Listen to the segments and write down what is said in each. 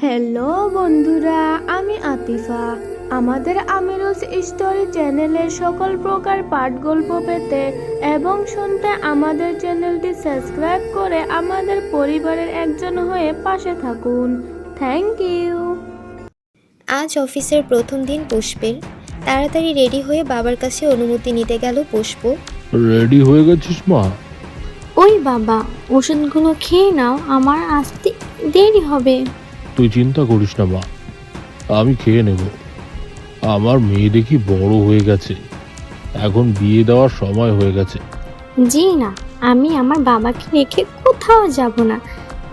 Hello বন্ধুরা, আমি আতিফা। আমাদের আমিরুস স্টোরি চ্যানেলের সকল প্রকার পাঠ গল্প পেতে এবং শুনতে আমাদের চ্যানেলটি সাবস্ক্রাইব করে আমাদের পরিবারের একজন হয়ে পাশে থাকুন। Thank you. আজ অফিসের প্রথম দিন পুষ্পের। তাড়াতাড়ি রেডি হয়ে বাবার কাছে অনুমতি নিতে গেল পুষ্প। রেডি হয়ে গেছিস মা? ওই বাবা, ওষুধগুলো খেয়ে নাও, আমার আসতে দেরি হবে। তুই চিন্তা করিস না মা, আমি খেয়ে নেব। আমার মেয়ে দেখি বড় হয়ে গেছে, এখন বিয়ে দেওয়ার সময় হয়ে গেছে। জি না, আমি আমার বাবাকে রেখে কোথাও যাব না।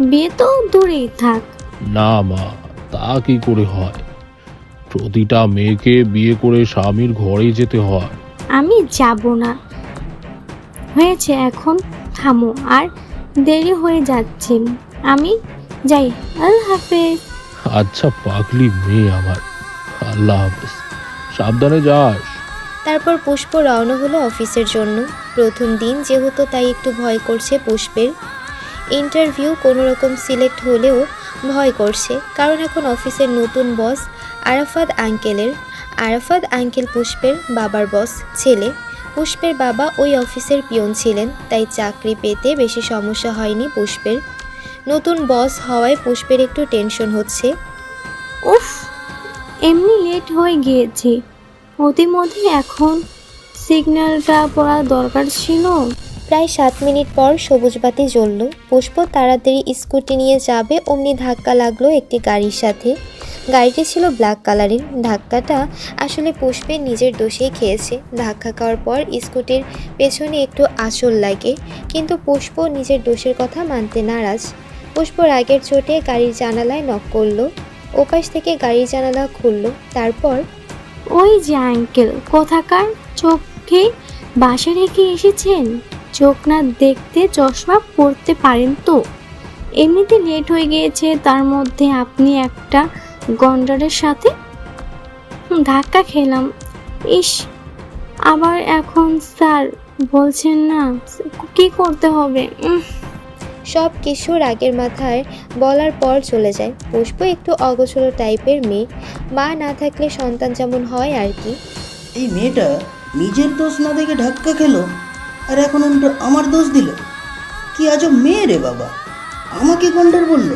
বিয়ে তো দূরেই থাক। না মা, তা কি করে হয়? প্রতিটা মেয়েকে বিয়ে করে স্বামীর ঘরে যেতে হয়। আমি যাব না। হয়েছে, এখন থামো, আর দেরি হয়ে যাচ্ছে। আমি যাই, আল্লাহ হাফেজ। আচ্ছা পাগলি মেয়ে আমার, আল্লাহ হাফেজ, সাবধানে যাস। তারপর পুষ্প রওনা হলো অফিসের জন্য। প্রথম দিন যেহেতু, তাই একটু ভয় করছে পুষ্পের। ইন্টারভিউ কোনো রকম সিলেক্ট হলেও ভয় করছে, কারণ এখন অফিসের নতুন বস আরাফাত আঙ্কেলের। আরাফাত আঙ্কেল পুষ্পের বাবার বস ছেলে। পুষ্পের বাবা ওই অফিসের পিয়ন ছিলেন, তাই চাকরি পেতে বেশি সমস্যা হয়নি পুষ্পের। নতুন বস হওয়ায় পুষ্পের একটু টেনশন হচ্ছে। উফ, এমনি লেট হয়ে গিয়েছে। অতিমধ্যে এখন সিগন্যালটা পড়া দরকার ছিল। প্রায় 7 মিনিট পর সবুজ বাতি জ্বলল। পুষ্প তাড়াতাড়ি স্কুটি নিয়ে যাবে, অমনি ধাক্কা লাগলো একটি গাড়ির সাথে। গাড়িটি ছিল ব্ল্যাক কালারের। ধাক্কাটা আসলে পুষ্পের নিজের দোষেই খেয়েছে। ধাক্কা খাওয়ার পর স্কুটির পেছনে একটু আঁচড় লাগে, কিন্তু পুষ্প নিজের দোষের কথা মানতে নারাজ। পুষ্প রাগের চোটে গাড়ির জানালায় নক করলো। ওপাশ থেকে গাড়ির জানালা খুলল। তারপর ওই যে আঙ্কেল কোথাকার, চোখে বাসা রেখে এসেছেন। চোখ না দেখতে চশমা পরতে পারেন তো? এমনিতে লেট হয়ে গিয়েছে, তার মধ্যে আপনি একটা গন্ডারের সাথে ধাক্কা খেলাম। ইস, আবার এখন স্যার বলছেন না, কি করতে হবে? সব কিছু রাগের মাথায় বলার পর চলে যায়। পুষ্প একটু অগোছলো টাইপের মেয়ে, মা না থাকলে সন্তান যেমন হয় আর কি। এই মেয়েটা নিজের দোষ না দেখে ধাক্কা খেলো, আর এখন উল্টো আমার দোষ দিল। কি আজব মেয়ে রে বাবা, আমাকে গন্ডার বললো,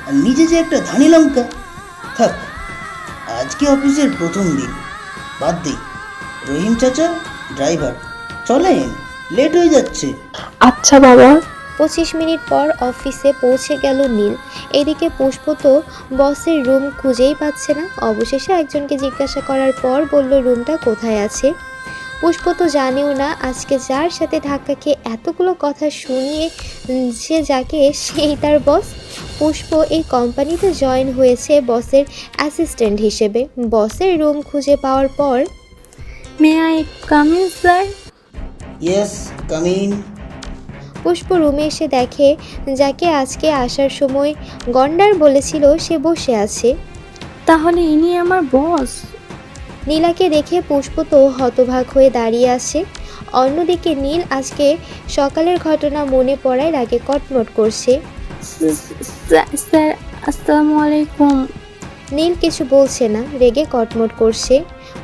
আর নিজে যে একটা ধানি লঙ্কা। থাক, আজকে অফিসের প্রথম দিন, বাদ দিই। রহিম চাচা, ড্রাইভার চলেন, লেট হয়ে যাচ্ছে। আচ্ছা বাবা। 25 মিনিট পর অফিসে পৌঁছে গেল নীল। এদিকে পুষ্প তো বসের রুম খুঁজেই পাচ্ছে না। অবশেষে একজনকে জিজ্ঞাসা করার পর বলল রুমটা কোথায় আছে। পুষ্প তো জানেও না আজকে যার সাথে ধাক্কা খেয়ে এতগুলো কথা শুনিয়ে যে যাকে, সেই তার বস। পুষ্প এই কোম্পানিতে জয়েন হয়েছে বসের অ্যাসিস্ট্যান্ট হিসেবে। বসের রুম খুঁজে পাওয়ার পর, may I come in sir? Yes, come in. Pushpa রুমে এসে দেখে যাকে আজকে আসার সময় গন্ডার বলেছিল সে বসে আছে। তাহলে ইনি আমার বস? নীলাকে দেখে পুষ্প তো হতবাক হয়ে দাঁড়িয়ে আছে। অন্যদিকে নীল আজকে সকালের ঘটনা মনে পড়ায় রাগে কটমট করছে। স্যার, আসসালামু আলাইকুম। নীল কিছু বলছে না, রেগে কটমট করছে।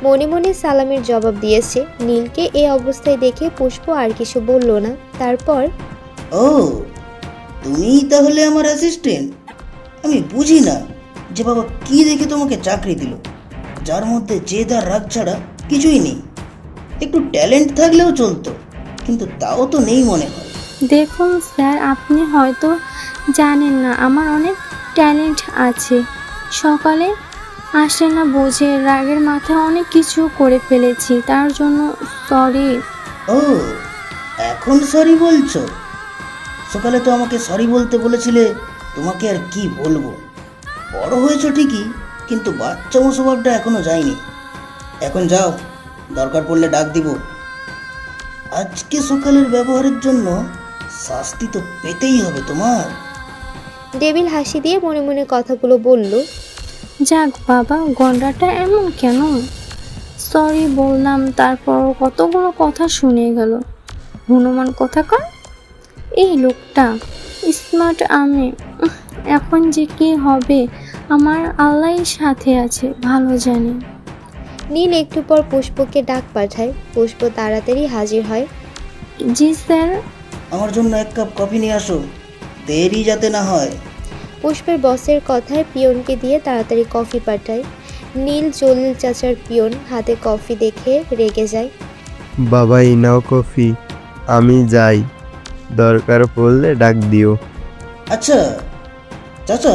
মনে মনে সালামের জবাব দিয়েছে। নীলকে এই অবস্থায় দেখে পুষ্প আর কিছু বলল না। তারপর, ও, তুমিই তাহলে আমার অ্যাসিস্ট্যান্ট? আমি বুঝি না যে বাবা কি দেখে তোমাকে চাকরি দিল, যার মধ্যে জেদ আর রাগ ছাড়া কিছুই নেই। একটু ট্যালেন্ট থাকলেও চলতো, কিন্তু তাও তো নেই মনে হয়। দেখুন স্যার, আপনি হয়তো জানেন না আমার অনেক ট্যালেন্ট আছে। সকালে আসে না বুঝে রাগের মাথায় অনেক কিছু করে ফেলেছি, তার জন্য সরি। ও, এখন সরি বলছো? সকালে তো আমাকে সরি বলতে বলেছিলে। তোমাকে আর কি বলবো, বড় হয়েছো ঠিকই, কিন্তু বাচ্চামো স্বভাবটা এখনো যায়নি। এখন যাও, দরকার পড়লে ডাক দিব। আজকে সকালের ব্যবহারের জন্য শাস্তি তো পেতেই হবে তোমার। ডেভিল হাসি দিয়ে মনে মনে কথাগুলো বলল। যাক বাবা, গন্ডাটা এমন কেন? সরি বললাম, তারপর কতগুলো কথা শুনে গেল। হনুমান কোথাকার। এই লোকটা স্মার্ট আমি এখন যে কি হবে আমার আল্লাহই সাথে আছে ভালো জানে। নীল একটু পর পুষ্পকে ডাক পাঠায়। পুষ্প তাড়াতাড়ি হাজির হয়। জি স্যার। আমার জন্য 1 কাপ কফি নিয়ে আসো, দেরি যাতে না হয়। পুষ্পের বসের কথায় পিয়নকে দিয়ে তাড়াতাড়ি কফি পাঠায়। নীল জলিল চাচার পিয়ন হাতে কফি দেখে রেগে যায়। বাবা এই নাও কফি, আমি যাই, দরকার পড়লে ডাক দিও। আচ্ছা চাচা,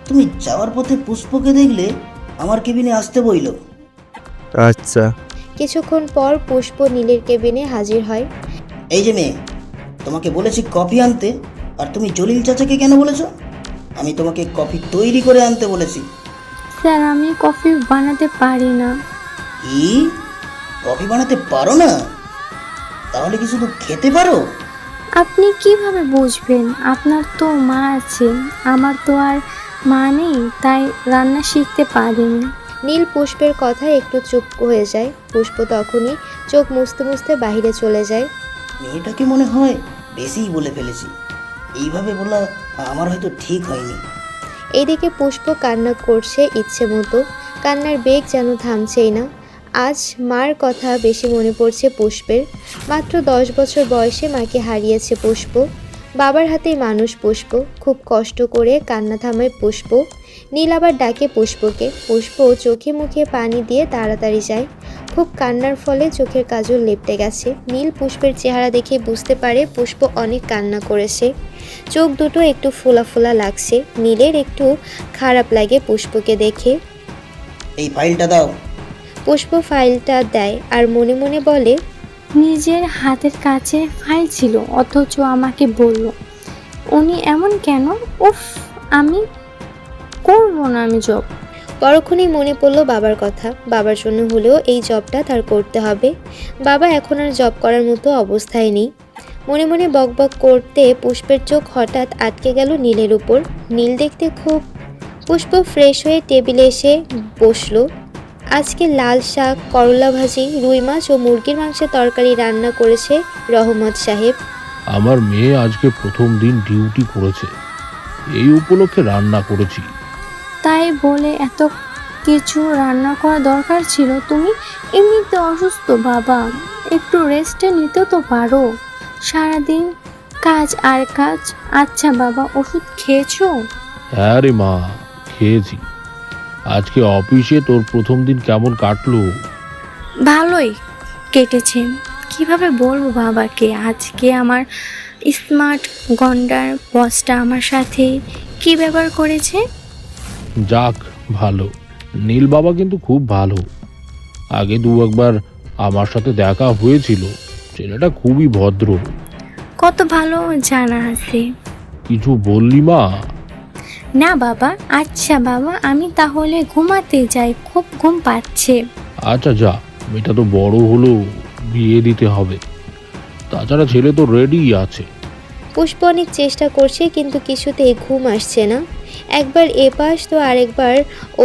তুমি যাওয়ার পথে পুষ্পকে দেখলে আমার কেবিনে আসতে বইল। আচ্ছা। কিছুক্ষণ পর পুষ্প নীলের কেবিনে হাজির হয়। এই যে মেয়ে, তোমাকে বলেছি কফি আনতে, আর তুমি জলিল চাচাকে কেন বলেছো? আমি তোমাকে কফি তৈরি করে আনতে বলেছি। স্যার আমি কফি বানাতে পারি না। কি? কফি বানাতে পারো না? তাহলে কি শুধু খেতে পারো? আপনি কিভাবে বুঝবেন? আপনার তো মা আছে, আমার তো আর মা নেই, তাই রান্না শিখতে পারিনি। নীল পুষ্পের কথায় একটু চুপ হয়ে যায়। পুষ্প তখনই চোখ মুছতে মুছতে বাইরে চলে যায়। মেয়েটাকে মনে হয় বেশিই বলে ফেলেছি। এইভাবে বলা আমার হয়তো ঠিক হয়নি। এইদিকে পুষ্প কান্না করছে ইচ্ছে মতো। কান্নার বেগ যেন থামছেই না। আজ মার কথা বেশি মনে পড়ছে পুষ্পের। মাত্র 10 বছর বয়সে মাকে হারিয়েছে পুষ্প। বাবার হাতেই মানুষ পুষ্প। খুব কষ্ট করে কান্না থামায় পুষ্প। নীল আবার ডাকে পুষ্পকে। পুষ্প চোখে মুখে পানি দিয়ে তাড়াতাড়ি যায়। খুব কান্নার ফলে চোখের কাজল লেপটে গেছে। নীল পুষ্পের চেহারা দেখে বুঝতে পারে পুষ্প অনেক কান্না করেছে। চোখ দুটো একটু ফোলা ফোলা লাগছে। নীলের একটু খারাপ লাগে পুষ্পকে দেখে। এই ফাইলটা দাও। পুষ্প ফাইলটা দেয় আর মনে মনে বলে, নিজের হাতের কাছে ফাইল ছিল অথচ আমাকে বলল। উনি এমন কেন? উফ, আমি করবো না আমি জব। পরক্ষণেই মনে পড়ল বাবার কথা। বাবার জন্য হলেও এই জবটা তার করতে হবে। বাবা এখন আর জব করার মতো অবস্থায় নেই। মনে মনে বকবক করতে পুষ্পের চোখ হঠাৎ আটকে গেল নীলের উপর। নীল দেখতে খুব। পুষ্প ফ্রেশ হয়ে টেবিলে এসে বসলো। আজকে লাল শাক, করলা ভাজি, রুই মাছ ও মুরগির মাংসের তরকারি রান্না করেছে রহমত সাহেব। আমার মেয়ে আজকে প্রথম দিন ডিউটি করেছে, এই উপলক্ষে রান্না করেছি। তাই বলে এত কিছু রান্না করা দরকার ছিল? তুমি এমনিতে অসুস্থ বাবা, একটু রেস্টে নিতে তো পারো। সারাদিন কাজ আর কাজ। আচ্ছা বাবা, ওষুধ খেয়েছো? হ্যাঁ রে মা, খেয়েছি। আজকে অফিসে তোর প্রথম দিন কেমন কাটলো? ভালোই কেটেছে। কিভাবে বলবো বাবাকে আজকে আমার স্মার্ট গন্ডার বসটা আমার সাথে কি ব্যবহার করেছে? যাক, ভালো। নীল বাবা কিন্তু খুব ভালো। আগে 2-1 আমার সাথে দেখা হয়েছিল। ছেলেটা খুবই ভদ্র। কত ভালো জানা আছে। কিছু বললি মা? না বাবা। আচ্ছা বাবা, আমি তাহলে ঘুমাতে যাই, খুব ঘুম পাচ্ছে। আচ্ছা যা, মেয়েটা তো বড় হলো, বিয়ে দিতে হবে। তাছাড়া ছেলে তো রেডি আছে। পুষ্প অনেক চেষ্টা করছে কিন্তু কিছুতেই ঘুম আসছে না। একবার এপাশ তো আরেকবার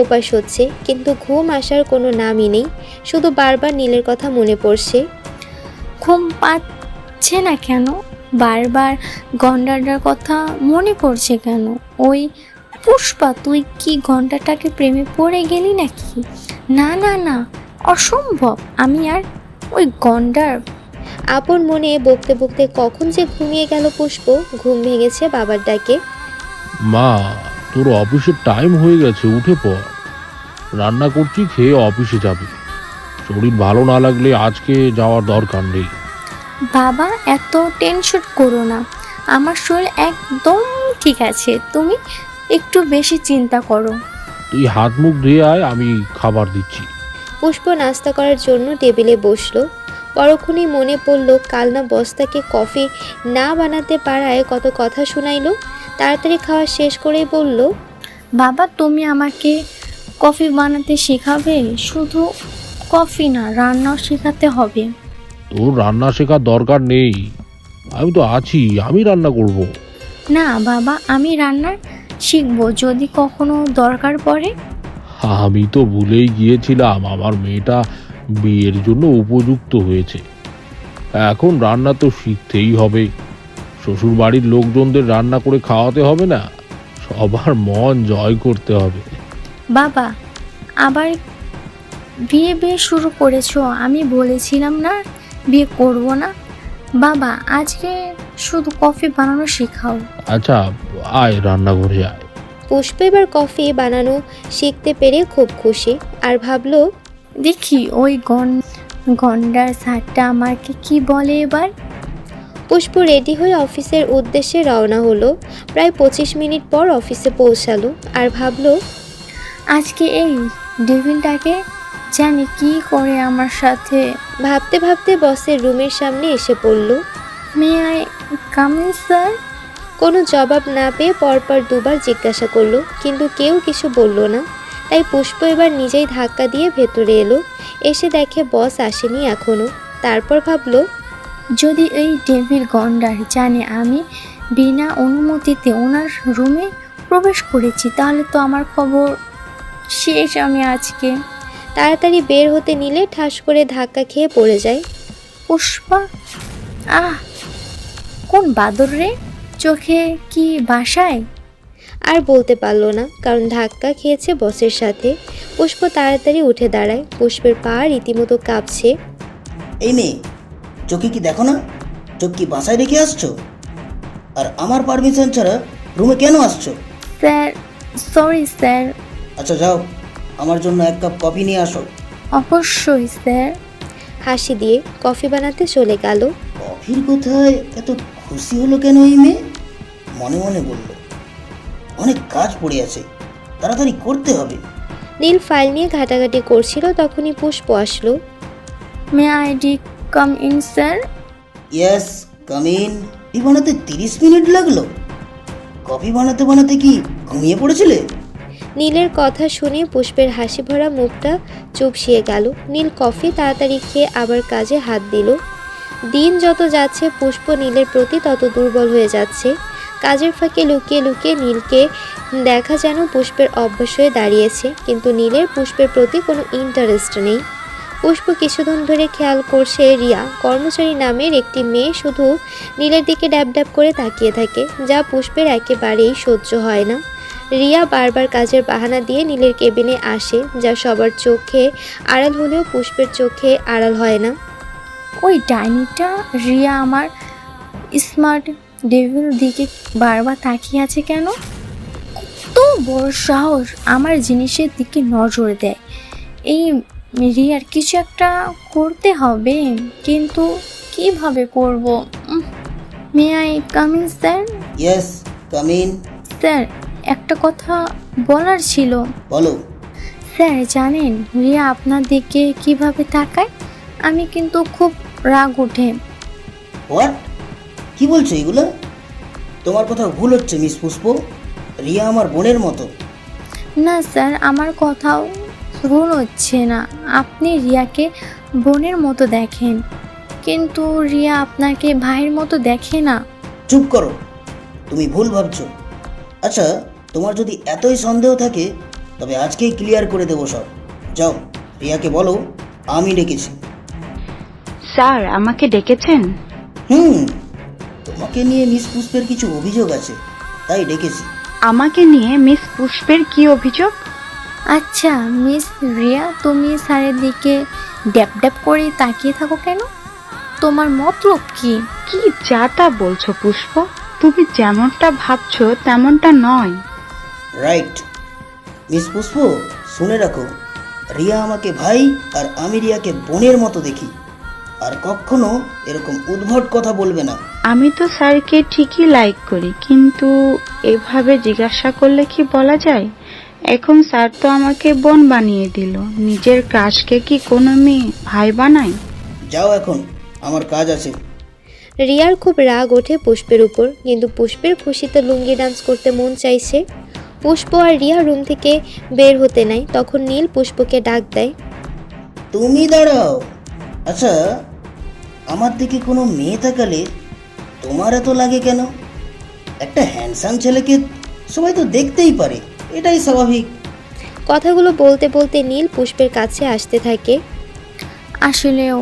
ওপাশ হচ্ছে, কিন্তু ঘুম আসার কোনো নামই নেই। শুধু বারবার নীলের কথা মনে পড়ছে। ঘুম পাচ্ছে না কেন? বারবার গন্ডারটার কথা মনে পড়ছে কেন? ওই পুষ্পা, তুই কি ঘন্টাটাকে প্রেমে পড়ে গেলি নাকি? না না না, অসম্ভব। আমি আর ওই গন্ডার। আপন মনে বকতে বকতে কখন যে ঘুমিয়ে গেল পুষ্প। ঘুম ভেঙেছে বাবার ডাকে। মা, তোর অফিসের টাইম হয়ে গেছে, উঠে পড়। রান্না করছি, খেয়ে অফিসে যাবে। শরীর ভালো না লাগলে আজকে যাওয়ার দরকার নেই। বাবা এত টেনশন করো না, আমার শরীর একদম ঠিক আছে। তুমি একটু বেশি চিন্তা করো। তুই হাত মুখ ধুয়ে আয়, আমি খাবার দিচ্ছি। পুষ্প নাস্তা করার জন্য টেবিলে বসলো। পরক্ষণেই মনে পড়ল কাল না বস্তাকে কফি না বানাতে পারায় কত কথা শোনাইলো। তাড়াতাড়ি খাওয়া শেষ করেই বলল, বাবা তুমি আমাকে কফি বানাতে শেখাবে? শুধু কফি না, রান্নাও শেখাতে হবে। তোর রান্না শেখার দরকার নেই, আমি তো আছি, আমি রান্না করব। না বাবা, আমি রান্না শিখবো যদি কখনো দরকার পড়ে। আমি তো ভুলেই গিয়েছিলাম, আমার মেয়েটা বিয়ের জন্য উপযুক্ত হয়েছে। এখন রান্না তো শিখতেই হবে। শ্বশুর বাড়ির লোকজনদের রান্না করে খাওয়াতে হবে না, সবার মন জয় করতে হবে। বাবা, আবার বিয়ে বিয়ে শুরু করেছো? আমি বলেছিলাম না বিয়ে করব না। বাবা, আজকে শুধু কফি বানানো শেখাও। আচ্ছা আয়, রান্নাঘরে আয়। পুষ্প এবার কফি বানানো শিখতে পেরে খুব খুশি, আর ভাবলো দেখি ওই গন্ডার স্যারটা আমাকে কি বলে এবার। পুষ্প রেডি হয়ে অফিসের উদ্দেশ্যে রওনা হলো। প্রায় 25 মিনিট পর অফিসে পৌঁছালো, আর ভাবলো আজকে এই ডেভিলটাকে জানি কি করে আমার সাথে। ভাবতে ভাবতে বসের রুমের সামনে এসে পড়ল। May I come in sir? কোনো জবাব না পেয়ে পরপর দুবার জিজ্ঞাসা করলো, কিন্তু কেউ কিছু বলল না। তাই পুষ্প এবার নিজেই ধাক্কা দিয়ে ভেতরে এলো। এসে দেখে বস আসেনি এখনো। তারপর ভাবলো যদি এই ডেভিল গন্ডার জানে আমি বিনা অনুমতিতে ওনার রুমে প্রবেশ করেছি, তাহলে তো আমার খবর শেষ। আমি আজকে তাড়াতাড়ি বের হতে নিলে ঠাস করে ধাক্কা খেয়ে পড়ে যায়। পুষ্পা, কোন বাদর রে? চোখে কি বাসায়? আর বলতে পারলো না, কারণ ধাক্কা খেয়েছে বসের সাথে। পুষ্প তাড়াতাড়ি উঠে দাঁড়ায়। পুষ্পের পা রীতিমতো কাঁপছে। এই মেয়ে, চোখে কি দেখো না? চোখ কি বাসায় রেখে আসছো? আর আমার পারমিশন ছাড়া রুমে কেন আসছো? Sir, sorry sir. আচ্ছা যাও, আমার জন্য 1 কাপ কফি নিয়ে আসো। অবশ্যই স্যার। হাসি দিয়ে কফি বানাতে চলে গেল। কফির কোথায় এত খুশি হলো কেন এই মেয়ে? মনে মনে বলল, অনেক কাজ পড়ে আছে, তাড়াতাড়ি করতে হবে। নীল ফাইল নিয়ে ঘাটাঘাটি করছিল, তখনই পুষ্প আসলো। মে আই ডি come in sir? Yes, come in. Coffee বানাতে 30 মিনিট লাগলো? কফি বানাতে বানাতে কি ঘুমিয়ে পড়েছিলে? নীলের কথা শুনে পুষ্পের হাসি ভরা মুখটা চুপসিয়ে গেল। নীল কফি তাড়াতাড়ি খেয়ে আবার কাজে হাত দিল। দিন যত যাচ্ছে পুষ্প নীলের প্রতি তত দুর্বল হয়ে যাচ্ছে। কাজের ফাঁকে লুকিয়ে লুকিয়ে নীলকে দেখা যেন পুষ্পের অভ্যাস হয়ে দাঁড়িয়েছে, কিন্তু নীলের পুষ্পের প্রতি কোনো ইন্টারেস্ট নেই। পুষ্প কিছুদিন ধরে খেয়াল করছে রিয়া কর্মচারী নামের একটি মেয়ে শুধু নীলের দিকে ড্যাব ড্যাব করে তাকিয়ে থাকে, যা পুষ্পের একেবারেই সহ্য হয় না। রিয়া বারবার কাজের বাহানা দিয়ে নীলের কেবিনে আসে, যা সবার চোখে আড়াল হলেও পুষ্পের চোখে আড়াল হয় না। ওই ডাইনিটা রিয়া আমার স্মার্ট ডেভিল দিকে বারবার তাকিয়ে আছে কেন? তো বড় সাহস আমার জিনিসের দিকে নজর দেয়। এই রিয়ার কিছু একটা করতে হবে, কিন্তু কিভাবে করব? May I come in sir? Yes, come in. Sir, একটা কথা বলার ছিল। বলো। স্যার জানেন রিয়া আপনার দিকে কিভাবে তাকায়? আমি কিন্তু খুব রাগ ওঠে। হোয়াট? কি বলছো এগুলো? তোমার কথা ভুল হচ্ছে মিস পুষ্প। রিয়া আমার বোনের মতো। না স্যার, আমার কথাও ভুল হচ্ছে না। আপনি রিয়াকে বোনের মতো দেখেন, কিন্তু রিয়া আপনাকে ভাইয়ের মতো দেখে না। চুপ করো, তুমি ভুল ভাবছো। আচ্ছা, তোমার যদি এতই সন্দেহ থাকে তবে আজকেই ক্লিয়ার করে দেবো সব। যাও, রিয়াকে বলো আমি ডেকেছি। স্যার, আমাকে ডেকেছেন? তোমাকে নিয়ে মিস পুষ্পের কিছু অভিযোগ আছে, তাই ডেকেছি। আমাকে নিয়ে মিস পুষ্পের কি অভিযোগ? আচ্ছা মিস রিয়া, তুমি স্যারের দিকে ড্যাপ ড্যাপ করে তাকিয়ে থাকো কেন? তোমার মতলব কি? কি যা তা বলছো পুষ্প? তুমি যেমনটা ভাবছো তেমনটা নয়। রাইট মিস পুষ্প, শুনে রাখো, রিয়া আমাকে ভাই আর আমি রিয়াকে বোনের মতো দেখি। আর কখনো এরকম উদ্ভট কথা বলবে না। আমি তো স্যারকে ঠিকই লাইক করি, কিন্তু এভাবে জিজ্ঞাসা করলে কি বলা যায়? এখন স্যার তো আমাকে বোন বানিয়ে দিল। নিজের ক্রাশকে কি কোনো মেয়ে ভাই বানায়? যাও এখন, আমার কাজ আছে। রিয়ার খুব রাগ ওঠে পুষ্পের উপর, কিন্তু পুষ্পের খুশিতে লুঙ্গি ডান্স করতে মন চাইছে। পুষ্প আর রিয়া রুম থেকে বের হতে নাই, তখন নীল পুষ্পকে ডাক দেয়। তুমি দাঁড়াও। আচ্ছা, আমার দিকে কোনো মেয়ে তাকালে তোমার এত লাগে কেন? একটা হ্যান্ডসাম ছেলেকে সবাই তো দেখতেই পারে, এটাই স্বাভাবিক। কথাগুলো বলতে বলতে নীল পুষ্পের কাছে আসতে থাকে। আসলেও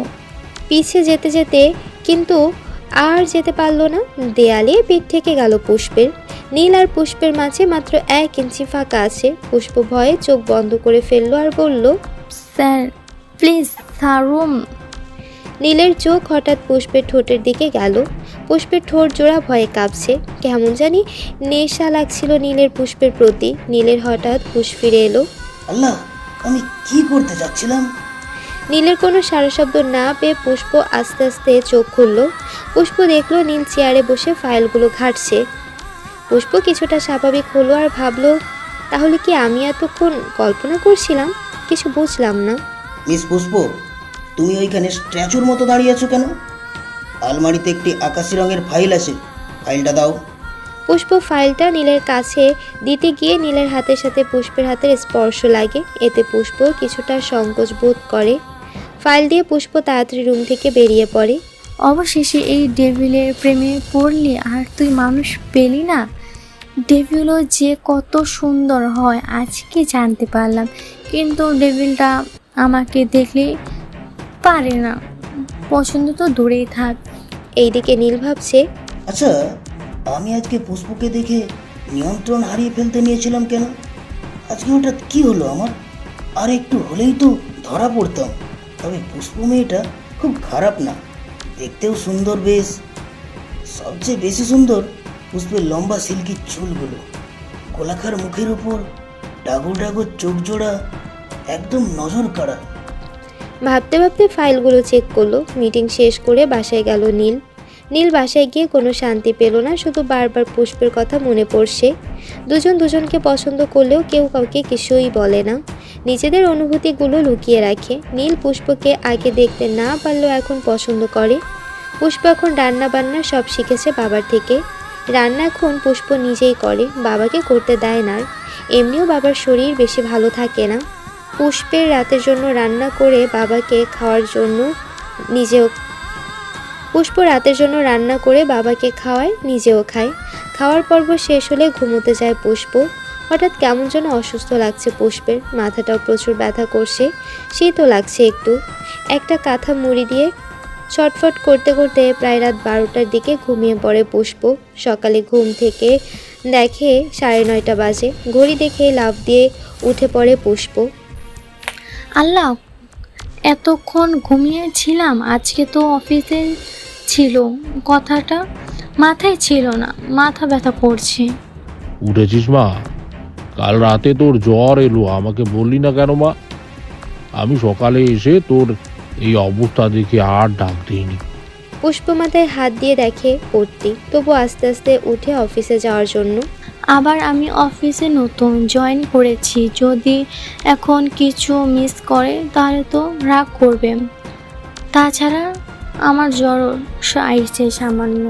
পিছে যেতে যেতে কিন্তু আর যেতে পারল না, দেয়ালে পিঠ থেকে গেল পুষ্পের। নীল আর পুষ্পের মাঝে মাত্র 1 ইঞ্চি ফাঁকা আছে। পুষ্প ভয়ে চোখ বন্ধ করে ফেললো আর বলল, স্যার প্লিজ ছাড়ুন। নীলের চোখ হঠাৎ পুষ্পের ঠোঁটের দিকে গেল। পুষ্পের ঠোঁট জোড়া ভয়ে কাঁপছে। কেমন জানি নেশা লাগছিল নীলের পুষ্পের প্রতি। নীলের হঠাৎ হুঁশ ফিরে এলো। আল্লাহ, আমি কি করতে যাচ্ছিলাম? নীলের কোনো সারা শব্দ না পেয়ে পুষ্প আস্তে আস্তে চোখ খুলল। পুষ্প দেখলো নীল চেয়ারে বসে ফাইলগুলো ঘাঁটছে। পুষ্প কিছুটা স্বাভাবিক হলো আর ভাবলো, তাহলে কি আমি এতক্ষণ কল্পনা করছিলাম? কিছু বুঝলাম না। মিস পুষ্প, তুমি ওইখানে স্ট্যাচুর মতো দাঁড়িয়ে আছো কেন? আলমারিতে একটি আকাশি রঙের ফাইল আছে, ফাইলটা দাও। পুষ্প ফাইলটা নীলের কাছে দিতে গিয়ে নীলের হাতের সাথে পুষ্পের হাতের স্পর্শ লাগে। এতে পুষ্প কিছুটা সংকোচ বোধ করে। ফাইল দিয়ে পুষ্প তাড়াতাড়ি রুম থেকে বেরিয়ে পড়ে। অবশেষে এই ডেভিলের প্রেমে পড়লি আর তুই মানুষ পেলি না। ডেভিলও যে কত সুন্দর হয় আজকে জানতে পারলাম, কিন্তু ডেভিলটা আমাকে দেখলেই পারে না। পছন্দ তো দূরেই থাক। এইদিকে নীল ভাবছে, আচ্ছা, আমি আজকে পুষ্পকে দেখে নিয়ন্ত্রণ হারিয়ে ফেলতে নিয়েছিলাম কেন? আজকে হঠাৎ কি হলো আমার? আর একটু হলেই তো ধরা পড়তাম। তবে পুষ্প মেয়েটা খুব খারাপ না, দেখতেও সুন্দর বেশ। সবচেয়ে বেশি সুন্দর পুষ্পের লম্বা সিল্কি চুলগুলো, গোলাকার মুখের উপর ডাগর ডাগর চোখ জোড়া, একদম নজর কাড়া। ভাবতে ভাবতে ফাইলগুলো চেক করলো। মিটিং শেষ করে বাসায় গেল নীল। নীল বাসায় গিয়ে কোনো শান্তি পেল না, শুধু বারবার পুষ্পের কথা মনে পড়ছে। দুজন দুজনকে পছন্দ করলেও কেউ কাউকে কিছুই বলে না, নিজেদের অনুভূতিগুলো লুকিয়ে রাখে। নীল পুষ্পকে আগে দেখতে না পারলেও এখন পছন্দ করে। পুষ্প এখন রান্না বান্না সব শিখেছে বাবার থেকে। রান্না এখন পুষ্প নিজেই করে, বাবাকে করতে দেয় না। এমনিও বাবার শরীর বেশি ভালো থাকে না। পুষ্পের রাতের জন্য রান্না করে বাবাকে খাওয়ার জন্য পুষ্প রাতের জন্য রান্না করে বাবাকে খাওয়ায়, নিজেও খায়। খাওয়ার পর্ব শেষ হলে ঘুমোতে যায় পুষ্প। হঠাৎ কেমন যেন অসুস্থ লাগছে পুষ্পের, মাথাটাও প্রচুর ব্যথা করছে, শীতও লাগছে একটু। একটা কাঁথা মুড়ি দিয়ে ছটফট করতে করতে প্রায় রাত 12টার দিকে ঘুমিয়ে পড়ে পুষ্প। সকালে ঘুম থেকে দেখে 9:30 বাজে। ঘড়ি দেখে লাফ দিয়ে উঠে পড়ে পুষ্প। আল্লাহ, এতক্ষণ ঘুমিয়েছিলাম। আজকে তো অফিসে ছিল, কথাটা মাথায় ছিল না, মাথা ব্যথা করছে। উঠেছিস মা? কাল রাতে তোর জ্বর এলো, আমাকে বললি না কেন মা? আমি সকালে এসে তোর এই অবস্থা দেখে আর ডাক দিইনি। পুষ্প মাথায় হাত দিয়ে দেখে পড়তি, তবু আস্তে আস্তে উঠে অফিসে যাওয়ার জন্য। আবার আমি অফিসে নতুন জয়েন করেছি, যদি এখন কিছু মিস করে তাহলে তো রাগ করবে। তাছাড়া আমার জ্বর আইছে সামান্য।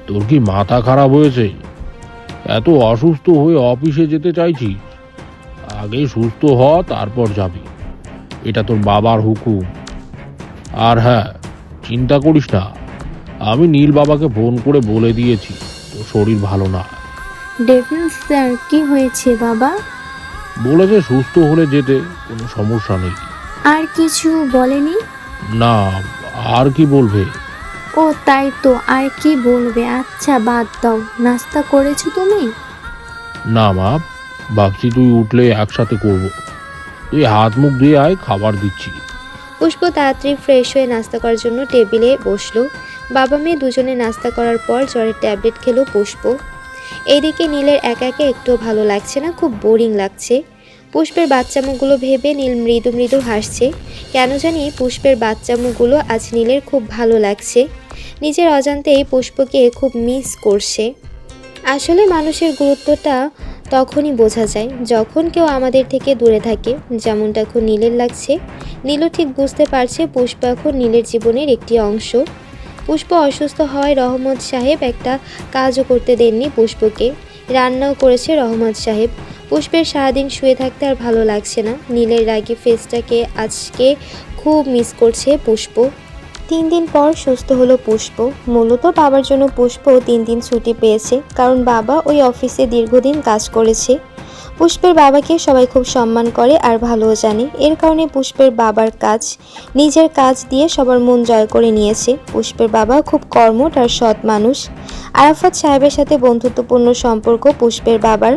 তোর কি মাথা খারাপ হয়েছে? এত অসুস্থ হয়ে অফিসে যেতে চাইছিস? আগে সুস্থ হ, তারপর যাবি। এটা তোর বাবার হুকুম। আর হ্যাঁ, চিন্তা করিস না, আমি নীল বাবাকে ফোন করে বলে দিয়েছি তোর শরীর ভালো না। ডেভিল স্যার, কি হয়েছে বাবা? বলেছে সুস্থ হলে যেতে, কোনো সমস্যা নেই। আর কিছু বলেনি? না, আর কি বলবে? ও তাই তো, আর কি বলবে। আচ্ছা বাদ দাও, নাস্তা করেছো তুমি? না মা, ভাবছি তুই উঠলে একসাথে করব। তুই হাত মুখ ধুয়ে আয়, খাবার দিচ্ছি। পুষ্প তাড়াতাড়ি ফ্রেশ হয়ে নাস্তা করার জন্য টেবিলে বসলো। বাবা মেয়ে দুজনে নাস্তা করার পর জ্বরের ট্যাবলেট খেলো পুষ্প। এইদিকে নীলের একা একা একটুও ভালো লাগছে না, খুব বোরিং লাগছে। পুষ্পের বাচ্চা মুখগুলো ভেবে নীল মৃদু মৃদু হাসছে। কেন জানি পুষ্পের বাচ্চা মুখগুলো আজ নীলের খুব ভালো লাগছে। নিজের অজান্তেই পুষ্পকে খুব মিস করছে। আসলে মানুষের গুরুত্বটা তখনই বোঝা যায় যখন কেউ আমাদের থেকে দূরে থাকে, যেমনটা এখন নীলের লাগছে। নীলও ঠিক বুঝতে পারছে পুষ্প এখন নীলের জীবনের একটি অংশ। পুষ্প অসুস্থ হওয়ায় রহমত সাহেব একটা কাজও করতে দেননি পুষ্পকে। রান্নাও করেছে রহমত সাহেব। পুষ্পের সারাদিন শুয়ে থাকতে আর ভালো লাগছে না। নীলের রাগী ফেসটাকে আজকে খুব মিস করছে পুষ্প। 3 দিন পর সুস্থ হলো পুষ্প। মূলত বাবার জন্য পুষ্প 3 দিন ছুটি পেয়েছে, কারণ বাবা ওই অফিসে দীর্ঘদিন কাজ করেছে। পুষ্পের বাবাকে সবাই খুব সম্মান করে আর ভালোও জানে। এর কারণে পুষ্পের বাবার কাজ, নিজের কাজ দিয়ে সবার মন জয় করে নিয়েছে। পুষ্পের বাবা খুব কর্মঠ আর সৎ মানুষ। আরাফাত সাহেবের সাথে বন্ধুত্বপূর্ণ সম্পর্ক পুষ্পের বাবার।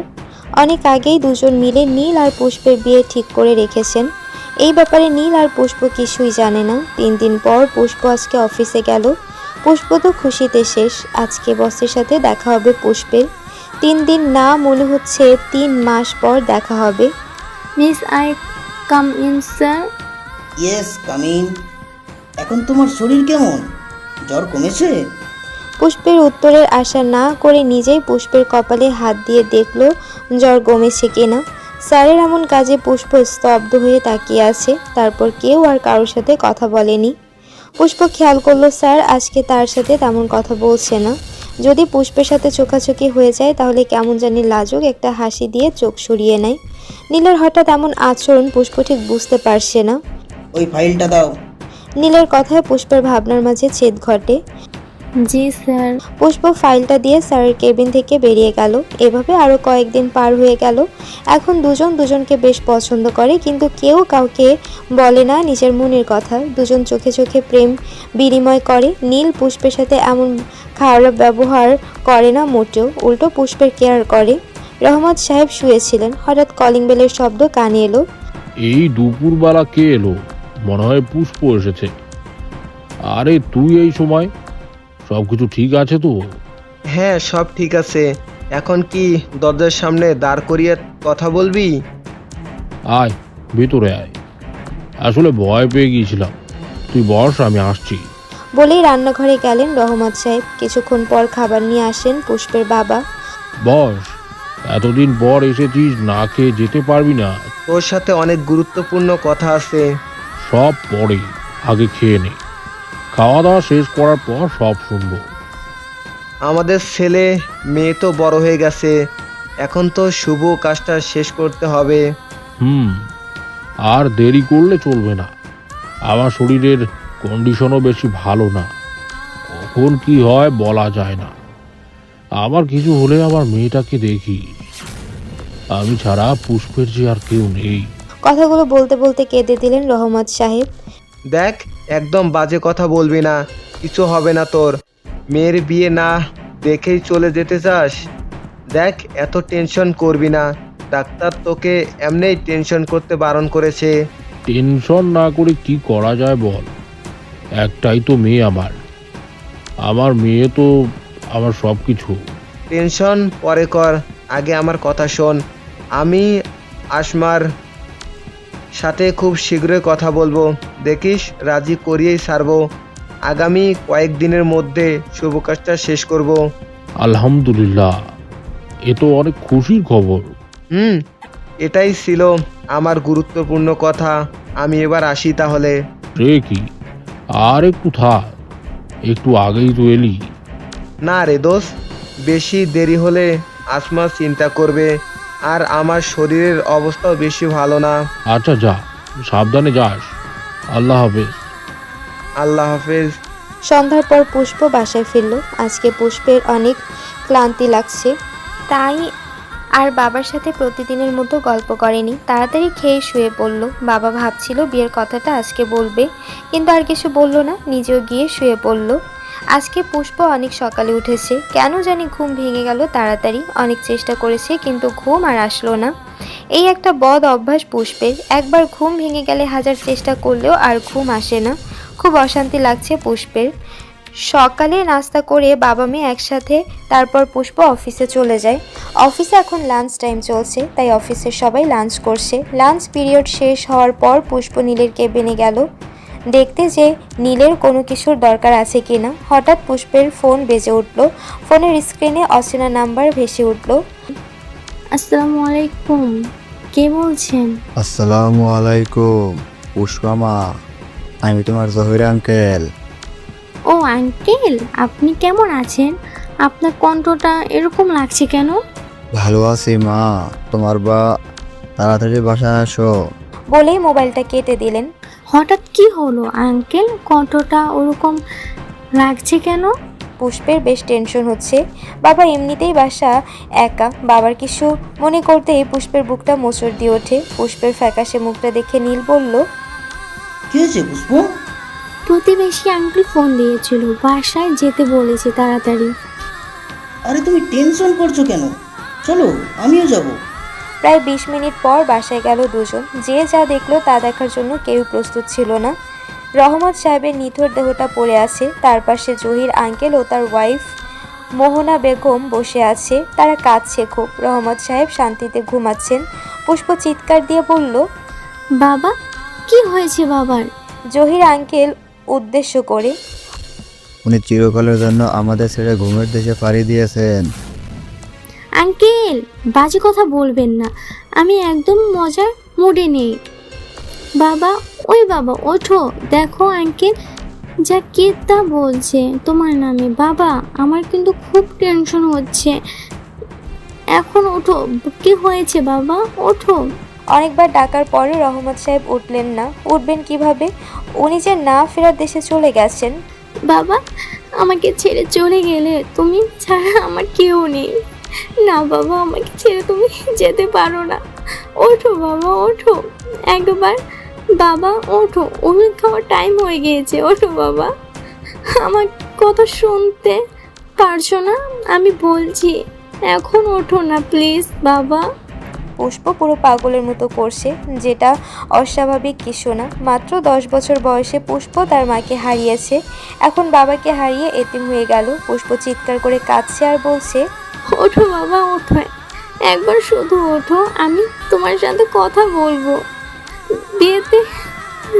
অনেক আগেই দুজন মিলে নীল আর পুষ্পের বিয়ে ঠিক করে রেখেছেন। এই ব্যাপারে নীল আর পুষ্প কিছুই জানে না। 3 দিন পর পুষ্প আজকে অফিসে গেল। পুষ্প তো খুশিতে শেষ। আজকে বসের সাথে দেখা হবে পুষ্পের। 3 দিন না, মনে হচ্ছে 3 মাস পর দেখা হবে। Miss I come in sir? Yes, come in. এখন তোমার শরীর কেমন? জ্বর কমেছে? পুষ্পের উত্তরের আশা না করে নিজেই পুষ্পের কপালে হাত দিয়ে দেখলো জ্বর কমেছে কিনা। স্যারের এমন কাজে পুষ্প স্তব্ধ হয়ে তাকিয়ে আছে। তারপর কেউ আর কারোর সাথে কথা বলেনি। পুষ্প খেয়াল করলো স্যার আজকে তার সাথে তেমন কথা বলছে না। যদি পুষ্পের সাথে চোখাচোখি হয়ে যায় তাহলে কেমন জানি লাজুক একটা হাসি দিয়ে চোখ সরিয়ে নেয়। নীলের হঠাৎ এমন আচরণ পুষ্প ঠিক বুঝতে পারছে না। ওই ফাইলটা দাও। নীলের কথায় পুষ্পের ভাবনার মাঝে ছেদ ঘটে। জি স্যার। পুষ্প ফাইলটা দিয়ে স্যারের কেবিন থেকে বেরিয়ে গেল। এভাবে আরও কয়েকদিন পার হয়ে গেল। এখন দুজন দুজনকে বেশ পছন্দ করে, কিন্তু কেউ কাউকে বলে না নিজের মনের কথা। দুজন চোখে চোখে প্রেম বিনিময় করে। নীল পুষ্পের সাথে এমন খারাপ ব্যবহার করে না মোটেও, উল্টো পুষ্পের কেয়ার করে। রহমত সাহেব শুয়েছিলেন। হঠাৎ কলিং বেলের শব্দ কানে এলো। এই দুপুরবেলা কে এলো? মনে হয় পুষ্প এসেছে। আরে তুই এই সময়? সবকিছু ঠিক আছে তো? হ্যাঁ, সব ঠিক আছে। এখন কি দরজার সামনে দাঁড় করিয়ে কথা বলবি? আয়, ভেতরে আয়। আসলে ভয় পেয়ে গিয়েছিলাম। তুই বস, আমি আসছি। বলেই রান্নাঘরে গেলেন রহমত সাহেব। কিছুক্ষণ পর খাবার নিয়ে আসেন পুষ্পের বাবা। বস, এতদিন পর এসেছিস, না খেয়ে যেতে পারবি না। তোর সাথে অনেক গুরুত্বপূর্ণ কথা আছে। সব পরে, আগে খেয়ে নে। খাওয়া দাওয়া শেষ করার পর সব শুনবো। আমাদের ছেলে মেয়ে তো বড় হয়ে গেছে, এখন তো শুভ কাজটা শেষ করতে হবে। আর দেরি করলে চলবে না। আমার শরীরের কন্ডিশনও বেশি ভালো না। কখন কি হয় বলা যায় না। আমার কিছু হলে আমার মেয়েটাকে দেখি। আমি ছাড়া পুষ্পের যে আর কেউ নেই। কথাগুলো বলতে বলতে কেঁদে দিলেন রহমত সাহেব। দেখ, একদম বাজে কথা বলবি না। কিছু হবে না তোর। মেয়ের বিয়ে না দেখেই চলে যেতে চাস? দেখ, এত টেনশন করবি না। ডাক্তার তোকে এমনিই টেনশন করতে বারণ করেছে। টেনশন না করে কি করা যায় বল? একটাই তো মেয়ে আমার। আমার মেয়ে তো আমার সব কিছু। টেনশন পরে কর, আগে আমার কথা শোন। আমি আসমার সাথে খুব শীঘ্রই কথা বলবো। দেখিস, রাজি করিয়েই ছাড়বো। আগামী কয়েকদিনের মধ্যে শুভ কাজটা শেষ করব। আলহামদুলিল্লাহ, এ তো অনেক খুশির খবর। এটাই ছিল আমার গুরুত্বপূর্ণ কথা। আমি এবার আসি তাহলে। রে কি, আর একটু থাক। একটু আগেই তো এলি। না রে দোস্ত, বেশি দেরি হলে আসমা চিন্তা করবে, আর আমার শরীরের অবস্থাও বেশি ভালো না। আচ্ছা যা, সাবধানে যাস। আল্লাহ হাফেজ। আল্লাহ হাফেজ। সন্ধ্যার পর পুষ্প বাসায় ফিরল। আজকে পুষ্পের অনেক ক্লান্তি লাগছে, তাই আর বাবার সাথে প্রতিদিনের মতো গল্প করেনি। তাড়াতাড়ি খেয়ে শুয়ে পড়ল। বাবা ভাবছিল বিয়ের কথাটা আজকে বলবে, কিন্তু আর কিছু বলল না, নিজেও গিয়ে শুয়ে পড়ল। আজকে পুষ্প অনেক সকালে উঠেছে। কেন জানি ঘুম ভেঙে গেল তাড়াতাড়ি। অনেক চেষ্টা করেছে কিন্তু ঘুম আর আসলো না। এই একটা বদ অভ্যাস পুষ্পের। একবার ঘুম ভেঙে গেলে হাজার চেষ্টা করলেও আর ঘুম আসে না। খুব অশান্তি লাগছে পুষ্পের। সকালে নাস্তা করে বাবা মেয়ে একসাথে তারপর পুষ্প অফিসে চলে যায়। অফিসে এখন লাঞ্চ টাইম চলছে, তাই অফিসের সবাই লাঞ্চ করছে। লাঞ্চ পিরিয়ড শেষ হওয়ার পর পুষ্প নীলের কেবিনে গেল দেখতে যে নীলের কোনো কিছুর দরকার আছে কিনা। হঠাৎ পুষ্পের ফোন বেজে উঠল। ফোনের স্ক্রিনে অচেনা নাম্বার ভেসে উঠল। আসসালামু আলাইকুম, কে বলছেন? আসসালামু আলাইকুম পুষ্পামা, আমি তোমার জহির আঙ্কেল। ও আঙ্কেল, আপনি কেমন আছেন? আপনার কণ্ঠটা এরকম লাগছে কেন? ভালো আছি মা, তোমার তাড়াতাড়ি বাসায় আসো। বলেই মোবাইলটা কেটে দিলেন। হঠাৎ কি হলো আঙ্কেল, কণ্ঠটা ওরকম লাগছে কেন? পুষ্পের বেশ টেনশন হচ্ছে। বাবা এমনিতেই বাসা একা, বাবার কিছু মনে করতেই পুষ্পের বুকটা মোচড় দিয়ে ওঠে। পুষ্পের ফ্যাকাশে মুখটা দেখে নীল বলল, কি হয়েছে পুষ্প? প্রতিবেশী আঙ্কেল ফোন দিয়েছিল, বাসায় যেতে বলেছে তাড়াতাড়ি। আরে তুমি টেনশন করছো কেন? চলো আমিও যাব। প্রায় 20 মিনিট পর বাসায় গেল দুজন। যে যা দেখলো তা দেখার জন্য কেউ প্রস্তুত ছিল না। রহমত সাহেবের নিথর দেহটা পড়ে আছে, তার পাশে জহির আঙ্কেল ও তার ওয়াইফ মোহনা বেগম বসে আছে। তারা কাঁদছে খুব। রহমত সাহেব শান্তিতে ঘুমাচ্ছেন। পুষ্প চিৎকার দিয়ে বলল, বাবা, কি হয়েছে বাবার? জহির আঙ্কেল উদ্দেশ্য করে, উনি চিরকালের জন্য আমাদের ছেড়ে ঘুমের দেশে পাড়ি দিয়েছেন। আঙ্কেল, বাজে কথা বলবেন না, আমি একদম মজার মুডে নেই। বাবা, ওই বাবা ওঠো, দেখো আঙ্কেল যা কে তা বলছে তোমার নামে। বাবা, আমার কিন্তু খুব টেনশন হচ্ছে, এখন ওঠো। কি হয়েছে বাবা, ওঠো। অনেকবার ডাকার পরে রহমত সাহেব উঠলেন না। উঠবেন কিভাবে? উনি যে না ফেরার দেশে চলে গেছেন। বাবা, আমাকে ছেড়ে চলে গেলে, তুমি ছাড়া আমার কেউ নেই। না বাবা, আমাকে ছেড়ে তুমি যেতে পারো না। ওঠো বাবা, ওঠো একবার। বাবা ওঠো, ওষুধ খাওয়ার টাইম হয়ে গিয়েছে, ওঠো বাবা। আমার কথা শুনতে পারছো না? আমি বলছি, এখন ওঠো না প্লিজ বাবা। পুষ্প পুরো পাগলের মতো করছে, যেটা অস্বাভাবিক কিছু না। মাত্র 10 বছর বয়সে পুষ্প তার মাকে হারিয়েছে, এখন বাবাকে হারিয়ে এতিম হয়ে গেল। পুষ্প চিৎকার করে কাঁদছে আর বলছে, ওঠো বাবা, ওঠো একবার, শুধু ওঠো। আমি তোমার সাথে কথা বলবো। বিয়েতে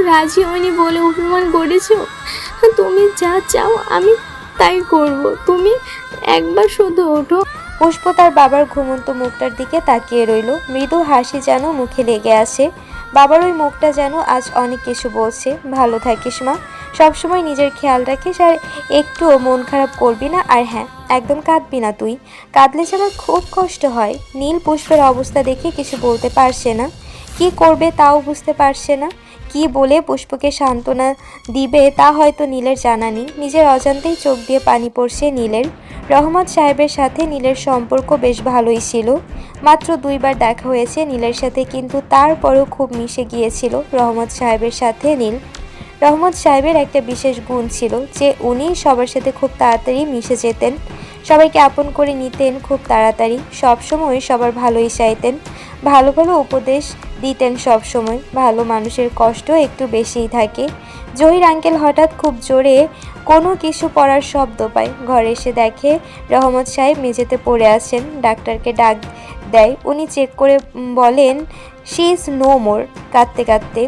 রাজি হয়নি বলে অভিমান করেছো, তুমি যা চাও আমি তাই করব। তুমি একবার শুধু ওঠো। পুষ্প তার বাবার ঘুমন্ত মুখটার দিকে তাকিয়ে রইল। মৃদু হাসি যেন মুখে লেগে আছে। বাবার ওই মুখটা যেন আজ অনেক কিছু বলছে। ভালো থাকিস মা, সবসময় নিজের খেয়াল রাখিস, আর একটুও মন খারাপ করবি না। আর হ্যাঁ, একদম কাঁদবি না তুই, কাঁদলে যে আমার খুব কষ্ট হয়। নীল পুষ্পের অবস্থা দেখে কিছু বলতে পারছে না, কি করবে তাও বুঝতে পারছে না। কি বলে পুষ্পকে সান্ত্বনা দিবে তা হয়তো নীলের জানা নেই। নিজের অজান্তেই চোখ দিয়ে পানি পড়ছে নীলের। রহমত সাহেবের সাথে নীলের সম্পর্ক বেশ ভালোই ছিল। মাত্র 2 বার দেখা হয়েছে নীলের সাথে, কিন্তু তারপরও খুব মিশে গিয়েছিল রহমত সাহেবের সাথে নীল। রহমত সাহেবের একটা বিশেষ গুণ ছিল যে উনি সবার সাথে খুব তাড়াতাড়ি মিশে যেতেন, সবাইকে আপন করে নিতেন খুব তাড়াতাড়ি। সবসময় সবার ভালোই চাইতেন, ভালো ভালো উপদেশ দিতেন সবসময়। ভালো মানুষের কষ্ট একটু বেশিই থাকে। জহির আঙ্কেল হঠাৎ খুব জোরে কোনো কিছু পড়ার শব্দ পায়। ঘরে এসে দেখে রহমত সাহেব মেঝেতে পড়ে আছেন। ডাক্তারকে ডাক দেয়। উনি চেক করে বলেন, শি ইজ নো মোর। কাঁদতে কাঁদতে,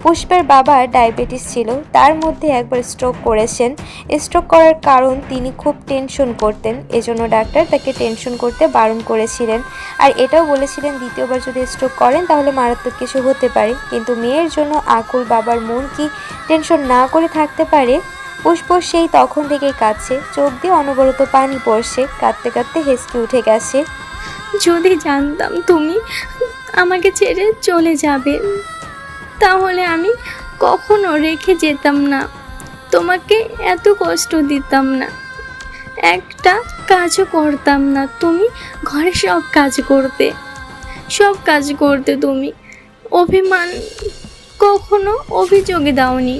পুষ্পের বাবার ডায়াবেটিস ছিল, তার মধ্যে একবার স্ট্রোক করেছেন। স্ট্রোক করার কারণ তিনি খুব টেনশন করতেন, এজন্য ডাক্তার তাকে টেনশন করতে বারণ করেছিলেন। আর এটাও বলেছিলেন দ্বিতীয়বার যদি স্ট্রোক করেন তাহলে মারাত্মক কিছু হতে পারে। কিন্তু মেয়ের জন্য আকুল বাবার মন কি টেনশন না করে থাকতে পারে? পুষ্প সেই তখন থেকেই কাঁদছে, চোখ দিয়ে অনবরত পানি পড়ছে। কাঁদতে কাঁদতে হেসকে উঠে গেছে। যদি জানতাম তুমি আমাকে ছেড়ে চলে যাবে, তাহলে আমি কখনো রেখে যেতাম না, তোমাকে এত কষ্ট দিতাম না, একটা কাজও করতাম না। তুমি ঘরে সব কাজ করতে তুমি। অভিমান কখনো অভিযোগে দাওনি,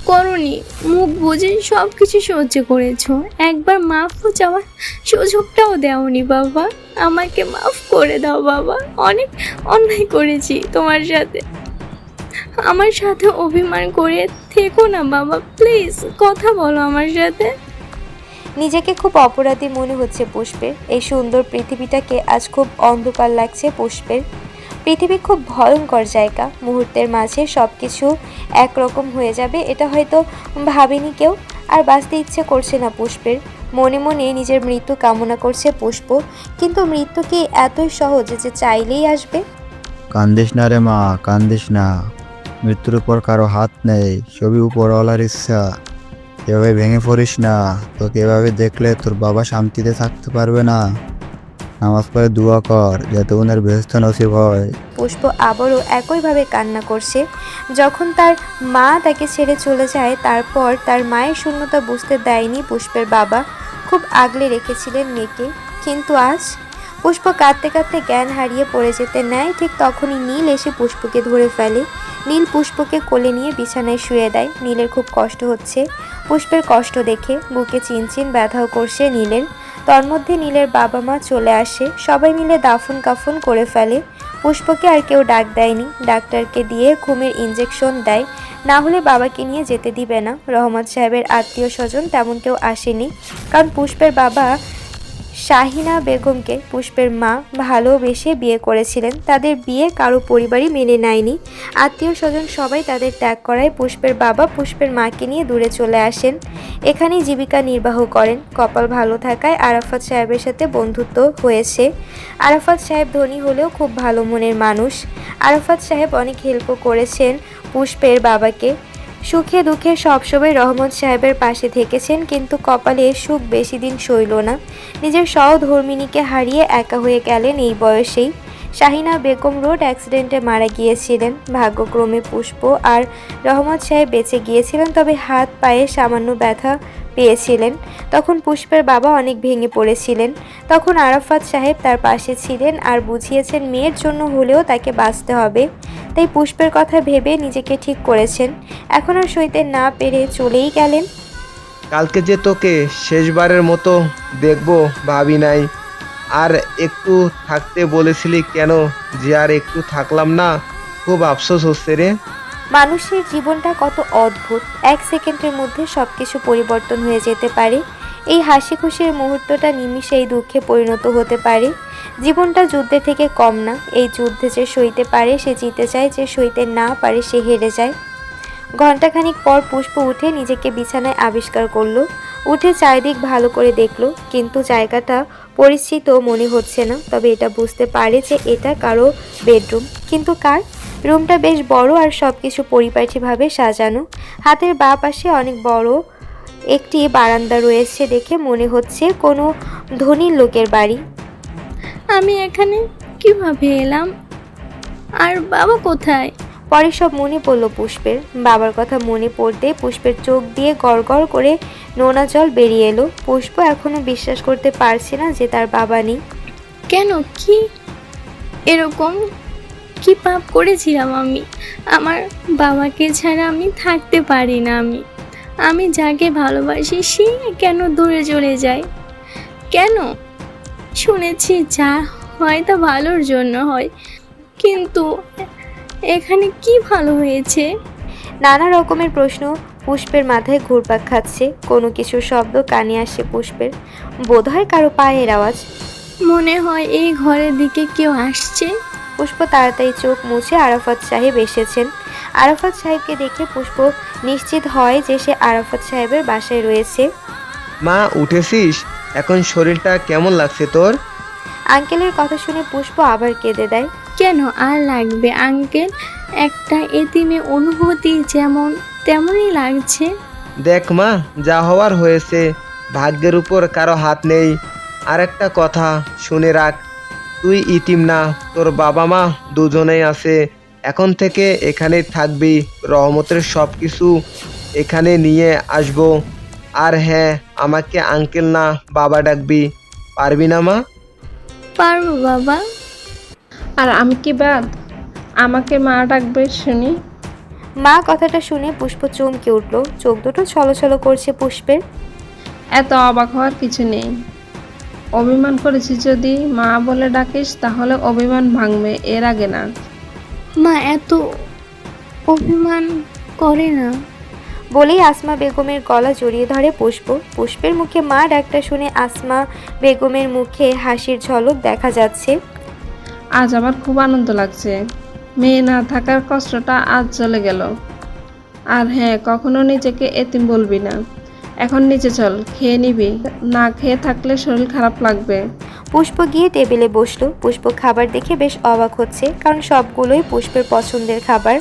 করনি, মুখ বুঝে সব কিছু সহ্য করেছো। একবার মাফ চাওয়ার সুযোগটাও দেওনি বাবা। আমাকে মাফ করে দাও বাবা, অনেক অন্যায় করেছি তোমার সাথে। আমার সাথে অভিমান করে থেকো না বাবা, প্লিজ কথা বলো আমার সাথে। নিজেকে খুব অপরাধী মনে হচ্ছে পুষ্পের। এই সুন্দর পৃথিবীটাকে আজ খুব অন্ধকার লাগছে পুষ্পের। পৃথিবী খুব ভয়ঙ্কর জায়গা, মুহূর্তের মাঝে সব কিছু একরকম হয়ে যাবে এটা হয়তো ভাবেনি কেউ। আর বাঁচতে ইচ্ছে করছে না পুষ্পের। মনে মনে নিজের মৃত্যু কামনা করছে পুষ্প, কিন্তু মৃত্যু কি এতই সহজ যে চাইলেই আসবে? কান্দিস না রে মা, কান্দিস না। মৃত্যুর উপর কারো হাত নেই, সবই উপরওয়ালার ইচ্ছা। এভাবে ভেঙে পড়িস না, তোকে এভাবে দেখলে তোর বাবা শান্তিতে থাকতে পারবে না। নামাজ পড়ে দোয়া কর যাতে ওনার বেহেশত নসিব হয়। পুষ্প আবারও একইভাবে কান্না করছে। যখন তার মা তাকে ছেড়ে চলে যায়, তারপর তার মায়ের শূন্যতা বুঝতে দেয়নি পুষ্পের বাবা। খুব আগলে রেখেছিলেন মেয়েকে, কিন্তু আজ পুষ্প কাঁদতে কাঁদতে জ্ঞান হারিয়ে পড়ে যেতে নেয়। ঠিক তখনই নীল এসে পুষ্পকে ধরে ফেলে। নীল পুষ্পকে কোলে নিয়ে বিছানায় শুয়ে দেয়। নীলের খুব কষ্ট হচ্ছে। পুষ্পের কষ্ট দেখে বুকে চিনচিন ব্যথাও করছে নীলের। তন্মধ্যে নীলের বাবা মা চলে আসে। সবাই মিলে দাফন কাফন করে ফেলে। পুষ্পকে আর কেউ ডাক দেয়নি। ডাক্তারকে দিয়ে ঘুমের ইঞ্জেকশন দেয়, না হলে বাবাকে নিয়ে যেতে দিবে না। রহমত সাহেবের আত্মীয় স্বজন তেমন কেউ আসেনি, কারণ পুষ্পের বাবা শাহিনা বেগমকে পুষ্পের মা ভালোবেসে বিয়ে করেছিলেন। তাদের বিয়ে কারো পরিবারই মেনে নেয়নি। আত্মীয় স্বজন সবাই তাদের ত্যাগ করায় পুষ্পের বাবা পুষ্পের মাকে নিয়ে দূরে চলে আসেন। এখানেই জীবিকা নির্বাহ করেন। কপাল ভালো থাকায় আরাফাত সাহেবের সাথে বন্ধুত্ব হয়েছে। আরাফাত সাহেব ধনী হলেও খুব ভালো মনের মানুষ। আরাফাত সাহেব অনেক হেল্পও করেছেন পুষ্পের বাবাকে। সুখে দুঃখে সবসময় রহমত সাহেবের পাশে থেকেছেন, কিন্তু কপালে সুখ বেশি দিন সইল না। নিজের সহধর্মিণীকে হারিয়ে একা হয়ে গেলেন এই বয়সেই। শাহিনা বেগম রোড অ্যাক্সিডেন্টে মারা গিয়েছিলেন। ভাগ্যক্রমে পুষ্প আর রহমত সাহেব বেঁচে গিয়েছিলেন, তবে হাত পায়ে সামান্য ব্যথা পেয়েছিলেন। তখন পুষ্পের বাবা অনেক ভেঙে পড়েছিলেন। তখন আরাফাত সাহেব তার পাশে ছিলেন আর বুঝিয়েছেন মেয়ের জন্য হলেও তাকে বাঁচতে হবে। তাই পুষ্পের কথা ভেবে নিজেকে ঠিক করেছেন। এখন আর সইতে না পেরে চলেই গেলেন। কালকে যে তোকে শেষবারের মতো দেখবো ভাবি নাই। আর একটু থাকতে বলেছিলি কেন যে আর একটু থাকলাম না? খুব আফসোস হচ্ছে রে। মানুষের জীবনটা কত অদ্ভুত। এক সেকেন্ডের মধ্যে সব কিছু পরিবর্তন হয়ে যেতে পারে। এই হাসি খুশির মুহূর্তটা নিমিষেই দুঃখে পরিণত হতে পারে। জীবনটা যুদ্ধের থেকে কম না। এই যুদ্ধে যে সইতে পারে সে জিতে যায়, যে সইতে না পারে সে হেরে যায়। ঘণ্টাখানিক পর পুষ্প উঠে নিজেকে বিছানায় আবিষ্কার করলো। উঠে চারিদিক ভালো করে দেখলো, কিন্তু জায়গাটা পরিচিত মনে হচ্ছে না। তবে এটা বুঝতে পারে যে এটা কারো বেডরুম, কিন্তু কার? রুমটা বেশ বড় আর সব কিছু পরিপাটিভাবে সাজানো। হাতের বাঁ পাশে অনেক বড় একটি বারান্দা রয়েছে দেখে মনে হচ্ছে কোনো ধনী লোকের বাড়ি। আমি এখানে কিভাবে এলাম? আর বাবা কোথায়? পরে সব মনে পড়লো পুষ্পের। বাবার কথা মনে পড়তে পুষ্পের চোখ দিয়ে গড়গড় করে নোনা জল বেরিয়ে এলো। পুষ্প এখনো বিশ্বাস করতে পারছে না যে তার বাবা নেই। কেন? কি এরকম কি পাপ করেছিলাম আমি? আমার বাবাকে ছাড়া আমি থাকতে পারি না। আমি যাকে ভালোবাসি সে কেন দূরে চলে যায়? কেন? শুনেছি যা হয় তা ভালোর জন্য হয়, কিন্তু এখানে কি ভালো হয়েছে? নানা রকমের প্রশ্ন পুষ্পের মাথায় ঘুরপাক খাচ্ছে। কোনো কিছুর শব্দ কানে আসে পুষ্পের। বোধহয় কারো পায়ের আওয়াজ। মনে হয় এই ঘরের দিকে কেউ আসছে। পুষ্প তাড়াতাড়ি চোখ মুছে আরাফাত সাহেব এসেছেন। আরাফাত সাহেবকে দেখে পুষ্প নিশ্চিত হয় যে সে আরাফাত সাহেবের বাসায় রয়েছে। মা উঠেছিস? এখন শরীরটা কেমন লাগছে তোর? আঙ্কেলের কথা শুনে পুষ্প আবার কেঁদে দেয়। কেন আর লাগবে আঙ্কেল? একটা এতিমে অনুভূতি যেমন তেমনই লাগছে। দেখ মা, যা হওয়ার হয়েছে। ভাগ্যের উপর কারো হাত নেই। আর একটা কথা শুনে রাখ, তুই ইতিম না, তোর বাবা মা দুজনেই আছে। এখন থেকে এখানেই থাকবি। রহমতের সব কিছু এখানে নিয়ে আসবো। আর হ্যাঁ, আমাকে আঙ্কেল না বাবা ডাকবি। পারবি না মা? পারবো বাবা। আর আমি কি বাদ? আমাকে মা ডাকবে শুনি। মা কথাটা শুনে পুষ্প চমকে উঠল। চোখ দুটো ছলছল করছে পুষ্পের। এত অবাক হওয়ার কিছু নেই। অভিমান করেছি যদি মা বলে ডাকিস তাহলে অভিমান ভাঙবে, এর আগে না। মা এত অভিমান করে না। বলেই আসমা বেগমের গলা জড়িয়ে ধরে পুষ্প। পুষ্পের মুখে মা ডাকটা শুনে আসমা বেগমের মুখে হাসির ঝলক দেখা যাচ্ছে। আজ আমার খুব আনন্দ লাগছে। মেয়ে না থাকার কষ্টটা আজ চলে গেল। আর হ্যাঁ, কখনো নিজেকে এতিম বলবি না। এখন নিচে চল, খেয়ে নিবি। না খেয়ে থাকলে শরীর খারাপ লাগবে। পুষ্প গিয়ে টেবিলে বসলো। পুষ্প খাবার দেখে বেশ অবাক হচ্ছে, কারণ সবগুলোই পুষ্পের পছন্দের খাবার।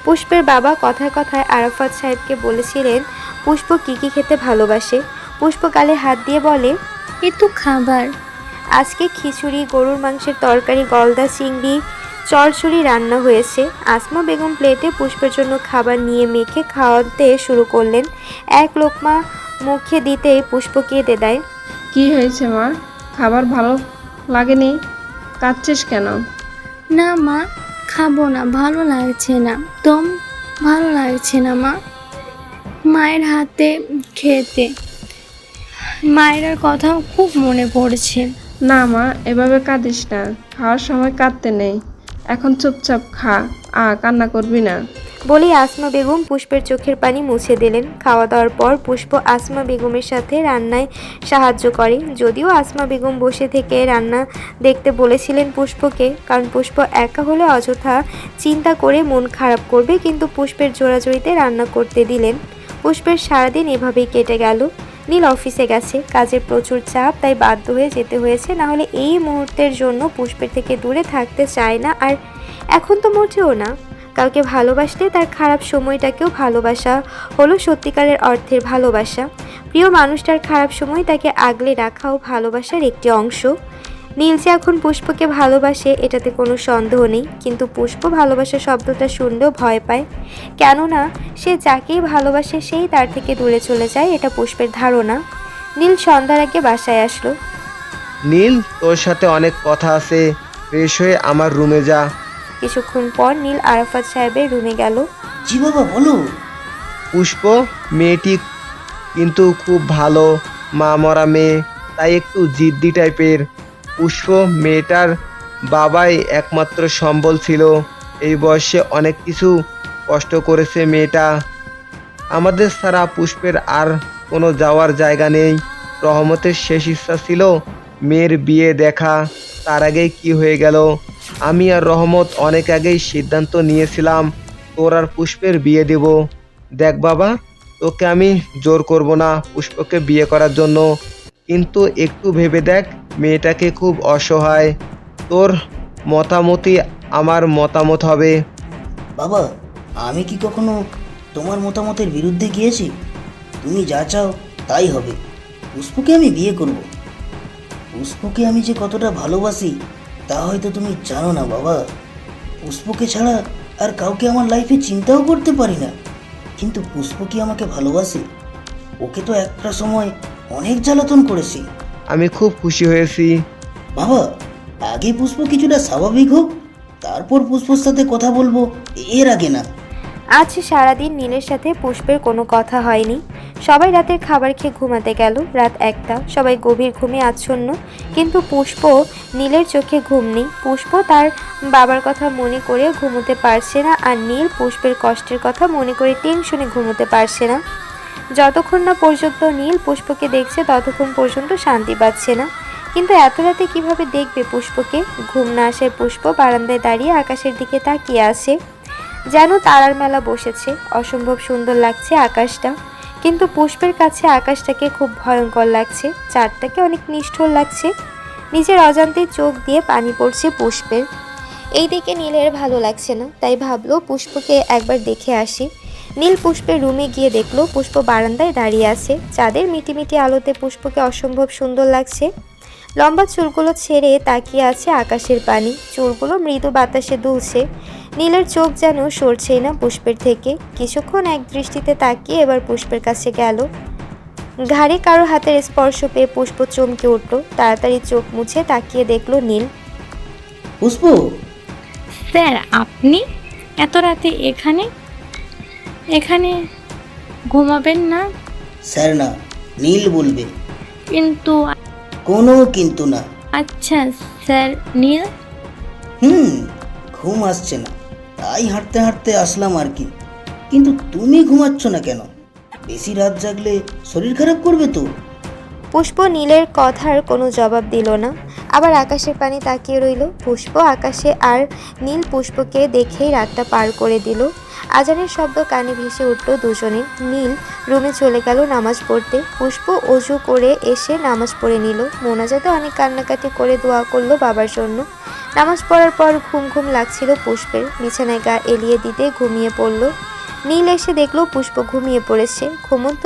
পুষ্পের বাবা কথায় কথায় আরাফাত সাহেবকে বলেছিলেন পুষ্প কি কি খেতে ভালোবাসে। পুষ্প গালে হাত দিয়ে বলে, এ তো খাবার। আজকে খিচুড়ি, গরুর মাংসের তরকারি, গলদা চিংড়ি, চড়চড়ি রান্না হয়েছে। আসমা বেগম প্লেটে পুষ্পের জন্য খাবার নিয়ে মেখে খাওয়াতে শুরু করলেন। এক লোকমা মুখে দিতেই পুষ্প কেঁদে দেয়। কি হয়েছে মা? খাবার ভালো লাগেনি? কাঁদছিস কেন? না মা, খাবো না, ভালো লাগছে না। তোম ভালো লাগছে না মা, মায়ের হাতে খেতে মায়ের কথা খুব মনে পড়ছে। না মা, এভাবে কাঁদিস না। খাওয়ার সময় কাঁদতে নেই। এখন চুপচাপ খা, কান্না করবি না। বলেই আসমা বেগম পুষ্পের চোখের পানি মুছে দিলেন। খাওয়া দাওয়ার পর পুষ্প আসমা বেগমের সাথে রান্নায় সাহায্য করে। যদিও আসমা বেগম বসে থেকে রান্না দেখতে বলেছিলেন পুষ্পকে, কারণ পুষ্প একা হলে অযথা চিন্তা করে মন খারাপ করবে, কিন্তু পুষ্পের জোরাজোরিতে রান্না করতে দিলেন। পুষ্পের সারাদিন এভাবেই কেটে গেল। নীল অফিসে গেছে, কাজের প্রচুর চাপ, তাই বাধ্য হয়ে যেতে হয়েছে। না হলে এই মুহূর্তের জন্য পুষ্পের থেকে দূরে থাকতে চায় না, আর এখন তো মোটেও না। কাউকে ভালোবাসলে তার খারাপ সময়টাকেও ভালোবাসা হলো সত্যিকারের অর্থের ভালোবাসা। প্রিয় মানুষটার খারাপ সময় তাকে আগলে রাখাও ভালোবাসার একটি অংশ। নীল যে এখন পুষ্পকে ভালোবাসে এটাতে কোনো সন্দেহ নেই, কিন্তু পুষ্প ভালোবাসা শব্দটা শুনলেও ভয় পায়। কেননা সে যাকেই ভালোবাসে সেই তার থেকে দূরে চলে যায়, এটা পুষ্পের ধারণা। নীল সন্ধ্যার আগে বাসায় আসলো। নীল, তোর সাথে অনেক কথা আছে, ফ্রেশ হয়ে আমার রুমে যা। কিছুক্ষণ পর নীল আরাফাত সাহেবের রুমে গেল। জি বাবা, বলো। পুষ্প মেয়েটি কিন্তু খুব ভালো, মা মরা মেয়ে, তাই একটু জিদ্দি টাইপের। পুষ্প মেয়েটার বাবাই একমাত্র সম্বল ছিল। এই বয়সে অনেক কিছু কষ্ট করেছে মেয়েটা। আমাদের ছাড়া পুষ্পের আর কোনো যাওয়ার জায়গা নেই। রহমতের শেষ ইচ্ছা ছিল মেয়ের বিয়ে দেখা, তার আগেই কি হয়ে গেল। আমি আর রহমত অনেক আগেই সিদ্ধান্ত নিয়েছিলাম তোর আর পুষ্পের বিয়ে দেব। দেখ বাবা, তোকে আমি জোর করব না পুষ্পকে বিয়ে করার জন্য, কিন্তু একটু ভেবে দেখ, মেয়েটাকে খুব অসহায়। তোর মতামতই আমার মতামত হবে। বাবা, আমি কি কখনো তোমার মতামতের বিরুদ্ধে গিয়েছি? তুমি যা চাও তাই হবে। পুষ্পকে আমি বিয়ে করব। পুষ্পকে আমি যে কতটা ভালোবাসি তা হয়তো তুমি জানো না বাবা। পুষ্পকে ছাড়া আর কাউকে আমার লাইফে চিন্তাও করতে পারি না, কিন্তু পুষ্প কি আমাকে ভালোবাসে? ওকে তো একটা সময় অনেক জ্বালাতন করেছি। আমি খুব খুশি হয়েছি। বাবা, আগে পুষ্প কিছুটা স্বাভাবিক হোক, তারপর পুষ্পর সাথে কথা বলবো, এর আগে না। আজ সারাদিন নীলের সাথে পুষ্পের কোনো কথা হয়নি। সবাই রাতের খাবার খেয়ে ঘুমাতে গেল। রাত 1টা, সবাই গভীর ঘুমে আচ্ছন্ন, কিন্তু পুষ্প নীলের চোখে ঘুম নেই। পুষ্প তার বাবার কথা মনে করে ঘুমোতে পারছে না, আর নীল পুষ্পের কষ্টের কথা মনে করে টেনশনে ঘুমোতে পারছে না। যতক্ষণ না পর্যন্ত নীল পুষ্পকে দেখছে ততক্ষণ পর্যন্ত শান্তি পাচ্ছে না। কিন্তু এত রাতে কিভাবে দেখবে পুষ্পকে? ঘুম না আসায় পুষ্প বারান্দায় দাঁড়িয়ে আকাশের দিকে তাকিয়ে আছে। যেন তারার মেলা বসেছে, অসম্ভব সুন্দর লাগছে আকাশটা। কিন্তু পুষ্পের কাছে আকাশটাকে খুব ভয়ঙ্কর লাগছে, চাঁদটাকে অনেক নিষ্ঠুর লাগছে। নিজের অজান্তেই চোখ দিয়ে পানি পড়ছে পুষ্পের। এই দিকে নীলের ভালো লাগছে না, তাই ভাবলো পুষ্পকে একবার দেখে আসি। নীল পুষ্পের রুমে গিয়ে দেখলো পুষ্প বারান্দায় দাঁড়িয়ে আছে। চাঁদের মিটিমিটি আলোতে পুষ্পকে অসম্ভব সুন্দর লাগছে। লম্বা চুলগুলো ছেড়ে তাকিয়ে আছে আকাশের পানি, চুলগুলো মৃদু বাতাসে দুলছে। নীলের চোখ যেন সরছেই না পুষ্পের থেকে। কিছুক্ষণ এক দৃষ্টিতে তাকিয়ে এবার পুষ্পের কাছে গেল। ঘাড়ে কারো হাতের স্পর্শ পেয়ে পুষ্প চমকে উঠল। তাড়াতাড়ি চোখ মুছে তাকিয়ে দেখলো নীল। পুষ্প, স্যার, আপনি এত রাতে এখানে এখানে ঘুমাবেন না? স্যার না, নীল বলবে। কিন্তু কোনো কিন্তু না। আচ্ছা স্যার। নীল, ঘুম আসছে না, তাই হাঁটতে হাঁটতে আসলাম আর কি। কিন্তু তুমি ঘুমাচ্ছ না কেন? বেশি রাত জাগলে শরীর খারাপ করবে তো। পুষ্প নীলের কথার কোনো জবাব দিল না, আবার আকাশের পানে তাকিয়ে রইল। পুষ্প আকাশে আর নীল পুষ্পকে দেখেই রাতটা পার করে দিল। আজানের শব্দ কানে ভেসে উঠল দুজনের। নীল রুমে চলে গেল নামাজ পড়তে। পুষ্প অজু করে এসে নামাজ পড়ে নিল। মোনাজাতে অনেক কান্নাকাটি করে দোয়া করলো বাবার জন্য। নামাজ পড়ার পর ঘুম ঘুম লাগছিল পুষ্পের। বিছানায় গা এলিয়ে দিতে ঘুমিয়ে পড়ল। নীল এসে দেখলো পুষ্প ঘুমিয়ে পড়েছে। ঘুমন্ত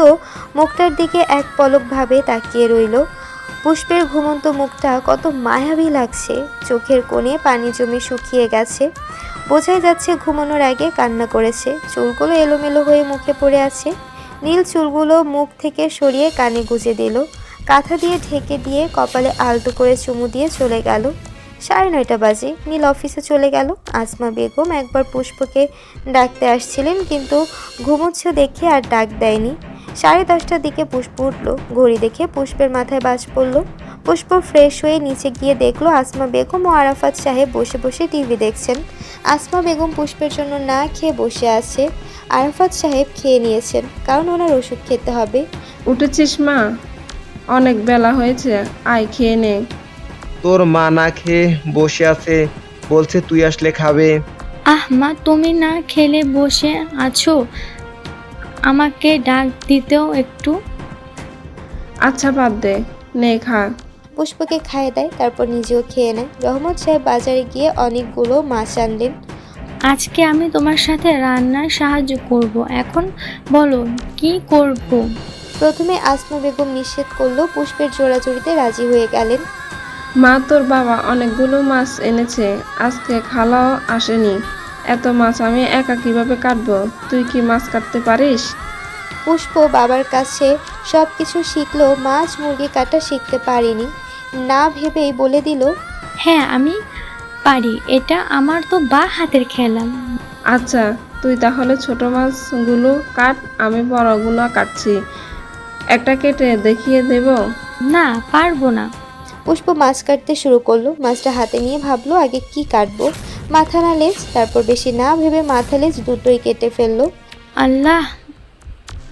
মুখটার দিকে এক পলক ভাবে তাকিয়ে রইল। পুষ্পের ঘুমন্ত মুখটা কত মায়াবী লাগছে, চোখের কোণে পানি জমে শুকিয়ে গেছে, বোঝাই যাচ্ছে ঘুমানোর আগে কান্না করেছে। চুলগুলো এলোমেলো হয়ে মুখে পড়ে আছে। নীল চুলগুলো মুখ থেকে সরিয়ে কানে গুজে দিল, কাঁথা দিয়ে ঢেকে দিয়ে কপালে আলতো করে চুমু দিয়ে চলে গেল। 9:30 বাজে নীল অফিসে চলে গেল। আসমা বেগম একবার পুষ্পকে ডাকতে আসছিলেন, কিন্তু ঘুমোচ্ছে দেখে আর ডাক দেয়নি। 10:30টার দিকে পুষ্প উঠল। ঘড়ি দেখে পুষ্পের মাথায় বাজ পড়ল। পুষ্প ফ্রেশ হয়ে নিচে গিয়ে দেখলো আসমা বেগম ও আরাফাত সাহেব বসে বসে টিভি দেখছেন। আসমা বেগম পুষ্পের জন্য না খেয়ে বসে আছে। আরাফাত সাহেব খেয়ে নিয়েছেন, কারণ ওনার ওষুধ খেতে হবে। উঠেছিস মা? অনেক বেলা হয়েছে, আয় খেয়ে নে। তোর মা না খেয়ে বসে আছে, বলছে তুই আসলে খাবে। আহ মা, তুমি না খেলে বসে আছো, আমাকে ডাক দিতেও একটু। আচ্ছা বাদ দে, নে খা। পুষ্পকে খাইয়ে দেয়, তারপর নিজেও খেয়ে নেয়। রহমত সাহেব বাজারে গিয়ে অনেকগুলো মাছ আনলেন। আজকে আমি তোমার সাথে রান্নার সাহায্য করব। এখন বলো কি করব? প্রথমে আসমা বেগম নিষেধ করলো, পুষ্পের জোড়াজুড়িতে রাজি হয়ে গেলেন। মা, তোর বাবা অনেকগুলো মাছ এনেছে, আজকে খালাও আসেনি। এত মাছ আমি একা কিভাবে কাটবো? তুই কি মাছ কাটতে পারিস? পুষ্প বাবার কাছে সব কিছু শিখলো, মাছ মুরগি কাটা শিখতে পারিনি। না ভেবেই বলে দিল, হ্যাঁ আমি পারি, এটা আমার তো বা হাতের খেলা। আচ্ছা, তুই তাহলে ছোট মাছগুলো কাট, আমি বড়গুলো কাটছি। একটা কেটে দেখিয়ে দেব? না, পারবো না। পুষ্প মাছ কাটতে শুরু করলো। মাছটা হাতে নিয়ে ভাবলো আগে কি কাটবো, মাথা না লেজ। তারপর বেশি না ভেবে মাথা লেজ দুটোই কেটে ফেললো। আল্লাহ,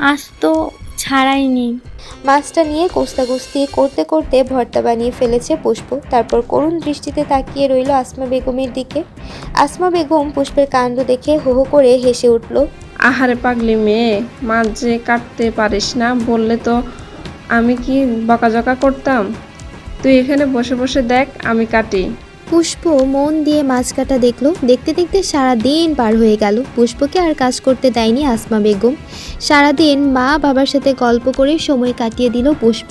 আজ তো ছাড়াইনি। মাছটা নিয়ে কস্তাকস্তি করতে করতে ভর্তা বানিয়ে ফেলেছে পুষ্প। তারপর করুণ দৃষ্টিতে তাকিয়ে রইল আসমা বেগমের দিকে। আসমা বেগম পুষ্পের কাণ্ড দেখে হো হো করে হেসে উঠল। আহারে পাগলি মেয়ে, মাছ যে কাটতে পারিস না বললে তো আমি কি বকাঝকা করতাম? তুই এখানে বসে বসে দেখ, আমি কাটি। পুষ্প মন দিয়ে মাছ কাটা দেখলো। দেখতে দেখতে সারা দিন পার হয়ে গেল। পুষ্পকে আর কাজ করতে দেয়নি আসমা বেগম। সারাদিন মা বাবার সাথে গল্প করে সময় কাটিয়ে দিল পুষ্প।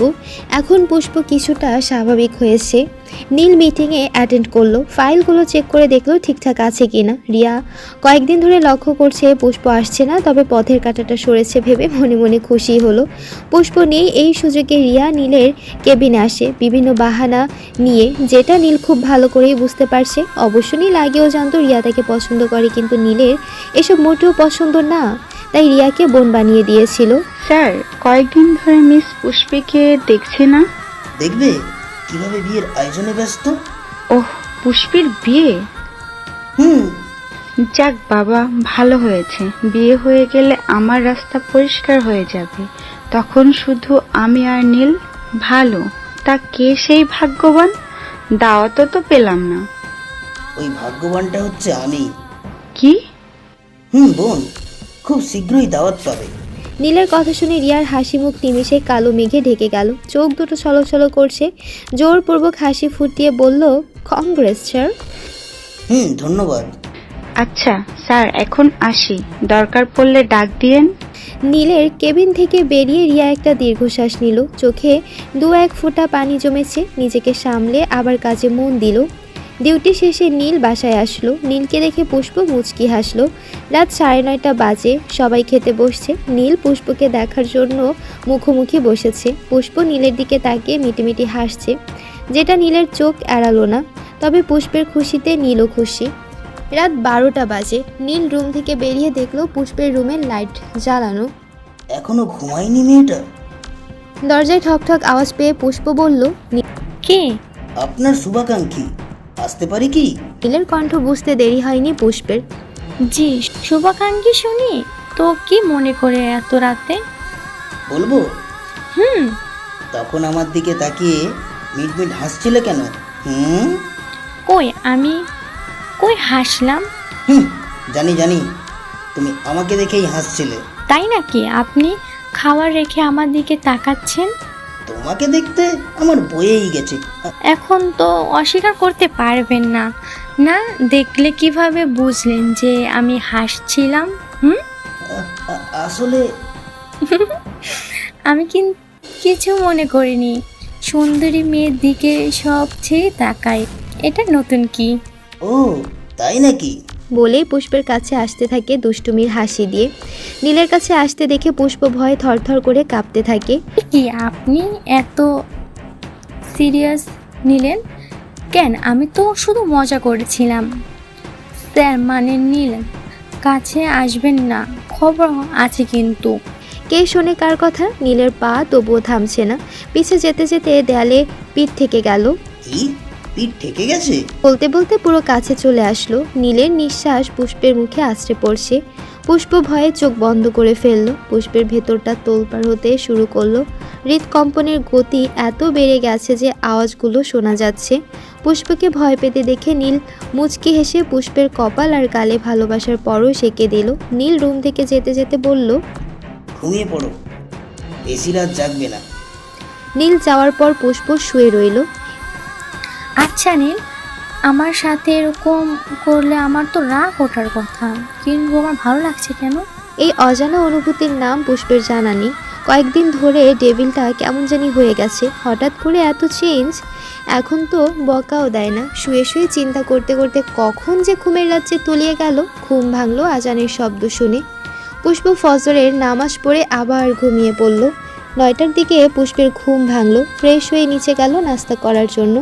এখন পুষ্প কিছুটা স্বাভাবিক হয়েছে। নীল মিটিংয়ে অ্যাটেন্ড করলো, ফাইলগুলো চেক করে দেখলো ঠিকঠাক আছে কিনা। রিয়া কয়েকদিন ধরে লক্ষ্য করছে পুষ্প আসছে না, তবে পথের কাঁটাটা সরেছে ভেবে মনে মনে খুশি হলো। পুষ্প নেই, এই সুযোগে রিয়া নীলের কেবিনে আসে বিভিন্ন বাহানা নিয়ে, যেটা নীল খুব ভালো করেই বুঝতে পারছে। অবশ্য নীল আগেও জানতো রিয়া তাকে পছন্দ করে, কিন্তু নীলের এসব মোটেও পছন্দ না, তাই রিয়াকে বোন বানিয়ে দিয়েছিল। স্যার, কয়েকদিন ধরে মিস পুষ্পিকে দেখছি না। দেখবে কিভাবে বিয়ের আয়োজনে ব্যস্ত। ওহ, পুষ্পির বিয়ে? হুম, যাক বাবা, ভালো হয়েছে। বিয়ে হয়ে গেলে আমার রাস্তা পরিষ্কার হয়ে যাবে, তখন শুধু আমি আর নীল। ভালো, তা কে সেই ভাগ্যবান? দাওয়াতও তো পেলাম না। ওই ভাগ্যবানটা হচ্ছে আমি। কি? বোন, খুব শীঘ্রই দাওয়াত পাবে। নীলের কথা শুনে রিয়ার হাসি মুখ নিমেষে কালো মেঘে ঢেকে গেল। চোখ দুটো ছলছল করছে। জোরপূর্বক হাসি ফুটিয়ে বলল, কংগ্রেস স্যার। ধন্যবাদ। আচ্ছা স্যার, এখন আসি, দরকার পড়লে ডাক দিয়েন। নীলের কেবিন থেকে বেরিয়ে রিয়া একটা দীর্ঘশ্বাস নিল। চোখে 2-1 ফোঁটা পানি জমেছে। নিজেকে সামলে আবার কাজে মন দিল। ডিউটি শেষে নীল বাসায় আসলো। নীলকে দেখে পুষ্প মুচকি হাসলো। রাত 9:30 বাজে, সবাই খেতে বসছে। নীল পুষ্পকে দেখার জন্য মুখোমুখি বসেছে। পুষ্প নীলের দিকে তাকিয়ে মিটিমিটি হাসছে, যেটা নীলের চোখ এড়ালো না। তবে পুষ্পের খুশিতে নীলও খুশি। রাত 12টা বাজে। নীল রুম থেকে বেরিয়ে দেখলো পুষ্পের রুমের লাইট জ্বালানো। এখনো ঘুমায়নি মেয়েটা। দরজায় ঠকঠক আওয়াজ পেয়ে পুষ্প বলল, কে? আপনার শুভাকাঙ্ক্ষী, আসতে পারি কি? নীলের কণ্ঠ বুঝতে দেরি হয়নি পুষ্পের। জি, শুভাকাঙ্ক্ষী শুনি তো। কি মনে করে এত রাতে? বলবো? তখন আমার দিকে তাকিয়ে মিটমিট হাসছিলে কেন? আমি কই হাসলাম? জানি জানি, তুমি আমাকে দেখেই হাসছিলে। তাই নাকি? আপনি খাবার রেখে আমার দিকে তাকাচ্ছেন। তোমাকে দেখতে আমার বয়েই গেছে। এখন তো অস্বীকার করতে পারবেন না। না দেখলে কিভাবে বুঝলেন যে আমি হাসছিলাম? আসলে আমি কিছু মনে করিনি। সুন্দরী মেয়ের দিকে সবচেয়ে তাকায়। এটা নতুন কি? ও তাই নাকি? বলেই পুষ্পের কাছে আসতে থাকে দুষ্টুমির হাসি দিয়ে। নীলের কাছে আসতে দেখে পুষ্প ভয়ে থরথর করে কাঁপতে থাকে। কি আপনি এত সিরিয়াস নিলেন কেন? আমি তো শুধু মজা করেছিলাম স্যার। মানে নীল, কাছে আসবেন না, খবর আছে কিন্তু। কে শোনে কার কথা? নীলের পা তবুও থামছে না। পিছে যেতে যেতে দেয়ালে পিঠ থেকে গেল। কি পিঠ ঠেকে গেছে? বলতে বলতে পুরো কাছে চলে আসলো। নীলের নিঃশ্বাস পুষ্পের মুখে আছড়ে পড়ছে। পুষ্প ভয়ে চোখ বন্ধ করে ফেললো। পুষ্পের ভেতরটা তোলপাড় হতে শুরু করলো। হৃদকম্পনের গতি এত বেড়ে গেছে যে আওয়াজগুলো শোনা যাচ্ছে। পুষ্পকে ভয় পেতে দেখে নীল মুচকি হেসে পুষ্পের কপাল আর গালে ভালোবাসার পরশ এঁকে দিল। নীল রুম থেকে যেতে যেতে বলল, ঘুমিয়ে পড়ো, বেশি রাত জাগবে না। নীল যাওয়ার পর পুষ্প শুয়ে রইল। আচ্ছা নীল, আমার সাথে এরকম করলে আমার তো রাগ ওঠার কথা, কিন্তু আমার ভালো লাগছে কেন? এই অজানা অনুভূতির নাম পুষ্পের জানা নেই। কয়েকদিন ধরে ডেভিলটা কেমন জানি হয়ে গেছে। হঠাৎ করে এত চেঞ্জ। এখন তো বকাও দেয় না। শুয়ে শুয়ে চিন্তা করতে করতে কখন যে ঘুমের রাজ্যে তলিয়ে গেল। ঘুম ভাঙলো আজানের শব্দ শুনে। পুষ্প ফজরের নামাজ পড়ে আবার ঘুমিয়ে পড়ল। 9টার দিকে পুষ্পের ঘুম ভাঙলো। ফ্রেশ হয়ে নিচে গেল নাস্তা করার জন্য।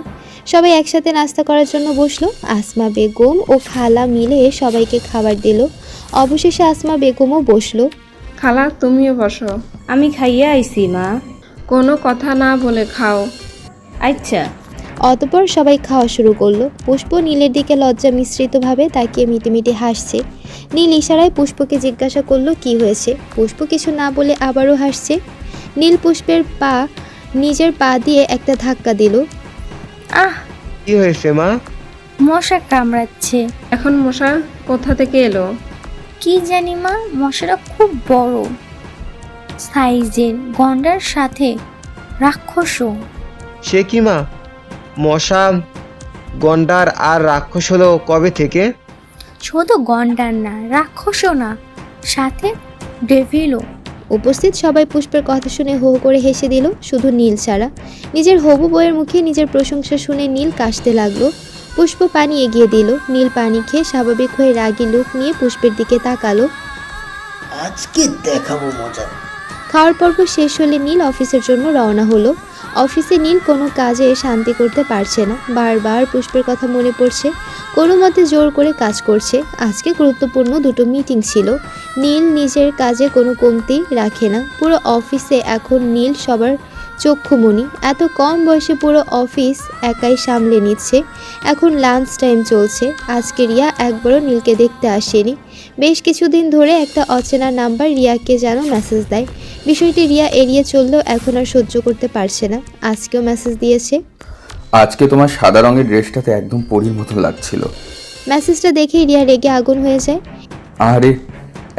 সবাই একসাথে নাস্তা করার জন্য বসলো। আসমা বেগম ও খালা মিলে সবাইকে খাবার দিল। অবশেষে আসমা বেগমও বসলো। খালা তুমিও বসো। আমি খাইয়া আইছি মা। কোনো কথা না বলে খাও। আচ্ছা। অতঃপর সবাই খাওয়া শুরু করলো। পুষ্প নীলের দিকে লজ্জা মিশ্রিতভাবে তাকিয়ে মিটিমিটি হাসছে। নীল ইশারায় পুষ্পকে জিজ্ঞাসা করলো কি হয়েছে। পুষ্প কিছু না বলে আবারও হাসছে। নীল পুষ্পের নিজের পা দিয়ে একটা ধাক্কা দিল। আহ, কি হয়েছে মা? মশা কামড়াচ্ছে। এখন মশা কোথা থেকে এলো? কি জানি মা, মশাটা খুব বড় সাইজের, গন্ডার সাথে রাক্ষসও। সে কি মা? মশা, গন্ডার আর রাক্ষস হলো কবে থেকে? শুধু গন্ডার না, রাক্ষসও না, সাথে ডেভিলও। উপস্থিত সবাই পুষ্পের কথা শুনে হো হো করে হেসে দিল, শুধু নীল ছাড়া। নিজের হবু বউয়ের মুখে নিজের প্রশংসা শুনে নীল কাশতে লাগলো। পুষ্প পানি এগিয়ে দিল। নীল পানি খেয়ে স্বাভাবিক হয়ে রাগী লুক নিয়ে পুষ্পের দিকে তাকালো। আজকে দেখাবো মজা। খাওয়ার পর্ব শেষ হলে নীল অফিসের জন্য রওনা হলো। অফিসে নীল কোনো কাজে শান্তি করতে পারছে না। বারবার পুষ্পের কথা মনে পড়ছে। কোনো মতে জোর করে কাজ করছে। আজকে গুরুত্বপূর্ণ 2টো মিটিং ছিল। নীল নিজের কাজে কোনো কমতি রাখে না। পুরো অফিসে এখন নীল সবার চক্ষুমণি। এত কম বয়সে পুরো অফিস একাই সামলে নিচ্ছে। এখন লাঞ্চ টাইম চলছে। আজকে রিয়া একবারও নীলকে দেখতে আসেনি। বেশ কিছুদিন ধরে একটা অচেনা নাম্বার রিয়াকে যেন মেসেজ দেয়। বিষয়টি রিয়া এড়িয়ে চললেও এখন আর সহ্য করতে পারছে না। আজকেও মেসেজ দিয়েছে। আজকে তোমার সাদা রঙের ড্রেসটাতে একদম পরীর মতো লাগছিল। মেসেজটা দেখেই রিয়া রেগে আগুন হয়ে যায়। আরে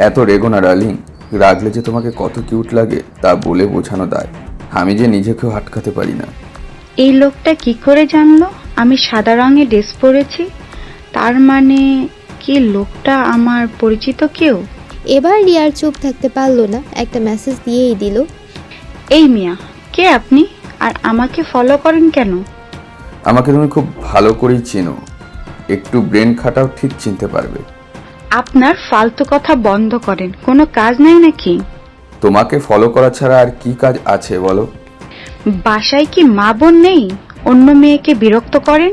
এত রেগো না ডার্লিং, রাগলে যে তোমাকে কত কিউট লাগে তা বলে বোঝানো দায়। আমি যে নিজেকেও আটকাতে পারি না। এই লোকটা কি করে জানলো আমি সাদা রঙের ড্রেস পরেছি? তার মানে কি লোকটা আমার পরিচিত কেউ? এবার রিয়ার চুপ থাকতে পারলো না, একটা মেসেজ দিয়েই দিল। এই মিয়া, কে আপনি? আর আমাকে ফলো করেন কেন? আমাকে তুমি খুব ভালো করেই চেনো, একটু ব্রেন খাটাও ঠিক চিনতে পারবে। আপনার ফালতু কথা বন্ধ করেন। কোনো কাজ নাই নাকি? তোমাকে ফলো করা ছাড়া আর কি কাজ আছে বলো? বাসায় কি মা বোন নেই? অন্য মেয়েকে বিরক্ত করেন?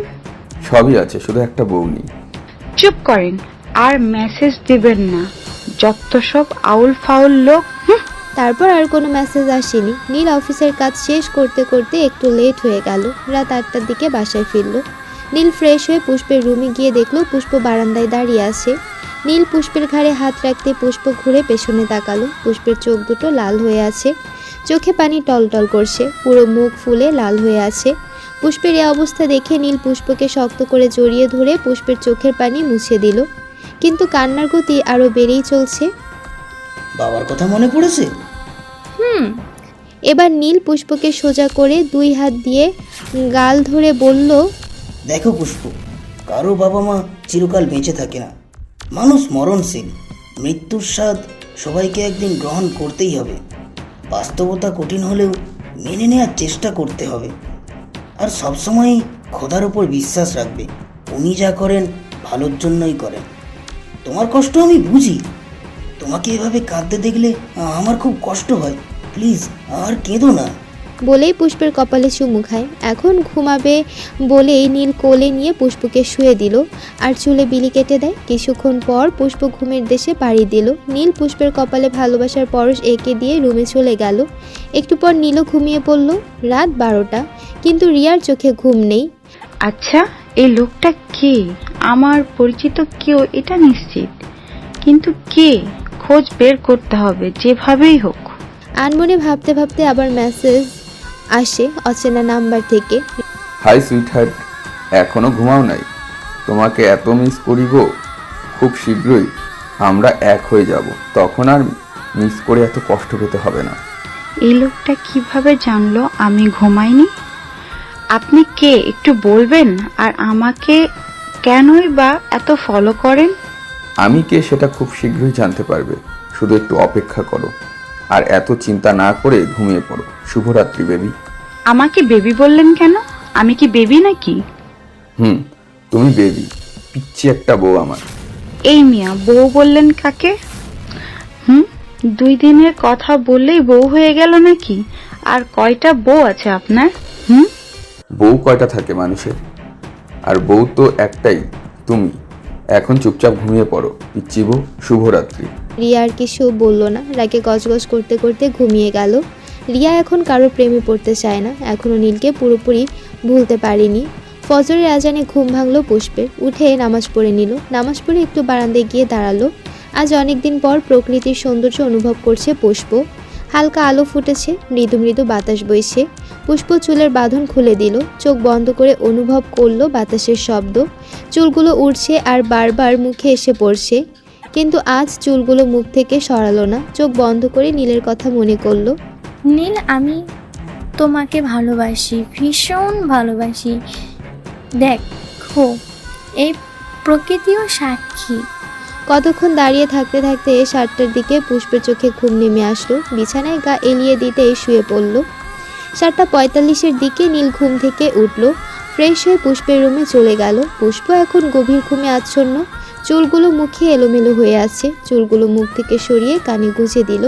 সবই আছে, শুধু একটা বউ নেই। চুপ করেন আর মেসেজ দিবেন না, যত সব আউল ফাউল লোক। তারপর আর কোনো মেসেজ আসেনি। নীল অফিসের কাজ শেষ করতে করতে একটু লেট হয়ে গেল। রাত 8টার দিকে বাসায় ফিরল। নীল ফ্রেশ হয়ে পুষ্পের রুমে গিয়ে দেখলো পুষ্প বারান্দায় দাঁড়িয়ে আছে। নীল পুষ্পের ঘাড়ে হাত রাখতে পুষ্প ঘুরে পেছনে তাকালো। পুষ্পের চোখ দুটো লাল হয়ে আছে, চোখে পানি টলটল করছে, পুরো মুখ ফুলে লাল হয়ে আছে। পুষ্পের এই অবস্থা দেখে নীল পুষ্পকে শক্ত করে জড়িয়ে ধরে পুষ্পের চোখের পানি মুছে দিল। কিন্তু কান্নার গতি আরো বেড়েই চলছে। বাবার কথা মনে পড়েছে? এবার নীল পুষ্পকে সোজা করে 2 হাত দিয়ে গাল ধরে বলল, দেখো পুষ্প, কারো বাবা মা চিরকাল বেঁচে থাকে না। মানুষ মরণশীল। মৃত্যুর স্বাদ সবাইকে একদিন গ্রহণ করতেই হবে। বাস্তবতা কঠিন হলেও মেনে নেওয়ার চেষ্টা করতে হবে। আর সবসময় খোদার উপর বিশ্বাস রাখবে। উনি যা করেন ভালোর জন্যই করেন। তোমার কষ্ট আমি বুঝি। তোমাকে এভাবে কাঁদতে দেখলে আমার খুব কষ্ট হয়। প্লিজ আর কেঁদো না। বলেই পুষ্পের কপালে চুমু খায়। এখন ঘুমাবে বলেই নীল কোলে নিয়ে পুষ্পকে শুয়ে দিল আর চুলে বিলি কেটে দেয়। কিছুক্ষণ পর পুষ্প ঘুমের দেশে পাড়ি দিল। নীল পুষ্পের কপালে ভালোবাসার পরশ এঁকে দিয়ে রুমে চলে গেল। একটু পর নীলও ঘুমিয়ে পড়ল। রাত 12টা, কিন্তু রিয়ার চোখে ঘুম নেই। আচ্ছা, এই লোকটা কে? আমার পরিচিত কেউ এটা নিশ্চিত, কিন্তু কে? খোঁজ বের করতে হবে যেভাবেই হোক। আনমনে ভাবতে ভাবতে আবার মেসেজ আসে অচেনা নাম্বার থেকে। হাই সুইট হার্ট, এখনো ঘুমাও নাই? তোমাকে এত মিস করি গো। খুব শীঘ্রই আমরা এক হয়ে যাব, তখন আর মিস করে এত কষ্ট পেতে হবে না। এই লোকটা কিভাবে জানলো আমি ঘুমাইনি? আপনি কে একটু বলবেন? আর আমাকে কেনই বা এত ফলো করেন? আমি কে সেটা খুব শীঘ্রই জানতে পারবে, শুধু একটু অপেক্ষা করো। আর এত চিন্তা না করে ঘুমিয়ে পড়ো। শুভরাত্রি বেবি। আমাকে বেবি বললেন কেন? আমি কি বেবি নাকি? তুমি বেবি, পিচ্ছি একটা বউ আমার। এই মিয়া, বউ বললেন কাকে? 2 দিনের কথা বললেই বউ হয়ে গেল নাকি? আর কয়টা বউ আছে আপনার? বউ কয়টা থাকে মানুষের? আর বউ তো একটাই, তুমি। এখন চুপচাপ ঘুমিয়ে পড়ো পিচ্ছি বউ। শুভরাত্রি। রিয়া আর কিছু বলল না, রাগে গজগজ করতে করতে ঘুমিয়ে গেল। রিয়া এখন কারো প্রেমে পড়তে চায় না, এখনও নীলকে পুরোপুরি ভুলতে পারেনি। ফজরের আজানে ঘুম ভাঙলো পুষ্পের। উঠে নামাজ পড়ে নিল। নামাজ পড়ে একটু বারান্দায় গিয়ে দাঁড়ালো। আজ অনেকদিন পর প্রকৃতির সৌন্দর্য অনুভব করছে পুষ্প। হালকা আলো ফুটেছে, মৃদু মৃদু বাতাস বইছে। পুষ্প চুলের বাঁধন খুলে দিল। চোখ বন্ধ করে অনুভব করলো বাতাসের শব্দ। চুলগুলো উড়ছে আর বারবার মুখে এসে পড়ছে, কিন্তু আজ চুলগুলো মুখ থেকে সরালো না। চোখ বন্ধ করে নীলের কথা মনে করলো। নীল, আমি তোমাকে ভালোবাসি, ভীষণ ভালোবাসি। দেখো, এই প্রকৃতিও সাক্ষী। কতক্ষণ দাঁড়িয়ে থাকতে থাকতে 7টার দিকে পুষ্পের চোখে ঘুম নেমে আসলো। বিছানায় গা এলিয়ে দিতে শুয়ে পড়ল। 7:45-এর দিকে নীল ঘুম থেকে উঠল। ফ্রেশ হয়ে পুষ্পের রুমে চলে গেল। পুষ্প এখন গভীর ঘুমে আচ্ছন্ন। চুলগুলো মুখে এলোমেলো হয়ে আছে। চুলগুলো মুখ থেকে সরিয়ে কানে গুঁজে দিল।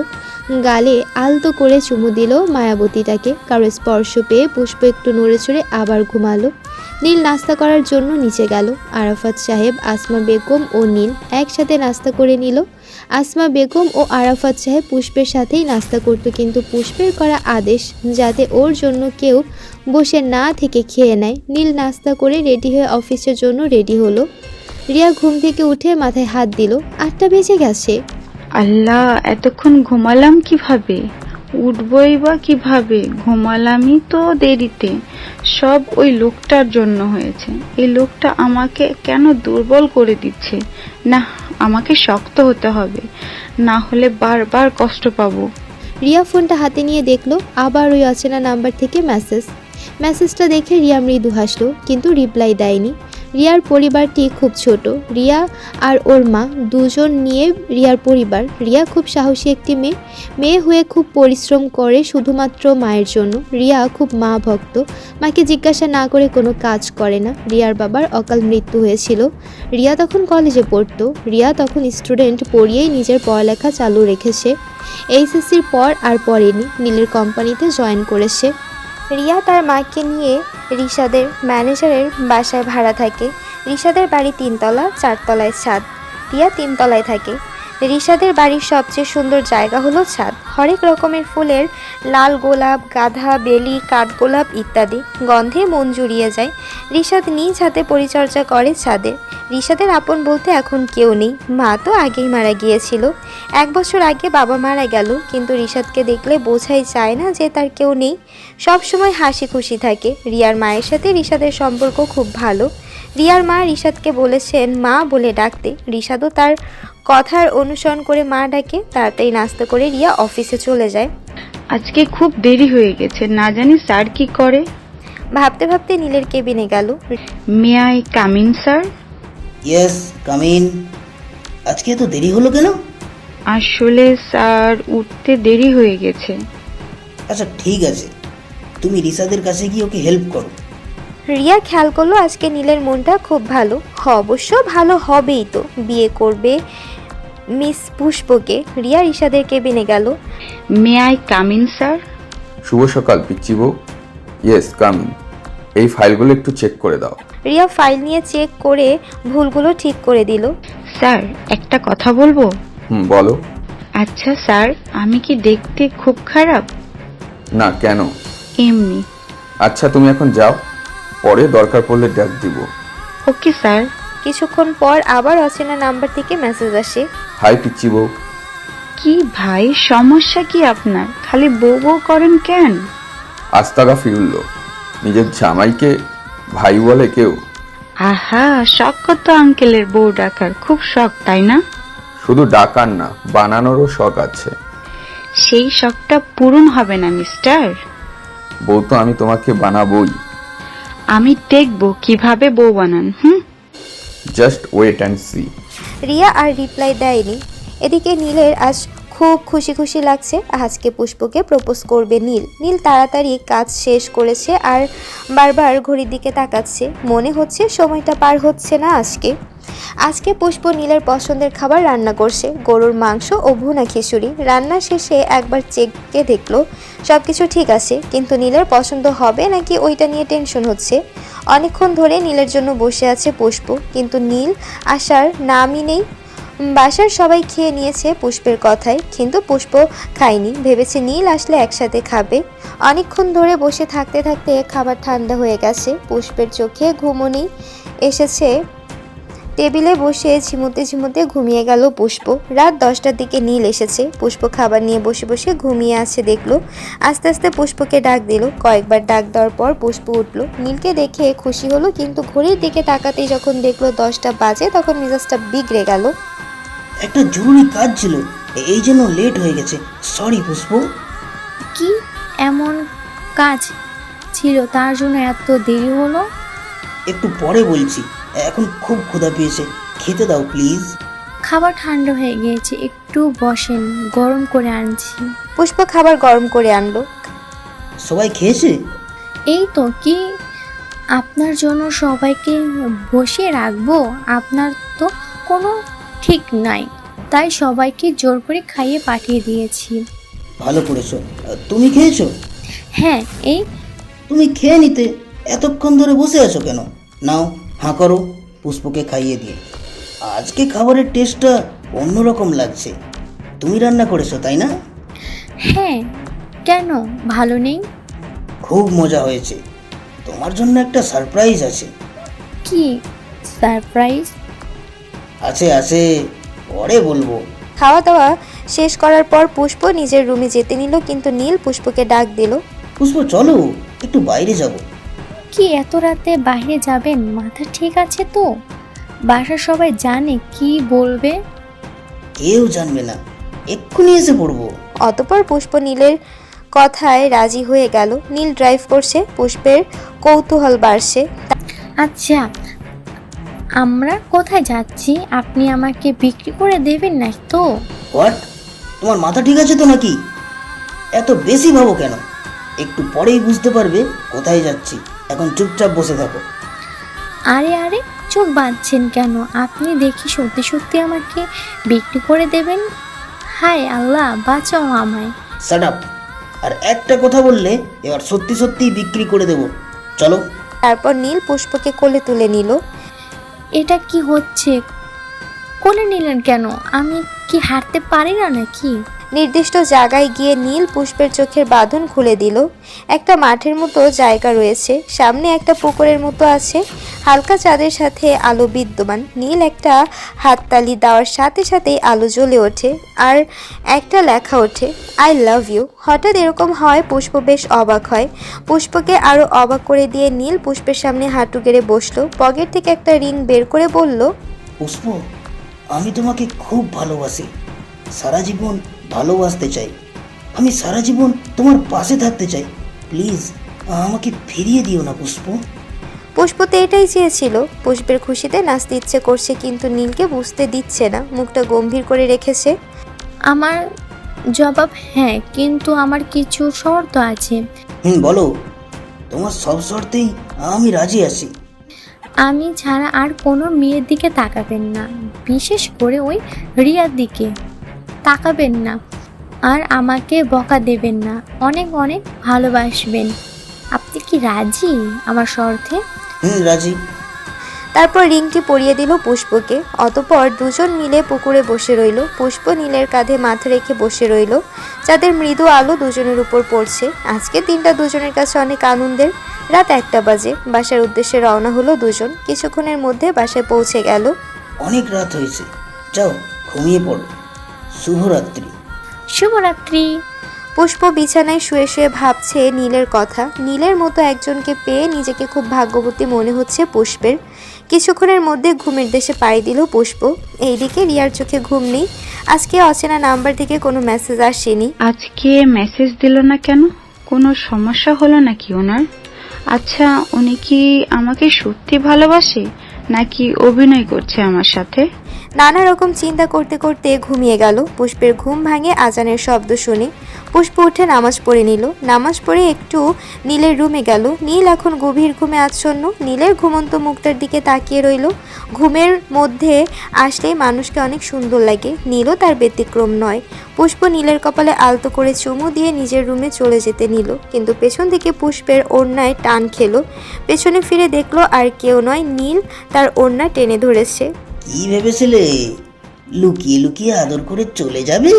গালে আলতো করে চুমু দিল মায়াবতীটাকে। কারো স্পর্শ পেয়ে পুষ্প একটু নড়ে চড়ে আবার ঘুমালো। নীল নাস্তা করার জন্য নিচে গেল। আরাফাত সাহেব, আসমা বেগম ও নীল একসাথে নাস্তা করে নিল। আসমা বেগম ও আরাফাত সাহেব পুষ্পের সাথেই নাস্তা করত, কিন্তু পুষ্পের করা আদেশ যাতে ওর জন্য কেউ বসে না থেকে খেয়ে নেয়। নীল নাস্তা করে রেডি হয়ে অফিসের জন্য রেডি হলো। রিয়া ঘুম থেকে উঠে মাথায় হাত দিল। 8টা বেজে গেছে। আল্লাহ, এতক্ষণ ঘুমালাম কিভাবে? উঠবই বা কিভাবে? ঘুমালামই তো দেরিতে। সব ওই লোকটার জন্য হয়েছে। এই লোকটা আমাকে কেন দুর্বল করে দিচ্ছে? না, আমাকে শক্ত হতে হবে, না হলে বারবার কষ্ট পাবো। রিয়া ফোনটা হাতে নিয়ে দেখলো আবার ওই অচেনা নাম্বার থেকে মেসেজটা দেখে রিয়া মৃদু হাসলো, কিন্তু রিপ্লাই দেয়নি। রিয়ার পরিবারটি খুব ছোট। রিয়া আর ওর মা দুজন নিয়ে রিয়ার পরিবার। রিয়া খুব সাহসী একটি মেয়ে হয়ে খুব পরিশ্রম করে শুধুমাত্র মায়ের জন্য। রিয়া খুব মা ভক্ত, মাকে জিজ্ঞাসা না করে কোনো কাজ করে না। রিয়ার বাবার অকাল মৃত্যু হয়েছিল। রিয়া তখন কলেজে পড়তো। রিয়া তখন স্টুডেন্ট, পড়িয়েই নিজের পড়ালেখা চালু রেখেছে। এইচএসসির পর আর পড়েনি, নীলের কোম্পানিতে জয়েন করেছে। রিয়া তার মাকে নিয়ে রিশাদের ম্যানেজারের বাসায় ভাড়া থাকে। রিশাদের বাড়ি 3 তলা, 4 তলায় ছাদ। রিয়া 3 তলায় থাকে। রিশাদের বাড়ির সবচেয়ে সুন্দর জায়গা হলো ছাদ। হরেক রকমের ফুলের, লাল গোলাপ, গাঁদা, বেলি, কাঠগোলাপ ইত্যাদি গন্ধে মন জুড়িয়ে যায়। রিশাদ নিজ হাতে পরিচর্যা করে ছাদের। রিশাদের আপন বলতে এখন কেউ নেই। মা তো আগেই মারা গিয়েছিল। 1 বছর আগে বাবা মারা গেল, কিন্তু রিশাদকে দেখলে বোঝাই যায় না যে তার কেউ নেই। সব সময় হাসি খুশি থাকে। রিয়ার মায়ের সাথে রিশাদের সম্পর্ক খুব ভালো। রিয়ার মা রিশাদকে বলেছেন মা বলে ডাকতে। রিশাদও তার কথার অনুসরণ করে মা ডাকে। তাড়াতাড়ি নাস্তা করে রিয়া অফিসে চলে যায়। আজকে খুব দেরি হয়ে গেছে, না জানি স্যার কি করে। ভাবতে ভাবতে নীলের কেবিনে গেল। May I come in sir? Yes, come in. আজকে এত দেরি হলো কেন? আসলে স্যার, উঠতে দেরি হয়ে গেছে। আচ্ছা ঠিক আছে, তুমি রিশাদের কাছে গিয়ে ওকে হেল্প করো। রিয়া খেয়াল করলো আজকে নীলের মনটা খুব ভালো। অবশ্য ভালো হবেই তো, বিয়ে করবে মিস পুষ্পকে। রিয়া ঈশাদের কেবিনে গেল। May I come in sir? শুভ সকাল পিচ্চি বউ। Yes coming. এই ফাইলগুলো একটু চেক করে দাও। রিয়া ফাইল নিয়ে চেক করে ভুলগুলো ঠিক করে দিল। স্যার একটা কথা বলবো? বলো। আচ্ছা স্যার, আমি কি দেখতে খুব খারাপ? না, কেন? এমনি। আচ্ছা তুমি এখন যাও, পরে দরকার পড়লে ডাক দিব। Okay sir. কিছুক্ষণ পর আবার অচেনা নাম্বার থেকে মেসেজ আসে। হাই পিচ্চি বউ। কি ভাই, সমস্যা কি আপনার? খালি বউ বউ করেন কেন? আস্তাগা ফিরুল্লো, নিজের জামাইকে ভাই বলে কেউ? আহা, শখ কত আঙ্কেলের বউ ডাকার, খুব শখ তাই না? শুধু ডাকার না, বানানোরও শখ আছে। সেই শখটা পূরণ হবে না মিস্টার। বউ তো আমি তোমাকে বানাবোই। আমি দেখবো কিভাবে বউ বানান। Just wait and see. Riya আর রিপ্লাই দেয়নি। এদিকে নীলের আজ খুব খুশি খুশি লাগছে। আজকে পুষ্পকে প্রপোজ করবে নীল। নীল তাড়াতাড়ি কাজ শেষ করেছে আর বারবার ঘড়ির দিকে তাকাচ্ছে। মনে হচ্ছে সময়টা পার হচ্ছে না আজকে পুষ্প নীলের পছন্দের খাবার রান্না করছে, গরুর মাংস ও ভুনা খিচুড়ি। রান্না শেষে একবার চেকে দেখলো সব কিছু ঠিক আছে, কিন্তু নীলের পছন্দ হবে নাকি ওইটা নিয়ে টেনশন হচ্ছে। অনেকক্ষণ ধরে নীলের জন্য বসে আছে পুষ্প, কিন্তু নীল আসার নামই নেই। বাসার সবাই খেয়ে নিয়েছে পুষ্পের কথায়, কিন্তু পুষ্প খায়নি। ভেবেছে নীল আসলে একসাথে খাবে। অনেকক্ষণ ধরে বসে থাকতে থাকতে খাবার ঠান্ডা হয়ে গেছে। পুষ্পের চোখে ঘুমনি এসেছে। টেবিলে বসে ঝিমুতে ঝিমুতে ঘুমিয়ে গেল পুষ্প। রাত 10টার দিকে নীল এসেছে। পুষ্প খাবার নিয়ে বসে বসে ঘুমিয়ে আছে দেখলো। আস্তে আস্তে পুষ্পকে ডাক দিল। কয়েকবার ডাক দেওয়ার পর পুষ্প উঠল। নীলকে দেখে খুশি হলো, কিন্তু ঘড়ির দিকে তাকাতেই যখন দেখলো 10টা বাজে, তখন মেজাজটা বিগড়ে গেল। একটা জরুরি কাজ ছিল, এই জন্য লেট হয়ে গেছে। সরি পুষ্প। কি এমন কাজ ছিল তার জন্য এত দেরি হলো? একটু পরে বলছি, এখন খুব ক্ষুধা পেয়েছে, খেতে দাও প্লিজ। খাবার ঠান্ডা হয়ে গিয়েছে, একটু বসেন, গরম করে আনছি। পুষ্প খাবার গরম করে আনলো। সবাই খেয়েছে? এই তো, কি আপনার জন্য সবাইকে বসিয়ে রাখবো? আপনার তো কোনো ঠিক নাই, তাই সবাইকে জোর করে খাইয়ে পাঠিয়ে দিয়েছি। ভালো করেছো। তুমি খেয়েছো? হ্যাঁ, এই তুমি খেয়ে নিতে, এতক্ষণ ধরে বসে আছো কেন? নাও হাঁ করো, পুষ্পকে খাইয়ে দিয়ে। আজকে খাবারের টেস্টটা অন্যরকম লাগছে। তুমি রান্না করেছো তাই না? হ্যাঁ, কেন ভালো নেই? খুব মজা হয়েছে। তোমার জন্য একটা সারপ্রাইজ আছে। কি সারপ্রাইজ? আছে আছে, পরে বলবো। খাওয়া দাওয়া শেষ করার পর পুষ্প নিজের রুমে যেতে নিল, কিন্তু নীল পুষ্পকে ডাক দিল। পুষ্প চলো, একটু বাইরে যাব। কি এত রাতে বাইরে যাবেন? মাথা ঠিক আছে তো? বাসার সবাই জানে কি বলবে? কেউ জানবে না, এক্ষুনি এসে পড়বো। অতঃপর পুষ্প নীলের কথায় রাজি হয়ে গেল। নীল ড্রাইভ করছে, পুষ্পের কৌতূহল বাড়ছে। আচ্ছা, আমরা কোথায় যাচ্ছি? আপনি আমাকে বিক্রি করে দেবেন না তো? হোয়াট? তোমার মাথা ঠিক আছে তো নাকি? এত বেশি ভাবো কেন? একটু পরেই বুঝতে পারবে কোথায় যাচ্ছি। এখন চুপচাপ বসে থাকো। আরে আরে, চোখ বাঁধছেন কেন? আপনি দেখি সত্যি সত্যি আমাকে বিক্রি করে দেবেন? হায় আল্লাহ, বাঁচাও আমায়। Shut up. আর একটা কথা বললে এবার সত্যি সত্যি বিক্রি করে দেব। চলো। তারপর নীল পুষ্পকে কোলে তুলে নিল। এটা কি হচ্ছে? কোলে নিলেন কেন? আমি কি হাঁটতে পারি না নাকি? নির্দিষ্ট জায়গায় গিয়ে নীল পুষ্পের চোখের বাঁধন খুলে দিল। একটা মাঠের মতো জায়গা রয়েছে, সামনে একটা পুকুরের মতো আছে, হালকা চাঁদের সাথে আলো বিদ্যমান। নীল একটা হাততালি দেওয়ার সাথে সাথেই আলো জ্বলে ওঠে আর একটা লেখা ওঠে, আই লাভ ইউ। হঠাৎ এরকম হয় পুষ্প বেশ অবাক হয়। পুষ্পকে আরও অবাক করে দিয়ে নীল পুষ্পের সামনে হাঁটু গেড়ে বসলো। পকেট থেকে একটা রিং বের করে বলল, পুষ্প, আমি তোমাকে খুব ভালোবাসি, সারা জীবন ভালোবাসতে চাই। আমি সারা জীবন তোমার পাশে থাকতে চাই। প্লিজ আমাকে ফিরিয়ে দিও না পুষ্প। পুষ্প তো এটাই চেয়েছিল। পুষ্পের খুশিতে নাচতে ইচ্ছে করছে, কিন্তু নীলকে বুঝতে দিচ্ছে না। মুখটা গম্ভীর করে রেখেছে। আমার জবাব হ্যাঁ, কিন্তু আমার কিছু শর্ত আছে। বলো। তোমার সব শর্তেই আমি রাজি আছি। আমি ছাড়া আর কোনো মেয়ের দিকে তাকাবেন না, বিশেষ করে ওই রিয়ার দিকে তাকাবেন না, আর আমাকে বকা দেবেন না, অনেক অনেক ভালোবাসবেন। আপনি কি রাজি আমার শর্তে? রাজি। তারপর রিংটি পরিয়ে দিল পুষ্পকে। অতঃপর দুজন মিলে পুকুরে বসে রইল। পুষ্প নীলের কাঁধে মাথা রেখে বসে রইল। যাদের মৃদু আলো দুজনের উপর পড়ছে। আজকে দিনটা দুজনের কাছে অনেক আনন্দের। রাত 1টা বাজে। বাসার উদ্দেশ্যে রওনা হলো দুজন। কিছুক্ষণের মধ্যে বাসায় পৌঁছে গেল। অনেক রাত হয়েছে, যাও ঘুমিয়ে পড়ো। শুভরাত্রি। শুভরাত্রি। পুষ্প বিছানায় শুয়ে শুয়ে ভাবছে নীলের কথা। নীলের মতো একজনকে পেয়ে নিজেকে খুব ভাগ্যবতী মনে হচ্ছে পুষ্পের। কিছুক্ষণের মধ্যে ঘুমের দেশে পাড়ি দিল পুষ্প। এইদিকে রিয়ার চোখে ঘুম নেই। আজকে অচেনা নাম্বার থেকে কোনো মেসেজ আসেনি। আজকে মেসেজ দিল না কেন? কোনো সমস্যা হলো নাকি ওনার? আচ্ছা, উনি কি আমাকে সত্যি ভালোবাসে নাকি অভিনয় করছে আমার সাথে? নানা রকম চিন্তা করতে করতে ঘুমিয়ে গেল। পুষ্পের ঘুম ভাঙে আজানের শব্দ শুনে। পুষ্প উঠে নামাজ পড়ে নিল। নামাজ পড়ে একটু নীলের রুমে গেল। নীল এখন গভীর ঘুমে আচ্ছন্ন। নীলের ঘুমন্ত মুখটার দিকে তাকিয়ে রইল। ঘুমের মধ্যে আসলেই মানুষকে অনেক সুন্দর লাগে। নীলও তার ব্যতিক্রম নয়। পুষ্প নীলের কপালে আলতো করে চুমু দিয়ে নিজের রুমে চলে যেতে নিল, কিন্তু পেছন থেকে পুষ্পের ওড়নায় টান খেলো। পেছনে ফিরে দেখলো আর কেউ নয়, নীল তার ওড়না টেনে ধরেছে। কি ভেবেছিলে লুকিয়ে লুকিয়ে আদর করে চলে যাবে?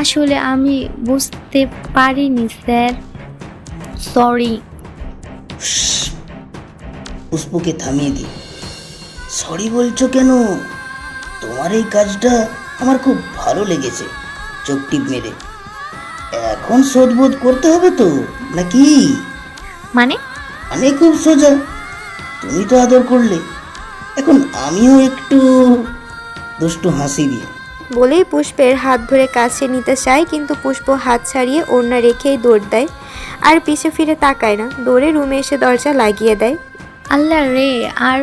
আসলে আমি বুঝতে পারিনি স্যার, সরি। পুষ্পকে থামিয়ে দি। সরি বলছো কেন? তোমার এই কাজটা আমার খুব ভালো লেগেছে। চোখ টিপ মেরে। এখন শোধবোধ করতে হবে তো নাকি? মানে? খুব সোজা। তুমি তো আদর করলে, এখন আমিও একটু দুষ্টু হাসি দিয়ে। বলেই পুষ্পের হাত ধরে কাছে নিতে চায়, কিন্তু পুষ্প হাত ছাড়িয়ে ওড়না রেখেই দৌড় দেয়, আর পিছে ফিরে তাকায় না। দৌড়ে রুমে এসে দরজা লাগিয়ে দেয়। আল্লাহ রে, আর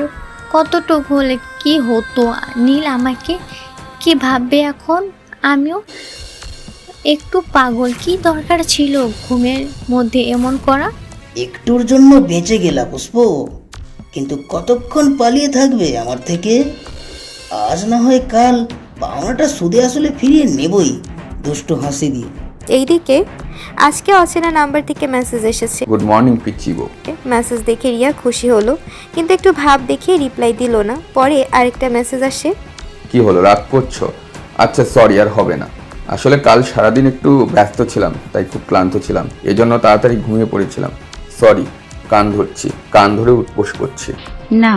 কতটুকু হলে কি হতো? নীল আমাকে কি ভাববে এখন? আমিও একটু পাগল। কি দরকার ছিল ঘুমের মধ্যে এমন করা? একটুর জন্য বেঁচে গেলা পুষ্প, কিন্তু কতক্ষণ পালিয়ে থাকবে আমার থেকে? আজ না হয় কাল পাওনাটা সুদে আসলে ফিরিয়ে নেবই, দুষ্টু হাসি দিয়ে। এইদিকে আজকে অচেনা নাম্বার থেকে মেসেজ এসেছে। গুড মর্নিং পিচ্চি বউ। মেসেজ দেখে রিয়া খুশি হলো, কিন্তু একটু ভাব দেখিয়ে রিপ্লাই দিল না। পরে আরেকটা মেসেজ আসে। কি হলো, রাগ করছো? আচ্ছা সরি, আর হবে না। আসলে কাল সারাদিন একটু ব্যস্ত ছিলাম, তাই খুব ক্লান্ত ছিলাম, এজন্য তাড়াতাড়ি ঘুমিয়ে পড়েছিলাম। সরি, কান ধরছি, কান ধরে উঠবোস করছি। না,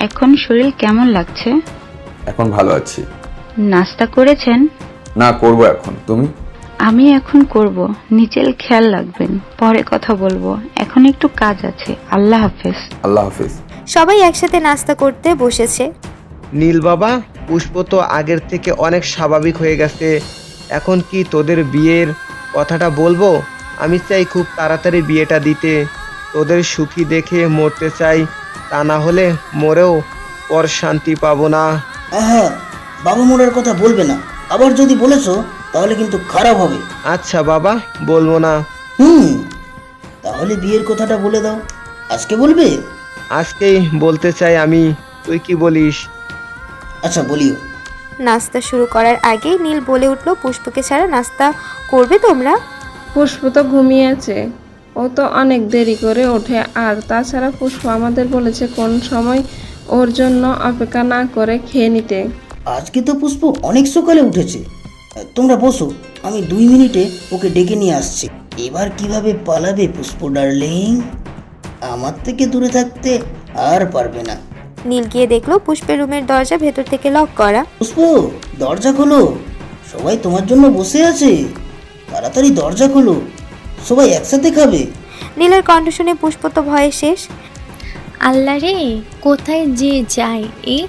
এখন শরীর কেমন লাগছে? এখন ভালো আছি। নাস্তা করেছেন? না, করবো এখন। তুমি? আমি এখন করব। নিজের খেয়াল রাখবেন, পরে কথা বলবো। এখন একটু কাজ আছে। আল্লাহ হাফেজ। আল্লাহ হাফেজ। সবাই একসাথে নাস্তা করতে বসেছে। নীল বাবা, পুষ্প তো আগের থেকে অনেক স্বাভাবিক হয়ে গেছে। এখন কি তোদের বিয়ের কথাটা বলবো? আমি চাই খুব তাড়াতাড়ি বিয়েটা দিতে। তোদের সুখী দেখে মরতে চাই, তা না হলে মরেও পর শান্তি পাবো না। আহা, বাবা মোড়ার কথা বলবে না। আবার যদি বলেছো তাহলে কিন্তু খারাপ হবে। আচ্ছা বাবা, বলবো না। তাহলে বিয়ের কথাটা বলে দাও। আজকে বলবে? আজকেই বলতে চাই আমি, তুই কি বলিস? আচ্ছা বলিও। নাস্তা শুরু করার আগেই নীল বলে উঠলো, পুষ্পকে ছাড়া নাস্তা করবে তোমরা? পুষ্প তো ঘুমিয়ে আছে, ও তো অনেক দেরি করে ওঠে। আর তাছাড়া পুষ্প আমাদের বলেছে কোন সময় ওর জন্য অপেক্ষা না করে খেয়ে নিতে। আজকে তো পুষ্প অনেক সকালে উঠেছে। তোমরা বসো, আমি 2 মিনিটে ওকে ডেকে নিয়ে আসছি। এবার কিভাবে পালাবে পুষ্প ডার্লিং? আমার থেকে দূরে থাকতে আর পারবে না। নীল গিয়ে দেখলো পুষ্পের রুমের দরজা ভেতর থেকে লক করা। পুষ্প, দরজা খোলো, সবাই তোমার জন্য বসে আছে। তাড়াতাড়ি দরজা খোলো, সবাই একসাথে খাবে। নীলের কণ্ঠ শুনে পুষ্প তো ভয়ে শেষ। আল্লাহ রে, কোথায় যে যায় এই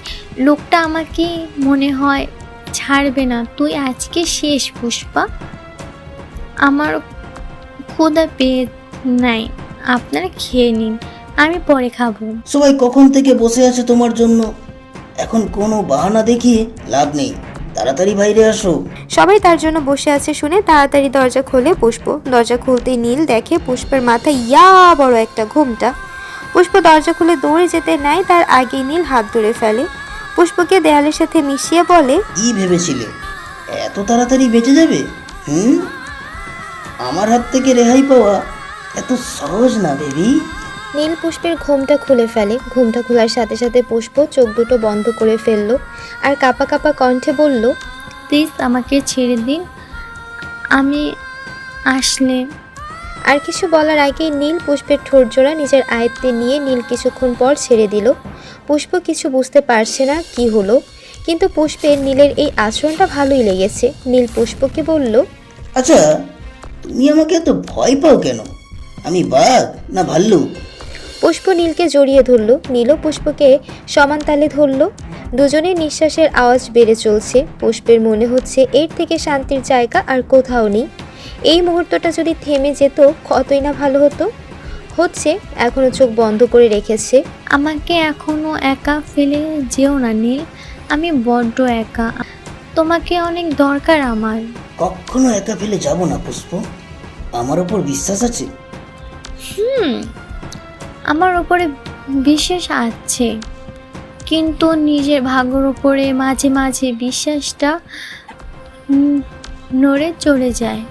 লোকটা? আমাকে মনে হয় ছাড়বে না। তুই আজকে শেষ পুষ্পা। আমার ক্ষুধা পেয়ে নাই, আপনারা খেয়ে নিন, আমি পরে খাবো। সবাই কখন থেকে বসে আছে তোমার জন্য। এখন কোনো বাহানা দেখিয়ে লাভ নেই, তাড়াতাড়ি বাইরে আসো। সবাই তার জন্য বসে আছে শুনে তাড়াতাড়ি দরজা খোলে পুষ্প। দরজা খুলতেই নীল দেখে পুষ্পের মাথায় ইয়া বড় একটা ঘোমটা। পুষ্প দরজা খুলে দৌড়ে যেতে নেয়, তার আগেই নীল হাত ধরে ফেলে। পুষ্পকে দেয়ালের সাথে মিশিয়ে বলে, কি ভেবেছিলে এত তাড়াতাড়ি বেঁচে যাবে? আমার হাত থেকে রেহাই পাওয়া এত সহজ না বেবি। নীল পুষ্পের ঘোমটা খুলে ফেলে। ঘোমটা খোলার সাথে সাথে পুষ্প চোখ দুটো বন্ধ করে ফেলল আর কাঁপা কাঁপা কণ্ঠে বলল, প্লিজ আমাকে ছেড়ে দিন, আমি আসলে। আর কিছু বলার আগেই নীল পুষ্পের ঠোঁট জোড়া নিজের আয়ত্তে নিয়ে নীল কিছুক্ষণ পর ছেড়ে দিল। পুষ্প কিছু বুঝতে পারছে না কি হলো, কিন্তু পুষ্পের নীলের এই আচরণটা ভালোই লেগেছে। নীল পুষ্পকে বলল, আচ্ছা তুমি আমাকে এত ভয় পাও কেন? আমি বাঘ না ভাল্লুক? পুষ্প নীলকে জড়িয়ে ধরল, নীলও পুষ্পকে সমান তালে ধরল। দুজনের নিঃশ্বাসের আওয়াজ বেড়ে চলছে। পুষ্পের মনে হচ্ছে এর থেকে শান্তির জায়গা আর কোথাও নেই। এই মুহূর্তটা যদি থেমে যেত কতই না ভালো হতো। হচ্ছে এখনো চোখ বন্ধ করে রেখেছে। আমাকে এখনো একা ফেলে যেও না নীল, আমি বড্ড একা, তোমাকে অনেক দরকার আমার। কখনো একা ফেলে যাব না পুষ্প, আমার ওপর বিশ্বাস আছে? আমার উপরে বিশ্বাস আছে, কিন্তু নিজের ভাগ্যের উপরে মাঝে মাঝে বিশ্বাসটা নড়ে চলে যায়।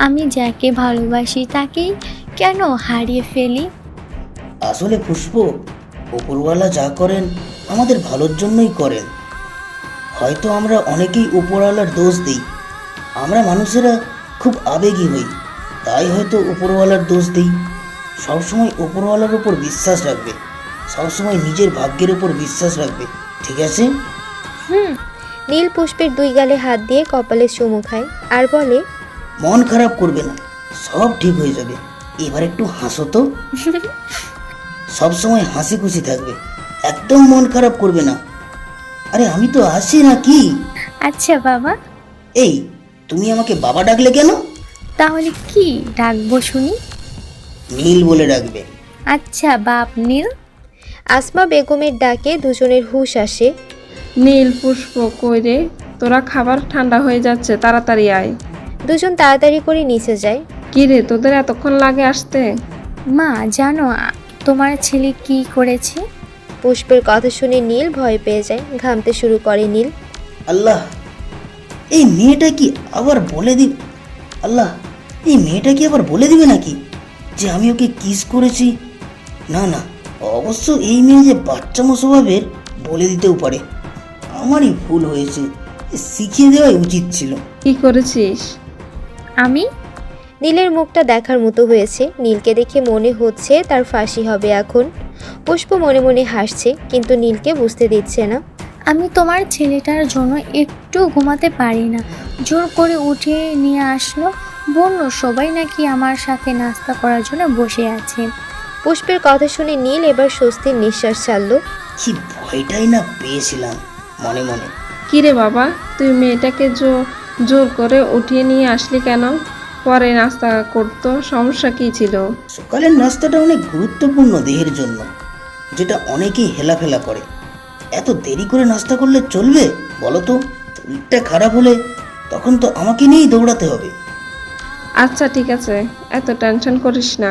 আমি যাকে ভালোবাসি তাকেই কেন হারিয়ে ফেলি? আসলে পুষ্প, উপরওয়ালা যা করেন আমাদের ভালোর জন্যই করেন। হয়তো আমরা অনেকেই উপরওয়ালার দোষ দিই। আমরা মানুষেরা খুব আবেগী হই, তাই হয়তো উপরওয়ালার দোষ দিই। সবসময় উপরওয়ালার উপর বিশ্বাস রাখবে, সবসময় নিজের ভাগ্যের উপর বিশ্বাস রাখবে, ঠিক আছে? নীল পুষ্পের দুই গালে হাত দিয়ে কপালে চুমু খায় আর বলে, মন খারাপ করবে না, সব ঠিক হয়ে যাবে। এবার একটু হাসো তো। সবসময় হাসি খুশি থাকবে, একদম মন খারাপ করবে না। আরে আমি তো আসি না কি? আচ্ছা বাবা। এই তুমি আমাকে বাবা ডাকলে কেন? তাহলে কি ডাকবো শুনি? নীল বলে ডাকবে। আচ্ছা বাপ নীল। আসমা বেগমের ডাকে দুজনের হুঁশ আসে। নীল পুষ্প কই রে? তোরা খাবার ঠান্ডা হয়ে যাচ্ছে, তাড়াতাড়ি আয়। দুজন তাড়াতাড়ি করে নিচে যায়। কি রে, তোদের এতক্ষণ লাগে আসতে? মা জানো তোমার ছেলে কি করেছে? পুষ্পের কথা শুনে নীল ভয় পেয়ে যায়, ঘামতে শুরু করে নীল। আল্লাহ, এই মেয়েটা কি আবার বলে দিবে? আল্লাহ, এই মেয়েটা কি আবার বলে দিবে নাকি যে আমি ওকে কিস করেছি? না না, অবশ্য এই মেয়ে যে বাচ্চামো স্বভাবের, বলে দিতেও পারে। আমারই ভুল হয়েছে, শিখিয়ে দেওয়াই উচিত ছিল। কি করেছিস? আমি? নীলের মুখটা দেখার মতো হয়েছে। নীলকে দেখে মনে হচ্ছে তার ফাঁসি হবে এখন। পুষ্প মনে মনে হাসছে, কিন্তু নীলকে বুঝতে দিচ্ছে না। আমি তোমার ছেলেটার জন্য একটু ঘুমাতে পারি না, জোর করে উঠিয়ে নিয়ে আসলো। বলল সবাই নাকি আমার সাথে নাস্তা করার জন্য বসে আছে। পুষ্পের কথা শুনে নীল এবার স্বস্তির নিঃশ্বাস ছাড়ল। কি ভয়টাই না পেয়েছিলাম মনে মনে। কি রে বাবা, তুই মেয়েটাকে জোর করে উঠিয়ে নিয়ে আসলি কেন? পরে নাস্তা করতো, সমস্যা কি ছিল? সকালের নাস্তাটা অনেক গুরুত্বপূর্ণ দেহের জন্য, যেটা অনেকেই হেলাফেলা করে। এত দেরি করে নাস্তা করলে চলবে বলো তো? শরীরটা খারাপ হলে তখন তো আমাকে নিয়েই দৌড়াতে হবে। আচ্ছা ঠিক আছে, এত টেনশন করিস না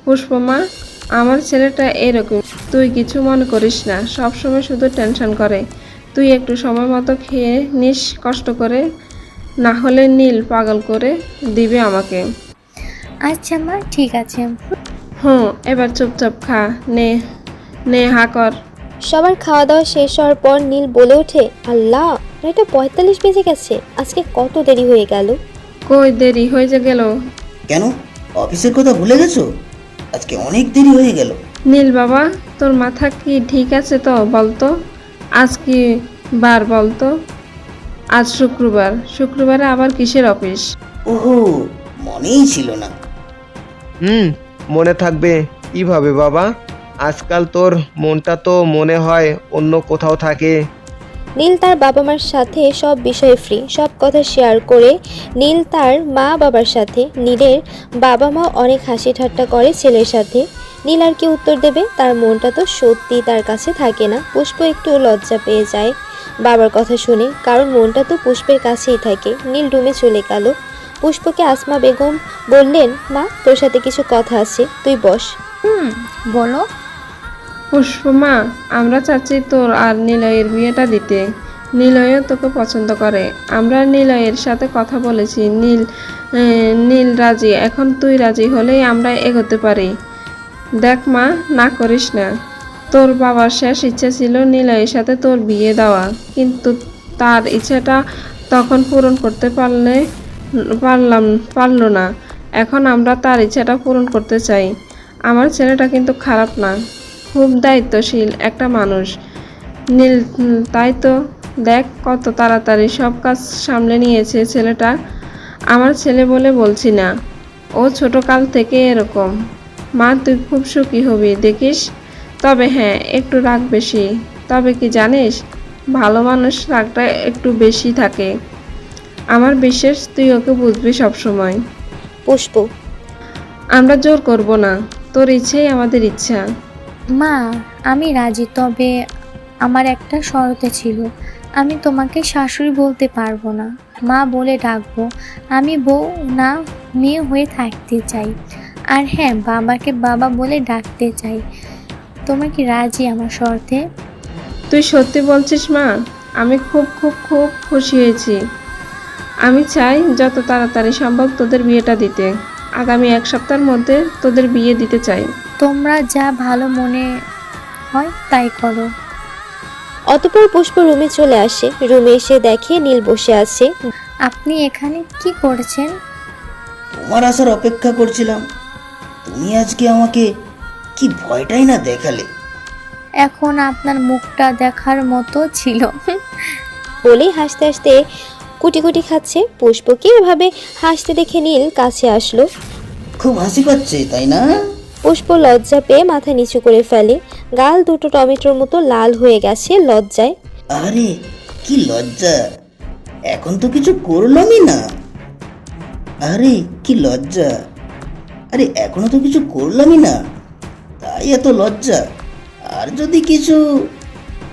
পুষ্পমা। আমার ছেলেটা এরকম, তুই কিছু মনে করিস না, সবসময় শুধু টেনশন করে। তুই একটু সময় মতো খেয়ে নিস কষ্ট করে, না হলে নীল পাগল করে দিবে আমাকে। আচ্ছা মা, ঠিক আছে। এবার চুপচাপ খা, নে নে হা কর। সবার খাওয়া দাওয়া শেষ হওয়ার পর নীল বলে ওঠে, আল্লাহ, 9:45 বেজে গেছে, আজকে কত দেরি হয়ে গেল। কই দেরি হয়ে যে গেল? কেন, অফিসের কথা ভুলে গেছো? আজকে অনেক দেরি হয়ে গেল। নীল বাবা, তোর মাথা কি ঠিক আছে তো? বলতো আজ কি বার বলতো? আজ শুক্রবার, শুক্রবারে আবার কিসের অফিস? ওহো, মনেই ছিল না। মনে থাকবে কিভাবে বাবা? আজকাল তোর মনটা তো মনে হয় অন্য কোথাও থাকে। নীল তার বাবা মার সাথে সব বিষয়ে ফ্রি, সব কথা শেয়ার করে নীল তার মা বাবার সাথে। নীলের বাবা মা অনেক হাসি ঠাট্টা করে ছেলের সাথে। নীল আর কি উত্তর দেবে? তার মনটা তো সত্যি তার কাছে থাকে না। পুষ্প একটু লজ্জা পেয়ে যায়। বাবার কথা শুনে, কারণ মনটা তো পুষ্পের কাছেই থাকে। নীল রুমে চলে গেল। পুষ্পকে আসমা বেগম বললেন, মা তোর সাথে কিছু কথা আছে, তুই বস। বলো। পুষ্পমা, আমরা চাচ্ছি তোর আর নিলয়ের বিয়েটা দিতে। নিলয়ও তোকে পছন্দ করে। আমরা নিলয়ের সাথে কথা বলেছি, নীল রাজি। এখন তুই রাজি হলেই আমরা এগোতে পারি। দেখ মা, না করিস না। তোর বাবার শেষ ইচ্ছা ছিল নিলয়ের সাথে তোর বিয়ে দেওয়া, কিন্তু তার ইচ্ছাটা তখন পূরণ করতে পারলো না। এখন আমরা তার ইচ্ছাটা পূরণ করতে চাই। আমার ছেলেটা কিন্তু খারাপ না, খুব দায়িত্বশীল একটা মানুষ। নীল, তাই তো দেখ কত তাড়াতাড়ি সব কাজ সামলে নিয়েছে ছেলেটা। আমার ছেলে বলে বলছি না, ও ছোটকাল থেকে এরকম। মা, তুই খুব সুখী হবি দেখিস। তবে হ্যাঁ, একটু রাগ বেশি। তবে কি জানিস, ভালো মানুষ রাগটা একটু বেশি থাকে। আমার বিশ্বাস তুই ওকে বুঝবি সবসময়। পুষ্প, আমরা জোর করব না, তোর ইচ্ছেই আমাদের ইচ্ছা। মা, আমি রাজি, তবে আমার একটা শর্তে ছিল। আমি তোমাকে শাশুড়ি বলতে পারবো না, মা বলে ডাকবো। আমি বউ না মেয়ে হয়ে থাকতে চাই। আর হ্যাঁ, বাবাকে বাবা বলে ডাকতে চাই। তোমার কি রাজি আমার শর্তে? তুই সত্যি বলছিস মা? আমি খুব খুব খুব খুশি হয়েছি। আমি চাই যত তাড়াতাড়ি সম্ভব তোদের বিয়েটা দিতে। আগামী 1 সপ্তাহের মধ্যে তোদের বিয়ে দিতে চাই। তোমরা যা ভালো মনে হয় তাই করো। অতঃপর পুষ্প রুমে চলে আসে। রুমে এসে দেখে নীল বসে আছে। আপনি এখানে কি করছেন? তোমার আসার অপেক্ষা করছিলাম। তুমি আজকে আমাকে কি ভয়টাই না দেখালে। এখন আপনার মুখটা দেখার মতো ছিল। বলেই হাসতে হাসতে কুটি কুটি খাচ্ছে। পুষ্পকে এভাবে হাসতে দেখে নীল কাছে আসলো। খুব হাসি পাচ্ছে তাই না? পুষ্প লজ্জা পেয়ে মাথা নিচু করে ফেলে। গাল দুটো টমেটোর মতো লাল হয়ে গেছে লজ্জায়। আরে কি লজ্জা, এখন তো কিছু করলামই না। আরে কি লজ্জা, আরে এখনো তো কিছু করলামই না, তাই এত লজ্জা। আর যদি কিছু,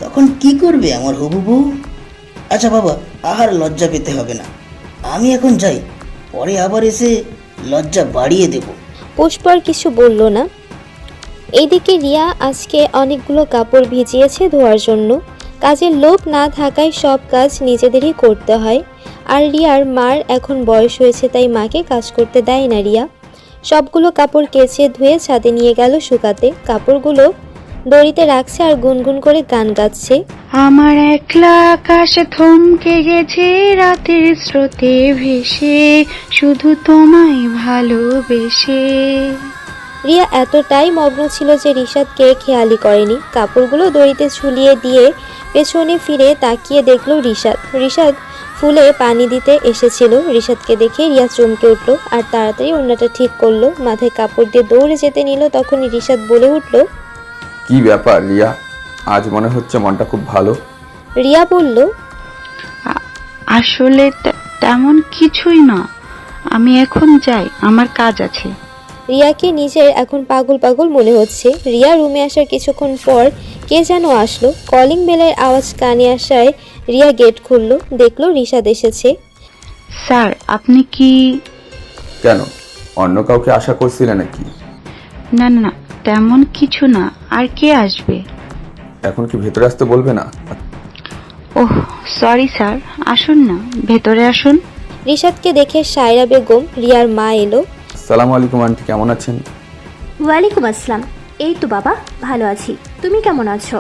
তখন কি করবে আমার হবু বউ? আচ্ছা বাবা, আর লজ্জা পেতে হবে না। আমি এখন যাই, পরে আবার এসে লজ্জা বাড়িয়ে দেব। পুষ্প আর কিছু বলল না। এইদিকে রিয়া আজকে অনেকগুলো কাপড় ভিজিয়েছে ধোয়ার জন্য। কাজের লোক না থাকায় সব কাজ নিজেদেরই করতে হয়। আর রিয়ার মার এখন বয়স হয়েছে, তাই মাকে কাজ করতে দেয় না রিয়া। সবগুলো কাপড় কেচে ধুয়ে ছাদে নিয়ে গেল শুকাতে। কাপড়গুলো দড়িতে রাখছে আর গুনগুন করে গান গাচ্ছে। আমার একলা আকাশে থমকে গেছে রাতের স্রোতে ভেসে, শুধু তোমায় ভালোবেসে। রিয়া এতটাই মগ্ন ছিল যে রিশাদকে খেয়ালই করেনি। কাপড়গুলো দড়িতে ঝুলিয়ে দিয়ে পেছনে ফিরে তাকিয়ে দেখলো রিশাদ ফুলে পানি দিতে এসেছিল। রিশাদকে দেখে রিয়া চমকে উঠল আর তাড়াতাড়ি ওড়নাটা ঠিক করলো, মাথায় কাপড় দিয়ে দৌড়ে যেতে নিল। তখনই রিশাদ বলে উঠল, কি ব্যাপার রিয়া, আজ মনে হচ্ছে মনটা খুব ভালো। রিয়া বলল, আসলে তেমন কিছুই না, আমি এখন যাই, আমার কাজ আছে। রিয়াকে নিজের এখন পাগল পাগল মনে হচ্ছে। রিয়া রুমে আসার কিছুক্ষণ পর কে যেন আসলো। কলিং বেলের আওয়াজ কানে আসায় রিয়া গেট খুললো, দেখলো রিশাদ এসেছে। স্যার, আপনি কি? কেন, অন্য কাউকে আশা করছিলে নাকি? না না, তেমন কিছু না। আর কে আসবে? এখন কি ভেতরে আসতে বলবে না? ওহ সরি স্যার, আসুন না, ভেতরে আসুন। রিশাদকে দেখে সায়রা বেগম রিয়ার মা এলো। আসসালামু আলাইকুম আন্টি, কেমন আছেন? ওয়ালাইকুম আসসালাম। এই তো বাবা, ভালো আছি। তুমি কেমন আছো?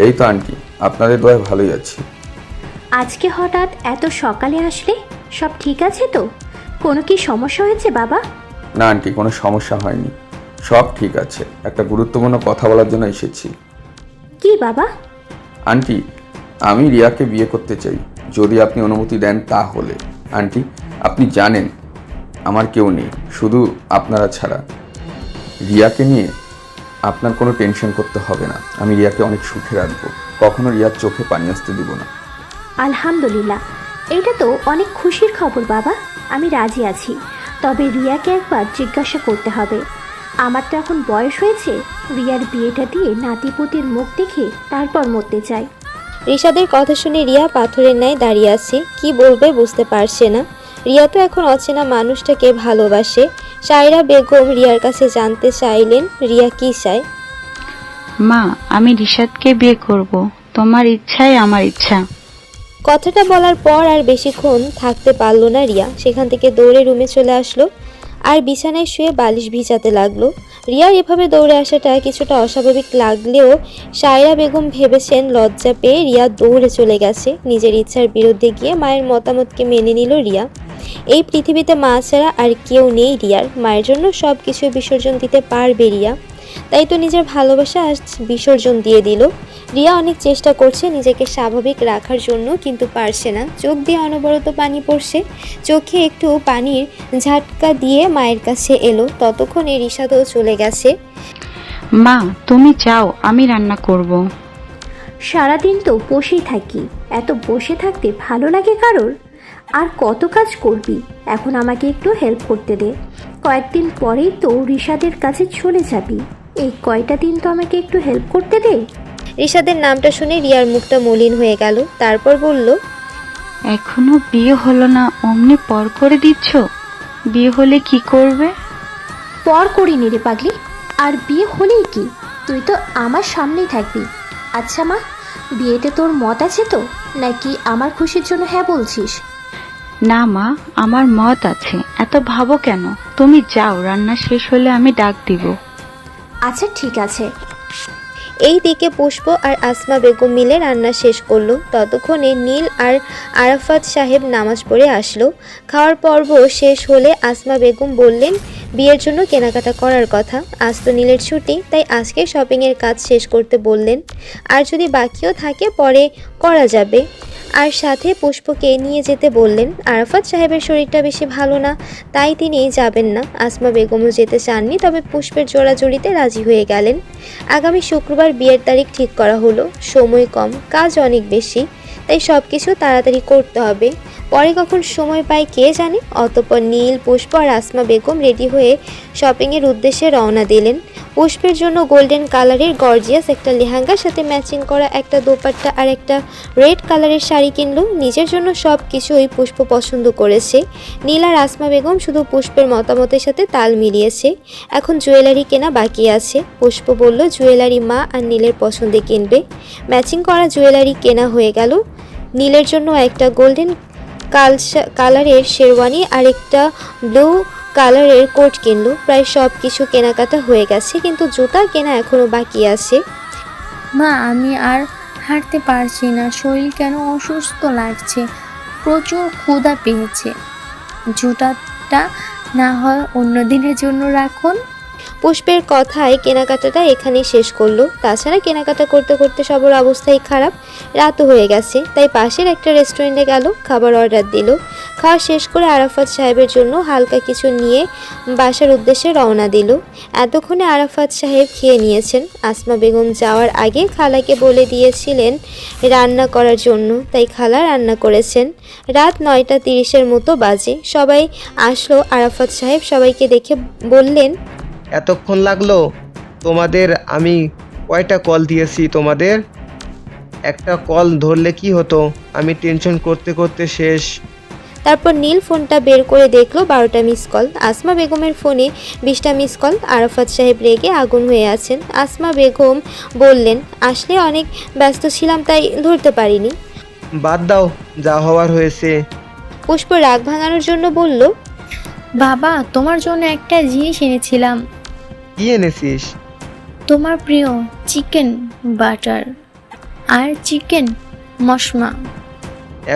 এই তো আন্টি, আপনাদের দয়ায় ভালোই আছি। আজকে হঠাৎ এত সকালে আসলে, সব ঠিক আছে তো? কোনো কি সমস্যা হয়েছে বাবা? না আন্টি, কোনো সমস্যা হয়নি, সব ঠিক আছে। একটা গুরুত্বপূর্ণ কথা বলার জন্য এসেছি। কি বাবা? আন্টি, আমি রিয়াকে বিয়ে করতে চাই, যদি আপনি অনুমতি দেন তাহলে। আন্টি, আপনি জানেন আমার কেউ নেই, শুধু আপনারা ছাড়া। রিয়াকে নিয়ে আপনার কোনো টেনশন করতে হবে না। আমি রিয়াকে অনেক সুখে রাখবো, কখনো রিয়ার চোখে পানি আসতে দিব না। আলহামদুলিল্লাহ, এটা তো অনেক খুশির খবর বাবা। আমি রাজি আছি, তবে রিয়াকে একবার জিজ্ঞাসা করতে হবে। আমার তো এখন বয়স হয়েছে, রিয়ার বিয়েটা দিয়ে নাতিপুতির মুখ দেখে তারপর মরতে চাই। রিশাদের কথা শুনে রিয়া পাথরের ন্যায় দাঁড়িয়ে আছে, কি বলবে বুঝতে পারছে না। রিয়া তো এখন অচেনা মানুষটাকে ভালোবাসে। সায়রা বেগম রিয়ার কাছে জানতে চাইলেন রিয়া কি চায়। মা, আমি রিশাদকে বিয়ে করব। তোমার ইচ্ছাই আমার ইচ্ছা। কথাটা বলার পর আর বেশিক্ষণ থাকতে পারলো না রিয়া, সেখান থেকে দৌড়ে রুমে চলে আসলো আর বিছানায় শুয়ে বালিশ ভিজাতে লাগলো। রিয়ার এভাবে দৌড়ে আসাটা কিছুটা অস্বাভাবিক লাগলেও সায়রা বেগম ভেবেছেন লজ্জা পেয়ে রিয়া দৌড়ে চলে গেছে। নিজের ইচ্ছার বিরুদ্ধে গিয়ে মায়ের মতামতকে মেনে নিল রিয়া। এই পৃথিবীতে মা ছাড়া আর কেউ নেই রিয়ার। মায়ের জন্য সব কিছু বিসর্জন দিতে পারবে রিয়া, তাই তো নিজের ভালোবাসা আজ বিসর্জন দিয়ে দিল। রিয়া অনেক চেষ্টা করছে নিজেকে স্বাভাবিক রাখার জন্য, কিন্তু পারছে না। চোখ দিয়ে অনবরত পানি পড়ছে। চোখে একটু পানির ঝাটকা দিয়ে মায়ের কাছে এলো। ততক্ষণে রিশাদও চলে গেছে। মা, তুমি যাও, আমি রান্না করব। সারাদিন তো বসেই থাকি, এত বসে থাকতে ভালো লাগে কারোর? আর কত কাজ করবি? এখন আমাকে একটু হেল্প করতে দে। কয়েকদিন পরেই তো রিশাদের কাছে চলে যাবি, এই কয়টা দিন তো আমাকে একটু হেল্প করতে দে। রিশাদের নামটা শুনে রিয়ার মুখটা মলিন হয়ে গেল। তারপর বলল, এখনো বিয়ে হলো না, অমনি পর করে দিচ্ছ? বিয়ে হলে কি করবে? পর করিনি রে পাগলি, আর বিয়ে হলেই কি, তুই তো আমার সামনেই থাকবি। আচ্ছা মা, বিয়েতে তোর মত আছে তো, নাকি আমার খুশির জন্য হ্যাঁ বলছিস? না মা, আমার মত আছে, এত ভাবো কেন? তুমি যাও, রান্না শেষ হলে আমি ডাক দিব। আচ্ছা ঠিক আছে। এই দিকে পুষ্প আর আসমা বেগম মিলে রান্না শেষ করলো। ততক্ষণে নীল আর আরাফাত সাহেব নামাজ পড়ে আসলো। খাওয়ার পর্ব শেষ হলে আসমা বেগম বললেন বিয়ের জন্য কেনাকাটা করার কথা। আজ তো নীলের ছুটি, তাই আজকে শপিংয়ের কাজ শেষ করতে বললেন। আর যদি বাকিও থাকে পরে করা যাবে। আর সাথে পুষ্পকে নিয়ে যেতে বললেন। আরাফাত সাহেবের শরীরটা বেশি ভালো না, তাই তিনি যাবেন না। আসমা বেগমও যেতে চাননি, তবে পুষ্পের জোড়াজুড়িতে রাজি হয়ে গেলেন। আগামী শুক্রবার বিয়ের তারিখ ঠিক করা হলো। সময় কম, কাজ অনেক বেশি, তাই সব কিছু তাড়াতাড়ি করতে হবে। পরে কখন সময় পায় কে জানে। অতঃপর নীল, পুষ্প আর আসমা বেগম রেডি হয়ে শপিংয়ের উদ্দেশ্যে রওনা দিলেন। পুষ্পের জন্য গোল্ডেন কালারের গর্জিয়াস একটা লেহেঙ্গার সাথে ম্যাচিং করা একটা দোপাট্টা আর একটা রেড কালারের শাড়ি কিনলো। নিজের জন্য সব কিছুই পুষ্প পছন্দ করেছে। নীল আর আসমা বেগম শুধু পুষ্পের মতামতের সাথে তাল মিলিয়েছে। এখন জুয়েলারি কেনা বাকি আছে। পুষ্প বলল জুয়েলারি মা আর নীলের পছন্দে কিনবে। ম্যাচিং করা জুয়েলারি কেনা হয়ে গেল। নীলের জন্য একটা গোল্ডেন কালারের শেরওয়ানি আর একটা ব্লু কালারের কোট কিনলো। প্রায় সব কিছু কেনাকাটা হয়ে গেছে, কিন্তু জুতা কেনা এখনও বাকি আছে। মা, আমি আর হাঁটতে পারছি না, শরীর কেন অসুস্থ লাগছে, প্রচুর ক্ষুধা পেয়েছে। জুতাটা না হয় অন্য দিনের জন্য রাখুন। পুষ্পের কথায় কেনাকাটাটা এখানেই শেষ করলো। তাছাড়া কেনাকাটা করতে করতে সবার অবস্থাই খারাপ, রাতও হয়ে গেছে। তাই পাশের একটা রেস্টুরেন্টে গেল, খাবার অর্ডার দিল। খাওয়া শেষ করে আরাফাত সাহেবের জন্য হালকা কিছু নিয়ে বাসার উদ্দেশ্যে রওনা দিল। এতক্ষণে আরাফাত সাহেব খেয়ে নিয়েছেন। আসমা বেগম যাওয়ার আগে খালাকে বলে দিয়েছিলেন রান্না করার জন্য, তাই খালা রান্না করেছেন। রাত 9:30 মতো বাজে। সবাই আসলো। আরাফাত সাহেব সবাইকে দেখে বললেন, এতক্ষণ লাগলো তোমাদের? আমি কয়টা কল দিয়েছি তোমাদের? একটা কল ধরলে কি হতো? আমি টেনশন করতে করতে শেষ। তারপর নীল ফোনটা বের করে দেখলো 12টা মিস কল। আসমা বেগমের ফোনে 20টা মিস কল। আরাফাত সাহেব রেগে আগুন হয়ে আছেন। আসমা বেগম বললেন আসলে অনেক ব্যস্ত ছিলাম, তাই ধরতে পারিনি। বাদ দাও, যা হওয়ার হয়েছে। পুষ্প রাগ ভাঙানোর জন্য বলল, বাবা, তোমার জন্য একটা জিনিস এনেছিলাম। কি এনেছিস? তোমার প্রিয় চিকেন বাটার আর চিকেন মশমা।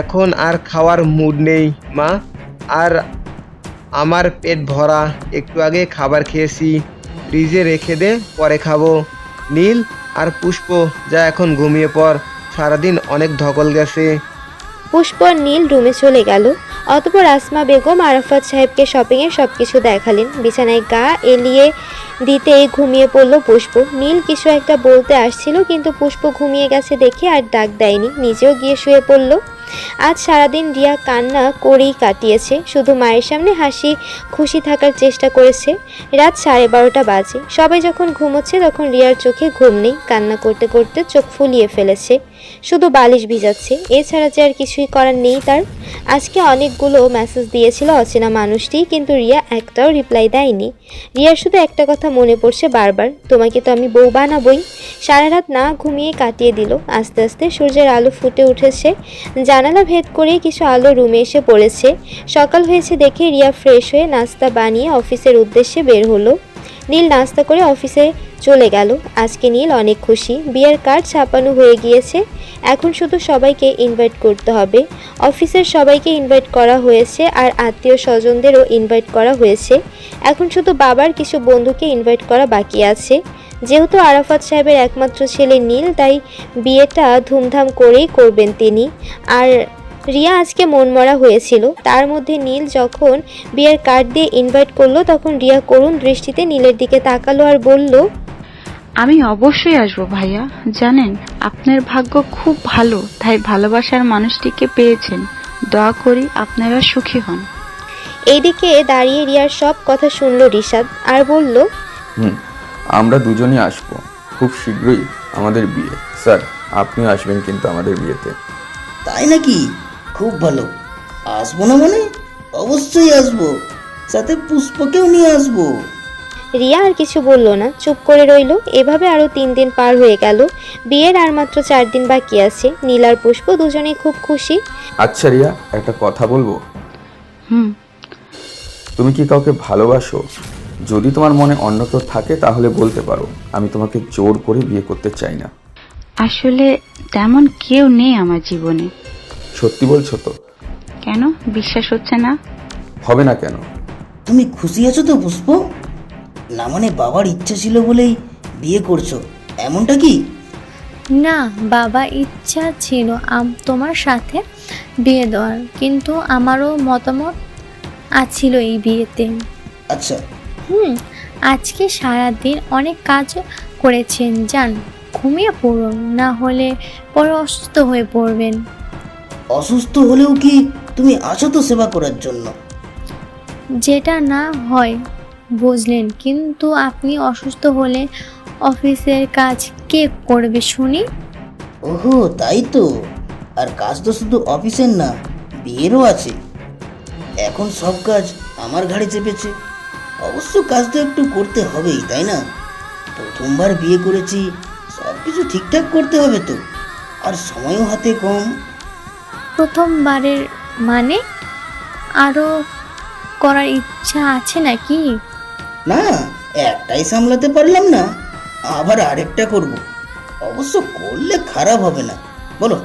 এখন আর খাওয়ার মুড নেই মা, আর আমার পেট ভরা। একটু আগে খাবার খেয়েছি, ফ্রিজে রেখে দে, পরে খাবো। নীল আর পুষ্প, যা এখন ঘুমিয়ে পড়, সারাদিন অনেক ধকল গেছে। পুষ্প আর নীল রুমে চলে গেল। অতঃপর আসমা বেগম আরাফাত সাহেবকে শপিংয়ের সব কিছু দেখালেন। বিছানায় গা এলিয়ে দিতেই ঘুমিয়ে পড়ল পুষ্প। নীল কিছু একটা বলতে আসছিল, কিন্তু পুষ্প ঘুমিয়ে গেছে দেখে আর ডাক দেয়নি, নিজেও গিয়ে শুয়ে পড়ল। আজ সারাদিন রিয়া কান্না করেই কাটিয়েছে, শুধু মায়ের সামনে হাসি খুশি থাকার চেষ্টা করেছে। রাত 12:30 বাজে। সবাই যখন ঘুমোচ্ছে তখন রিয়ার চোখে ঘুম নেই, কান্না করতে করতে চোখ ফুলিয়ে ফেলেছে, শুধু বালিশ ভিজাচ্ছে। এছাড়া যে আর কিছুই করার নেই তার। আজকে অনেকগুলো মেসেজ দিয়েছিল অচেনা মানুষটি, কিন্তু রিয়া একটাও রিপ্লাই দেয়নি। রিয়ার শুধু একটা কথা মনে পড়ছে বারবার, তোমাকে তো আমি বউ বানাবই। সারা রাত না ঘুমিয়ে কাটিয়ে দিল। আস্তে আস্তে সূর্যের আলো ফুটে উঠেছে, জানালা ভেদ করে কিছু আলো রুমে এসে পড়েছে। সকাল হয়েছে দেখে রিয়া ফ্রেশ হয়ে নাস্তা বানিয়ে অফিসের উদ্দেশ্যে বের হলো। নীল নাস্তা করে অফিসে চলে গেল। আজকে নীল অনেক খুশি, বিয়ের কার্ড ছাপানো হয়ে গিয়েছে, এখন শুধু সবাইকে ইনভাইট করতে হবে। অফিসের সবাইকে ইনভাইট করা হয়েছে আর আত্মীয় স্বজনদেরও ইনভাইট করা হয়েছে। এখন শুধু বাবার কিছু বন্ধুকে ইনভাইট করা বাকি আছে। যেহেতু আরাফাত সাহেবের একমাত্র ছেলে নীল, তাই বিয়েটা ধুমধাম করেই করবেন তিনি। আর রিয়া আজকে মনমরা হয়েছিল। তার মধ্যে নীল যখন বিয়ের কার্ড দিয়ে ইনভাইট করলো তখন রিয়া করুণ দৃষ্টিতে নীলের দিকে তাকালো আর বলল, আমি অবশ্যই আসবো ভাইয়া। জানেন আপনার ভাগ্য খুব ভালো, তাই ভালোবাসার মানুষটিকে পেয়েছেন। দোয়া করি আপনারা সুখী হন। এইদিকে দাঁড়িয়ে রিয়ার সব কথা শুনলো রিশাদ আর বলল, আমরা দুজনই আসবো, খুব শীঘ্রই আমাদের বিয়ে। স্যার আপনিও আসবেন কিন্তু আমাদের বিয়েতে। তাই নাকি? খুব ভালো। আসবো না মানে? অবশ্যই আসবো, সাথে পুষ্পকেও নিয়ে আসবো। রিয়া আর কিছু বলল না, চুপ করে রইল। এভাবে আরো 3 দিন পার হয়ে গেল। বিয়ের আর মাত্র 4 দিন বাকি আছে। নীল আর পুষ্প দুজনেই খুব খুশি। আচ্ছা রিয়া, একটা কথা বলবো? হুম। তুমি কি কাউকে ভালোবাসো? যদি তোমার মনে অন্য কেউ থাকে তাহলে বলতে পারো, আমি তোমাকে জোর করে বিয়ে করতে চাই না। আসলে তেমন কেউ নেই আমার জীবনে। সত্যি বলছো তো? কেন বিশ্বাস হচ্ছে না? হবে না কেন? তুমি খুশি আছো তো পুষ্প? না মানে বাবার ইচ্ছা ছিল বলেই বিয়ে করছো, এমনটা কি? না, বাবা ইচ্ছা ছিল তোমার সাথে বিয়ে দেওয়ার, কিন্তু আমারও মতামত আছিল এই বিয়েতে। আচ্ছা। আজকে সারাদিন অনেক কাজ করেছেন, যান ঘুমিয়ে পড়ুন, না হলে পরে অসুস্থ হয়ে পড়বেন। অসুস্থ হলেও কি তুমি আছো তো সেবা করার জন্য? যেটা না হয় বুঝলেন, কিন্তু আপনি অসুস্থ হলে অফিসের কাজ কে করবে শুনি? ওহো তাই তো। আর কাজ তো শুধু অফিসের না, বিয়েরও আছে। এখন সব কাজ আমার ঘাড়ে চেপেছে। অবশ্য কাজ তো একটু করতে হবেই, তাই না? প্রথমবার বিয়ে করেছি, সব কিছু ঠিকঠাক করতে হবে তো। আর সময়ও হাতে কম। প্রথমবারের মানে আরো করার ইচ্ছা আছে নাকি? না, একটাই সামলাতে পারলাম না, আবার আরেকটা করব। অবশ্য করলে খারাপ হবে না। বলো,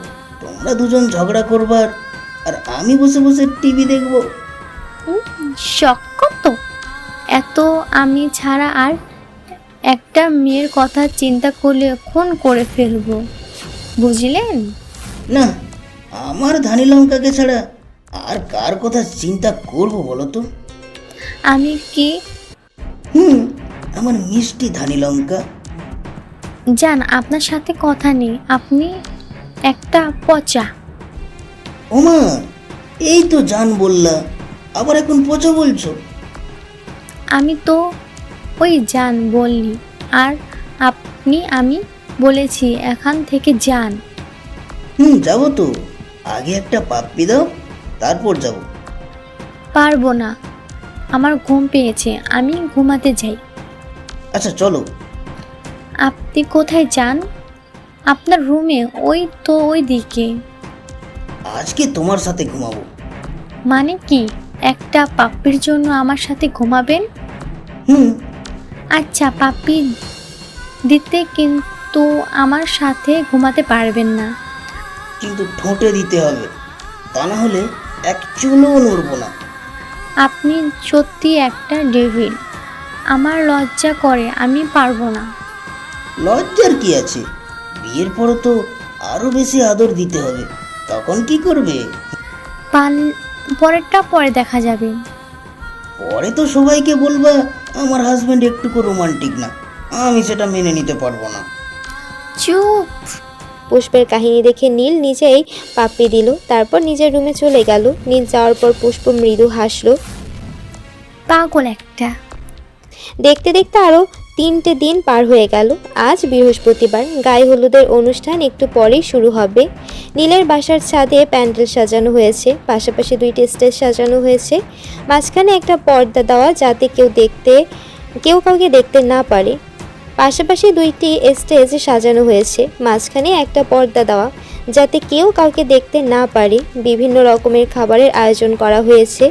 তোমরা দুজন ঝগড়া করবার আর আমি বসে বসে টিভি দেখবো। শখ তো এত আমি ছাড়া আর একটা মেয়ের কথা চিন্তা করলে খুন করে ফেলবো, বুঝলেন? না, আমার ধানি লঙ্কাকে ছাড়া আর কার কথা চিন্তা করব বলো তো? আমি কি? আমার মিষ্টি ধানি লঙ্কা। জান, আপনার সাথে কথা নেই, আপনি একটা পচা। ওমা, এই তো জান বললা, আবার এখন পচা বলছো? আমি তো ওই জান বললি, আর আপনি আমি বলেছি এখান থেকে যান। যাবো তো, আগে একটা পাপ্পি দাও, তারপর যাব। পারবো না, আমার ঘুম পেয়েছে, আমি ঘুমাতে যাই। আচ্ছা চলো। আপনি কোথায় যান? আপনার রুমে, ওই তো ওই দিকে। আজকে তোমার সাথে ঘুমাবো। মানে কি, একটা পাপ্পির জন্য আমার সাথে ঘুমাবেন? আচ্ছা, পাপ্পি দিতে, কিন্তু আমার সাথে ঘুমাতে পারবেন না। কিন্তু ঠোঁটে দিতে হবে, তা না হলে এক চুলও নড়বো না। আপনি সত্যি একটা ডেভিল। আমার লজ্জা করে, আমি পারবো না। লজ্জার কি আছে? বিয়ের পরে তো আরো বেশি আদর দিতে হবে, তখন কি করবে? পরেরটা পরে দেখা যাবে। পরে তো সবাইকে বলবা আমার হাজবেন্ড একটুকু রোমান্টিক না, আমি সেটা মেনে নিতে পারবো না। চুপ। পুষ্পের কাহিনী দেখে নীল নিজেই পাপ্পি দিল, তারপর নিজের রুমে চলে গেল। নীল যাওয়ার পর পুষ্প মৃদু হাসলো। পাগল একটা। দেখতে দেখতে আরও 3টে দিন পার হয়ে গেল। আজ বৃহস্পতিবার, গায়ে হলুদের অনুষ্ঠান একটু পরেই শুরু হবে। নীলের বাসার ছাদে প্যান্ডেল সাজানো হয়েছে, পাশাপাশি 2টি স্টেজ সাজানো হয়েছে। মাঝখানে একটা পর্দা দেওয়া যাতে কেউ কাউকে দেখতে না পারে। পাশাপাশি 2টি স্টেজ সাজানো হয়েছে, মাঝখানে একটা পর্দা দেওয়া যাতে কেউ কাউকে দেখতে না পারে। বিভিন্ন রকমের খাবারের আয়োজন করা হয়েছে।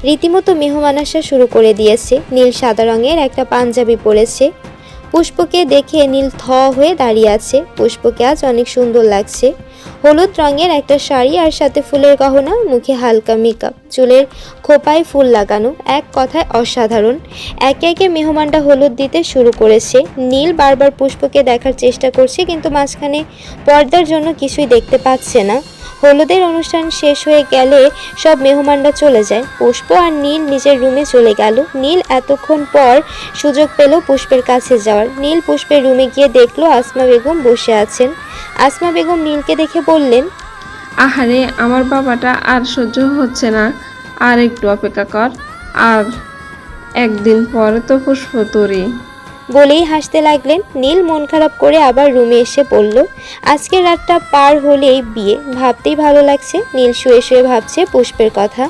রীতিমতো মেহমান আসা শুরু করে দিয়েছে। নীল সাদা রঙের একটা পাঞ্জাবি পরেছে। পুষ্পকে দেখে নীল থ হয়ে দাঁড়িয়ে আছে। পুষ্পকে আজ অনেক সুন্দর লাগছে। হলুদ রঙের একটা শাড়ি আর সাথে ফুলের গহনা, মুখে হালকা মেকআপ, চুলের খোপায় ফুল লাগানো, এক কথায় অসাধারণ। একে একে মেহমানরা হলুদ দিতে শুরু করেছে। নীল বারবার পুষ্পকে দেখার চেষ্টা করছে, কিন্তু মাঝখানে পর্দার জন্য কিছুই দেখতে পাচ্ছে না। হলুদের অনুষ্ঠান শেষ হয়ে গেলে সব মেহমানরা চলে যায়। পুষ্প আর নীল নিজের রুমে চলে গেল। নীল এতক্ষণ পর সুযোগ পেল পুষ্পের কাছে যাওয়ার। নীল পুষ্পের রুমে গিয়ে দেখলো আসমা বেগম বসে আছেন। আসমা বেগম নীলকে দেখে বললেন, আহারে আমার বাবাটা আর সহ্য হচ্ছে না, আর একটু অপেক্ষা কর, আর একদিন পর তো পুষ্প তোরই। বলেই হাসতে লাগলেন। নীল মন খারাপ করে আবার রুমে এসে পড়ল। আজকের রাতটা পার হলেই বিয়ে, ভাবতেই ভালো লাগছে। নীল শুয়ে শুয়ে ভাবছে পুষ্পের কথা।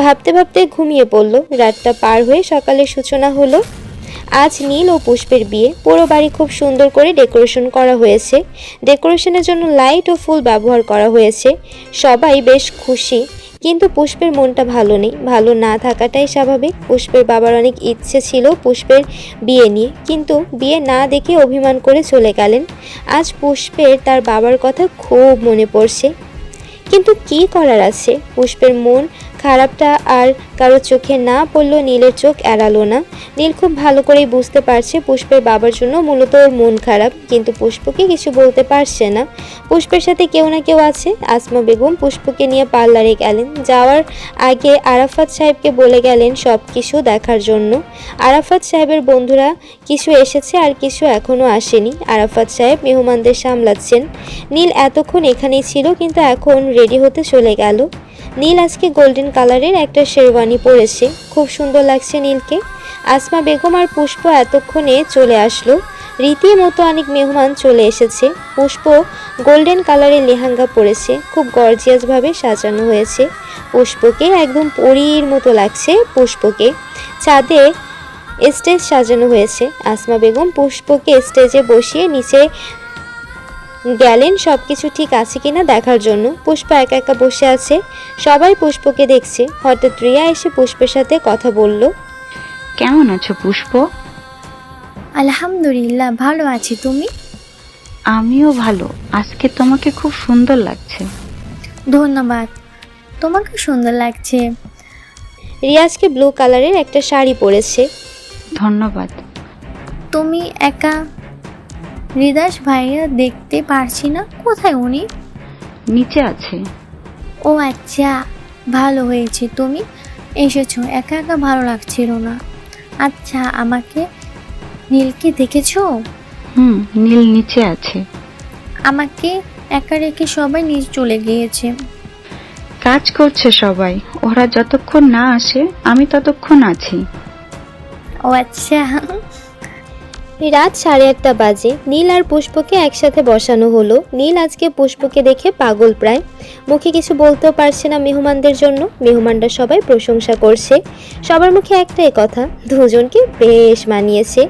ভাবতে ভাবতে ঘুমিয়ে পড়ল। রাতটা পার হয়ে সকালের সূচনা হলো। আজ নীল ও পুষ্পের বিয়ে। পুরো বাড়ি খুব সুন্দর করে ডেকোরেশন করা হয়েছে। ডেকোরেশনের জন্য লাইট ও ফুল ব্যবহার করা হয়েছে। সবাই বেশ খুশি, কিন্তু পুষ্পের মনটা ভালো নেই। ভালো না থাকাটাই স্বাভাবিক। পুষ্পের বাবার অনেক ইচ্ছে ছিল পুষ্পের বিয়ে নিয়ে, কিন্তু বিয়ে না দেখে অভিমান করে চলে গেলেন। আজ পুষ্পের তার বাবার কথা খুব মনে পড়ছে, কিন্তু কি করার আছে। পুষ্পের মন খারাপটা আর কারো চোখে না পড়লেও নীলের চোখ এড়ালো না। নীল খুব ভালো করেই বুঝতে পারছে পুষ্পের বাবার জন্য মূলত ওর মন খারাপ, কিন্তু পুষ্পকে কিছু বলতে পারছে না। পুষ্পের সাথে কেউ না কেউ আছে। আসমা বেগম পুষ্পকে নিয়ে পার্লারে গেলেন। যাওয়ার আগে আরাফাত সাহেবকে বলে গেলেন সব কিছু দেখার জন্য। আরাফাত সাহেবের বন্ধুরা কিছু এসেছে আর কিছু এখনও আসেনি। আরাফাত সাহেব মেহমানদের সামলাচ্ছেন। নীল এতক্ষণ এখানেই ছিল, কিন্তু এখন রেডি হতে চলে গেল। নীল আজকে গোল্ডেন কালারের একটা শেরওয়ানি পরেছে, খুব সুন্দর লাগছে নীলকে। আসমা বেগম আর পুষ্প এতক্ষণে চলে আসলো। রীতিমতো অনেক মেহমান চলে এসেছে। পুষ্প গোল্ডেন কালারের লেহেঙ্গা পরেছে, খুব গর্জিয়াসভাবে সাজানো হয়েছে। পুষ্পকে একদম পরীর মতো লাগছে। পুষ্পকে ছাদে স্টেজ সাজানো হয়েছে। আসমা বেগম পুষ্পকে স্টেজে বসিয়ে নিচে গেলেন সবকিছু ঠিক আছে কিনা দেখার জন্য। পুষ্প একা একা বসে আছে, সবাই পুষ্পকে দেখছে। হঠাৎ রিয়া এসে পুষ্পের সাথে কথা বলল। কেমন আছো পুষ্প? আলহামদুলিল্লাহ, ভালো আছি। তুমি? আমিও ভালো। আজকে তোমাকে খুব সুন্দর লাগছে। ধন্যবাদ, তোমাকে সুন্দর লাগছে। রিয়াজকে ব্লু কালারের একটা শাড়ি পরেছে। ধন্যবাদ। তুমি একা? হৃদাস ভাইয়া দেখতে পারছি না, কোথায় উনি? নিচে আছে। ও আচ্ছা, ভালো হয়েছে তুমি এসেছো, একা একা ভালো লাগছিল না। আচ্ছা, আমাকে নীলকে দেখেছো? নীল নিচে আছে। আমাকে একা রেখে সবাই নিচে চলে গিয়েছে। কাজ করছে সবাই, ওরা যতক্ষণ না আসে আমি ততক্ষণ আছি। ও আচ্ছা। রাত 8:30 বাজে। নীল আর পুষ্পকে একসাথে বসানো হলো। নীল আজকে পুষ্পকে দেখে পাগল প্রায়, মুখে কিছু বলতেও পারছে না মেহমানদের জন্য। মেহমানরা সবাই প্রশংসা করছে। সবার মুখে একটাই কথা, দুজনকে বেশ মানিয়েছে।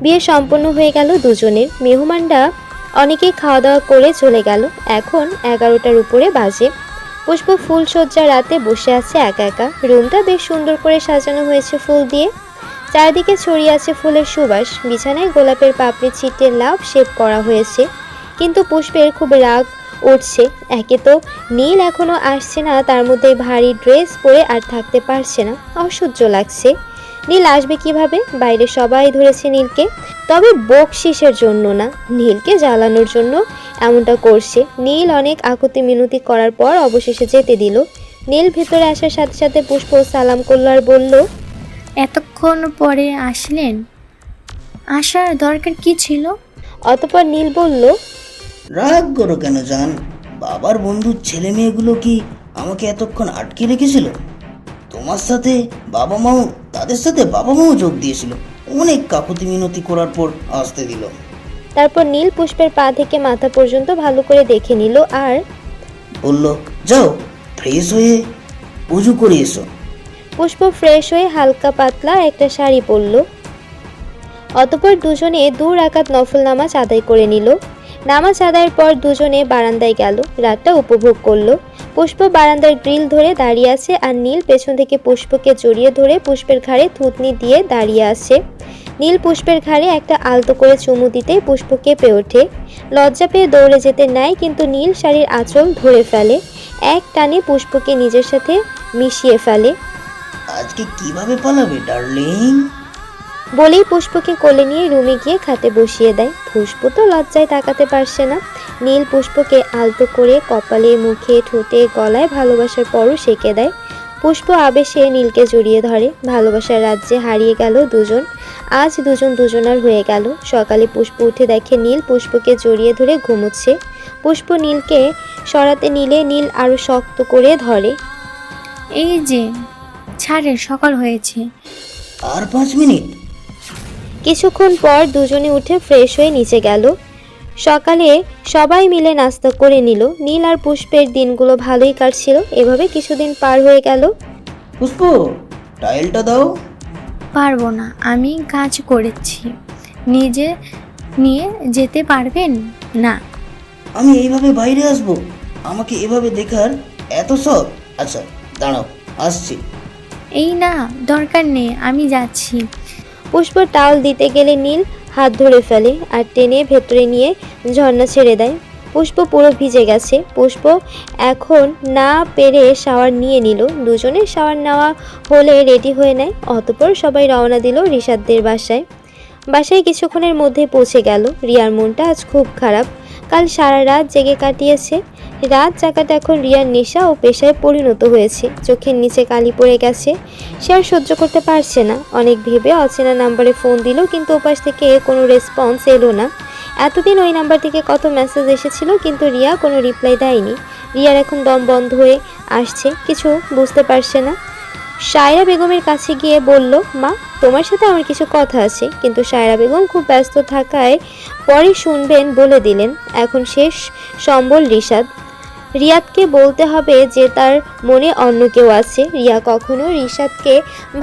বিয়ে সম্পন্ন হয়ে গেল দুজনের। মেহমানরা অনেকেই খাওয়া দাওয়া করে চলে গেল। এখন 11টার উপরে বাজে। পুষ্প ফুল সজ্জা রাতে বসে আছে একা একা। রুমটা বেশ সুন্দর করে সাজানো হয়েছে ফুল দিয়ে। চারিদিকে ছড়িয়ে আছে ফুলের সুবাস। বিছানায় গোলাপের পাপড়ি ছিটিয়ে লাভ শেপ করা হয়েছে, কিন্তু পুষ্পের খুব রাগ উঠছে। একে তো নীল এখনো আসছে না, তার মধ্যে ভারী ড্রেস পরে আর থাকতে পারছে না, অসহ্য লাগছে। নীল আসবে কিভাবে? বাইরে সবাই ধরেছে নীলকে, তবে বকশিসের জন্য না, নীলকে জ্বালানোর জন্য এমনটা করছে। নীল অনেক আকুতি মিনতি করার পর অবশেষে যেতে দিল। নীল ভেতরে আসার সাথে সাথে পুষ্প সালাম করল আর বলল, এতক্ষণ পরে আসলেন, আসার দরকার কি ছিল? অতঃপর নীল বলল, রাগ করো কেন জান? বাবার বন্ধুর ছেলে মেয়েগুলো কি আমাকে এতক্ষণ আটকে রেখেছিল? তোমার সাথে তাদের সাথে বাবা মাও যোগ দিয়েছিল, অনেক কাকুতি মিনতি করার পর আসতে দিল। তারপর নীল পুষ্পের পা থেকে মাথা পর্যন্ত ভালো করে দেখে নিল আর বলল, যাও ফ্রেশ হয়ে উজু করে এসো। পুষ্প ফ্রেশ হয়ে হালকা পাতলা একটা শাড়ি পরল। অতঃপর দুজনে 2 রাকাত নফল নামাজ আদায় করে নিল। নামাজ আদায়ের পর দুজনে বারান্দায় গেল, রাতটা উপভোগ করলো। পুষ্প বারান্দার গ্রিল ধরে দাঁড়িয়ে আছে আর নীল পেছন থেকে পুষ্পকে জড়িয়ে ধরে পুষ্পের ঘাড়ে থুতনি দিয়ে দাঁড়িয়ে আছে। নীল পুষ্পের ঘাড়ে একটা আলতো করে চুমু দিতেই পুষ্প কেঁপে ওঠে। লজ্জা পেয়ে দৌড়ে যেতে নেয়, কিন্তু নীল শাড়ির আঁচল ধরে ফেলে, এক টানে পুষ্পকে নিজের সাথে মিশিয়ে ফেলে। আজকে কিভাবে পালাবে ডার্লিং? বলেই পুষ্পকে কোলে নিয়ে রুমে গিয়ে খাটে বসিয়ে দেয়। পুষ্প তো লজ্জায় তাকাতে পারছে না। নীল পুষ্পকে আলতো করে কপালে, মুখে, ঠোঁটে, গলায় ভালোবাসার পরও সেঁকে দেয়। পুষ্প আবেশে নীলকে জড়িয়ে ধরে। ভালোবাসার রাজ্যে হারিয়ে গেল দুজন। আজ দুজন দুজনার হয়ে গেল। সকালে পুষ্প উঠে দেখে নীল পুষ্পকে জড়িয়ে ধরে ঘুমোচ্ছে। পুষ্প নীলকে সরাতে নিলে নীল আরো শক্ত করে ধরে। এই যে ছাড়ের, সকাল হয়েছে। আর 5 মিনিট। কিছুক্ষণ পর দুজনে উঠে ফ্রেশ হয়ে নিচে গেল। সকালে সবাই মিলে নাস্তা করে নিল। নীল আর পুষ্পের দিনগুলো ভালোই কাটছিল। এভাবে কিছুদিন পার হয়ে গেল। পুষ্প, টাইলটা দাও। পারবো না, আমি কাজ করেছি। নিজে নিয়ে যেতে পারবেন না? আমি এইভাবে বাইরে আসবো? আমাকে এভাবে দেখার এত শখ? আচ্ছা দাঁড়াও, আসছি। এই না, দরকার নেই, আমি যাচ্ছি। পুষ্প টাওয়াল দিতে গেলে নীল হাত ধরে ফেলে আর টেনে ভেতরে নিয়ে ঝর্ণা ছেড়ে দেয়। পুষ্প পুরো ভিজে গেছে। পুষ্প এখন না পেরে শাওয়ার নিয়ে নিল। দুজনে শাওয়ার নেওয়া হলে রেডি হয়ে নেয়। অতঃপর সবাই রওনা দিল রিশাদদের বাসায়। কিছুক্ষণের মধ্যে পৌঁছে গেল। রিয়ার মনটা আজ খুব খারাপ। কাল সারা রাত জেগে কাটিয়েছে। রাত জাগাটা এখন রিয়ার নেশা ও পেশায় পরিণত হয়েছে। চোখের নিচে কালি পড়ে গেছে। সে আর সহ্য করতে পারছে না। অনেক ভেবে অচেনা নাম্বারে ফোন দিল, কিন্তু ওপাশ থেকে কোনো রেসপন্স এলো না। এতদিন ওই নাম্বার থেকে কত মেসেজ এসেছিল, কিন্তু রিয়া কোনো রিপ্লাই দেয়নি। রিয়ার এখন দম বন্ধ হয়ে আসছে, কিছু বুঝতে পারছে না। সায়রা বেগমের কাছে গিয়ে বলল, মা তোমার সাথে আমার কিছু কথা আছে। কিন্তু সায়রা বেগম খুব ব্যস্ত থাকায় পরে শুনবেন বলে দিলেন। এখন শেষ সম্বল রিশাদ। রিয়াদকে বলতে হবে যে তার মনে অন্য কেউ আছে। রিয়া কখনো রিশাদকে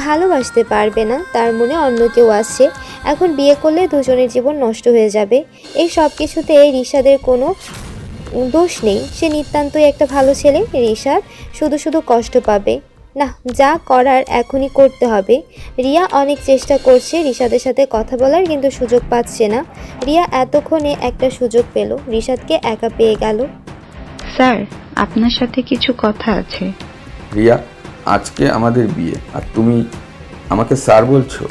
ভালোবাসতে পারবে না, তার মনে অন্য কেউ আছে। এখন বিয়ে করলে দুজনের জীবন নষ্ট হয়ে যাবে। এই সব কিছুতে রিশাদের কোনো দোষ নেই। সে নিতান্তই একটা ভালো ছেলে। রিশাদ শুধু শুধু কষ্ট পাবে না। যা করার এখনই করতে হবে। রিয়া অনেক চেষ্টা করছে রিশাদের সাথে কথা বলার, কিন্তু সুযোগ পাচ্ছে না। রিয়া এতক্ষণে একটা সুযোগ পেল, রিশাদকে একা পেয়ে গেল। স্যার, আপনার সাথে কিছু কথা আছে। রিয়া, আজকে আমাদের বিয়ে আর তুমি আমাকে স্যার বলছো?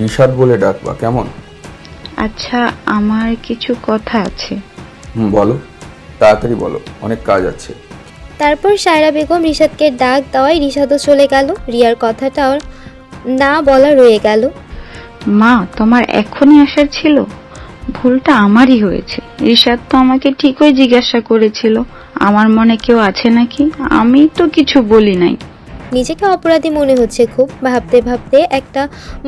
রিশাদ বলে ডাকবা কেমন? আচ্ছা, আমার কিছু কথা আছে। বলো, তাড়াতাড়ি বলো, অনেক কাজ আছে। তারপর সায়রা বেগম রিশাদকে ডাক দেওয়ায় রিশাদও চলে গেল। রিয়ার কথাটাও না বলা রয়ে গেল। মা, তোমার এখনই আসার ছিল। ভুলটা আমারই হয়েছে। রিশাদ তো আমাকে ঠিকই জিজ্ঞাসা করেছিল আমার মনে কেউ আছে নাকি। আমি তো কিছু বলি নাই। নিজেকে অপরাধী মনে হচ্ছে খুব। ভাবতে ভাবতে একটা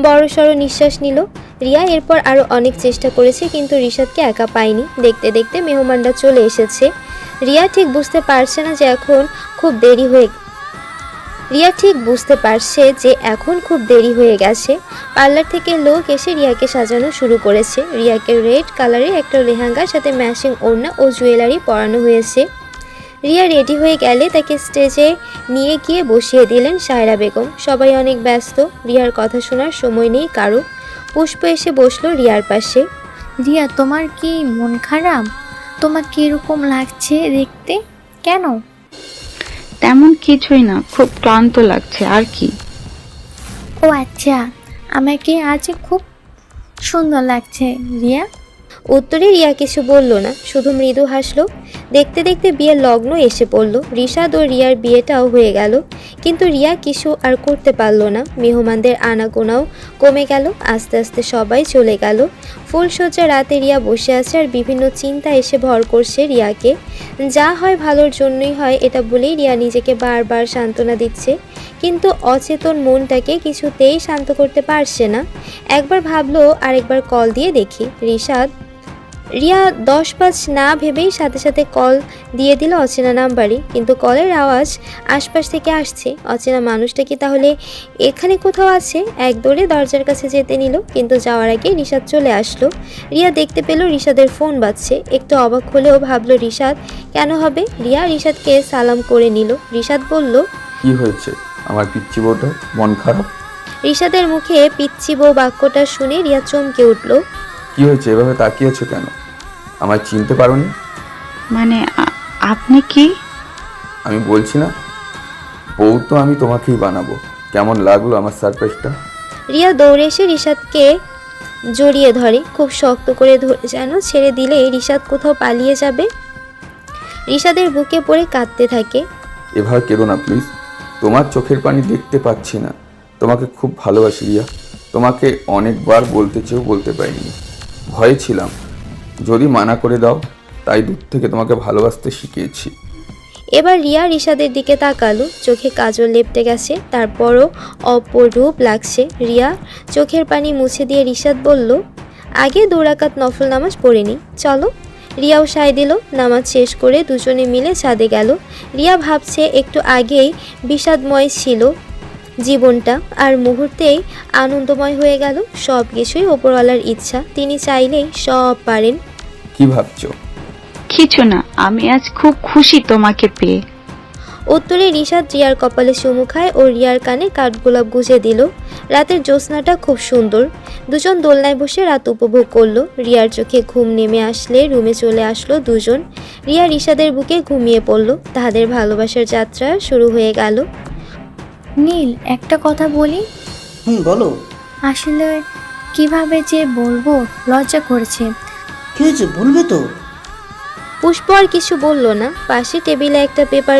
বড়সড় নিঃশ্বাস নিল। রিয়া এরপর আরো অনেক চেষ্টা করেছে, কিন্তু রিশাদকে একা পায়নি। দেখতে দেখতে মেহমানরা চলে এসেছে। রিয়া ঠিক বুঝতে পারছে যে এখন খুব দেরি হয়ে গেছে। পার্লার থেকে লোক এসে রিয়াকে সাজানো শুরু করেছে। রিয়াকে রেড কালারের একটা লেহেঙ্গার সাথে ম্যাচিং ওড়না ও জুয়েলারি পরানো হয়েছে। রিয়া রেডি হয়ে গেলে তাকে স্টেজে নিয়ে গিয়ে বসিয়ে দিলেন সায়রা বেগম। সবাই অনেক ব্যস্ত, রিয়ার কথা শোনার সময় নেই কারো। পুষ্প এসে বসলো রিয়ার পাশে। রিয়া, তোমার কি মন খারাপ? তোমাকে এরকম লাগছে দেখতে কেন? তেমন কিছুই না, খুব ক্লান্ত লাগছে আর কি। ও আচ্ছা, আমাকে আজ খুব সুন্দর লাগছে রিয়া। উত্তরে রিয়া কিছু বলল না, শুধু মৃদু হাসলো। দেখতে দেখতে বিয়ের লগ্ন এসে পড়ল। রিশাদ ও রিয়ার বিয়েটাও হয়ে গেল, কিন্তু রিয়া কিছু আর করতে পারল না। মেহমানদের আনাগোনাও কমে গেল, আস্তে আস্তে সবাই চলে গেল। ফুলসজ্জা রাতে রিয়া বসে আছে আর বিভিন্ন চিন্তা এসে ভর করছে রিয়াকে। যা হয় ভালোর জন্যই হয় এটা বলেই রিয়া নিজেকে বারবার সান্ত্বনা দিচ্ছে, কিন্তু অচেতন মনটাকে কিছুতেই শান্ত করতে পারছে না। একবার ভাবলো আরেকবার কল দিয়ে দেখি। রিশাদ। রিয়া 10-5 না ভেবেই সাথে সাথে কল দিয়ে দিল অচেনা নাম্বারে, কিন্তু কলের আওয়াজ আশপাশ থেকে আসছে। অচেনা মানুষটা কি তাহলে এখানে কোথাও আছে? এক দৌড়ে দরজার কাছে যেতে নিল, কিন্তু যাওয়ার আগে রিশাদ চলে আসলো। রিয়া দেখতে পেল রিশাদের ফোন বাজছে। একটু অবাক হলেও ভাবলো রিশাদ কেন হবে। রিয়া রিশাদকে সালাম করে নিল। রিশাদ বলল, কি হয়েছে আমার পিচ্চি বউটা, মন খারাপ? রিশাদের মুখে পিচ্চি বউ বাক্যটা শুনে রিয়া চমকে উঠল। কি হয়েছে, এভাবে তাকিয়েছো কেন? আমায় চিনতে পারোনি? মানে আপনি কি? আমি বলছি না, বউ তো আমি তোমাকেই বানাবো। কেমন লাগলো আমার সারপ্রাইজটা? রিয়া দৌড়ে এসে রিশাদকে জড়িয়ে ধরে, খুব শক্ত করে ধরে, যেন ছেড়ে দিলে রিশাদ কোথাও পালিয়ে যাবে। রিশাদের বুকে পড়ে কাঁদতে থাকে। এভাবে কেঁদো না প্লিজ, তোমার চোখের পানি দেখতে পাচ্ছি না। তোমাকে খুব ভালোবাসি রিয়া, তোমাকে অনেকবার বলতে চেয়েও বলতে পারিনি, ভয়ে ছিলাম যদি মানা করে দাও, তাই দূর থেকে তোমাকে ভালোবাসতে শিখিয়েছি। এবার রিয়া রিশাদের দিকে তাকালো, চোখে কাজল লেপটে গেছে, তারপরও অপরূপ লাগছে। রিয়া চোখের পানি মুছে দিয়ে রিশাদ বলল, আগে 2 রাকাত নফল নামাজ পড়ে নি, চলো। রিয়াও সায় দিল। নামাজ শেষ করে দুজনে মিলে ছাদে গেল। রিয়া ভাবছে একটু আগেই বিষাদময় ছিল জীবনটা, আর মুহূর্তেই আনন্দময় হয়ে গেল। সব কিছুই ওপরওয়ালার ইচ্ছা, তিনি চাইলেই সব পারেন। কি ভাবছো? কিছু না, আমি আজ খুব খুশি তোমাকে পেয়ে। উত্তরে রিশাদ রিয়ার কপালে চুমু খায় ও রিয়ার কানে কাঠগোলাপ গুঁজে দিল। রাতের জ্যোৎস্নাটা খুব সুন্দর। দুজন দোলনায় বসে রাত উপভোগ করলো। রিয়ার চোখে ঘুম নেমে আসলে রুমে চলে আসলো দুজন। রিয়া রিশাদের বুকে ঘুমিয়ে পড়ল। তাদের ভালোবাসার যাত্রা শুরু হয়ে গেল। নীল, একটা কথা বলি। বলো। আসলে কিভাবে যে বলবো, লজ্জা করছে। কি হয়েছে, বলবে তো? পুষ্প আর কিছু বলল না। পাশে টেবিলে একটা পেপার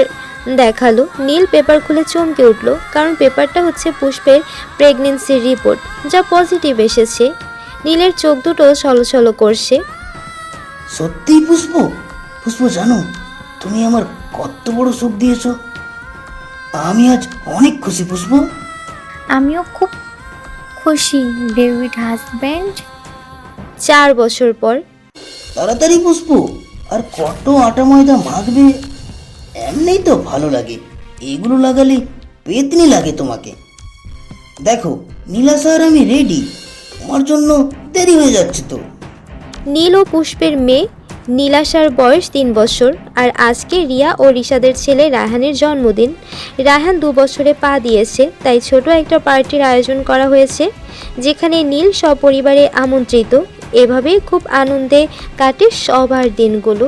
দেখালো। নীল পেপার খুলে চমকে উঠল, কারণ পেপারটা হচ্ছে পুষ্পের প্রেগনেন্সির রিপোর্ট, যা পজিটিভ এসেছে। নীলের চোখ দুটো ছলছল করছে। সত্যিই পুষ্প? পুষ্প, জানো তুমি আমার কত বড় সুখ দিয়েছো? আমি আজ অনেক খুশি পুষ্প। আমিও খুব খুশি ডেভিড হাজব্যান্ড। 4 বছর পর। তাড়াতাড়ি পুষ্প, আর কত আটা ময়দা মাখবে? এমনিই তো ভালো লাগে, এগুলো লাগালে পেতনি লাগে তোমাকে। দেখো নীলাশা আর আমি রেডি, তোমার জন্য দেরি হয়ে যাচ্ছে তো। নীল ও পুষ্পের মেয়ে নীলাশার বয়স 3 বছর, আর আজকে রিয়া ও রিশাদের ছেলে রায়হানের জন্মদিন। রায়হান 2 বছরে পা দিয়েছে, তাই ছোট একটা পার্টির আয়োজন করা হয়েছে, যেখানে নীল সপরিবারে আমন্ত্রিত। এভাবেই খুব আনন্দে কাটে সবার দিনগুলো।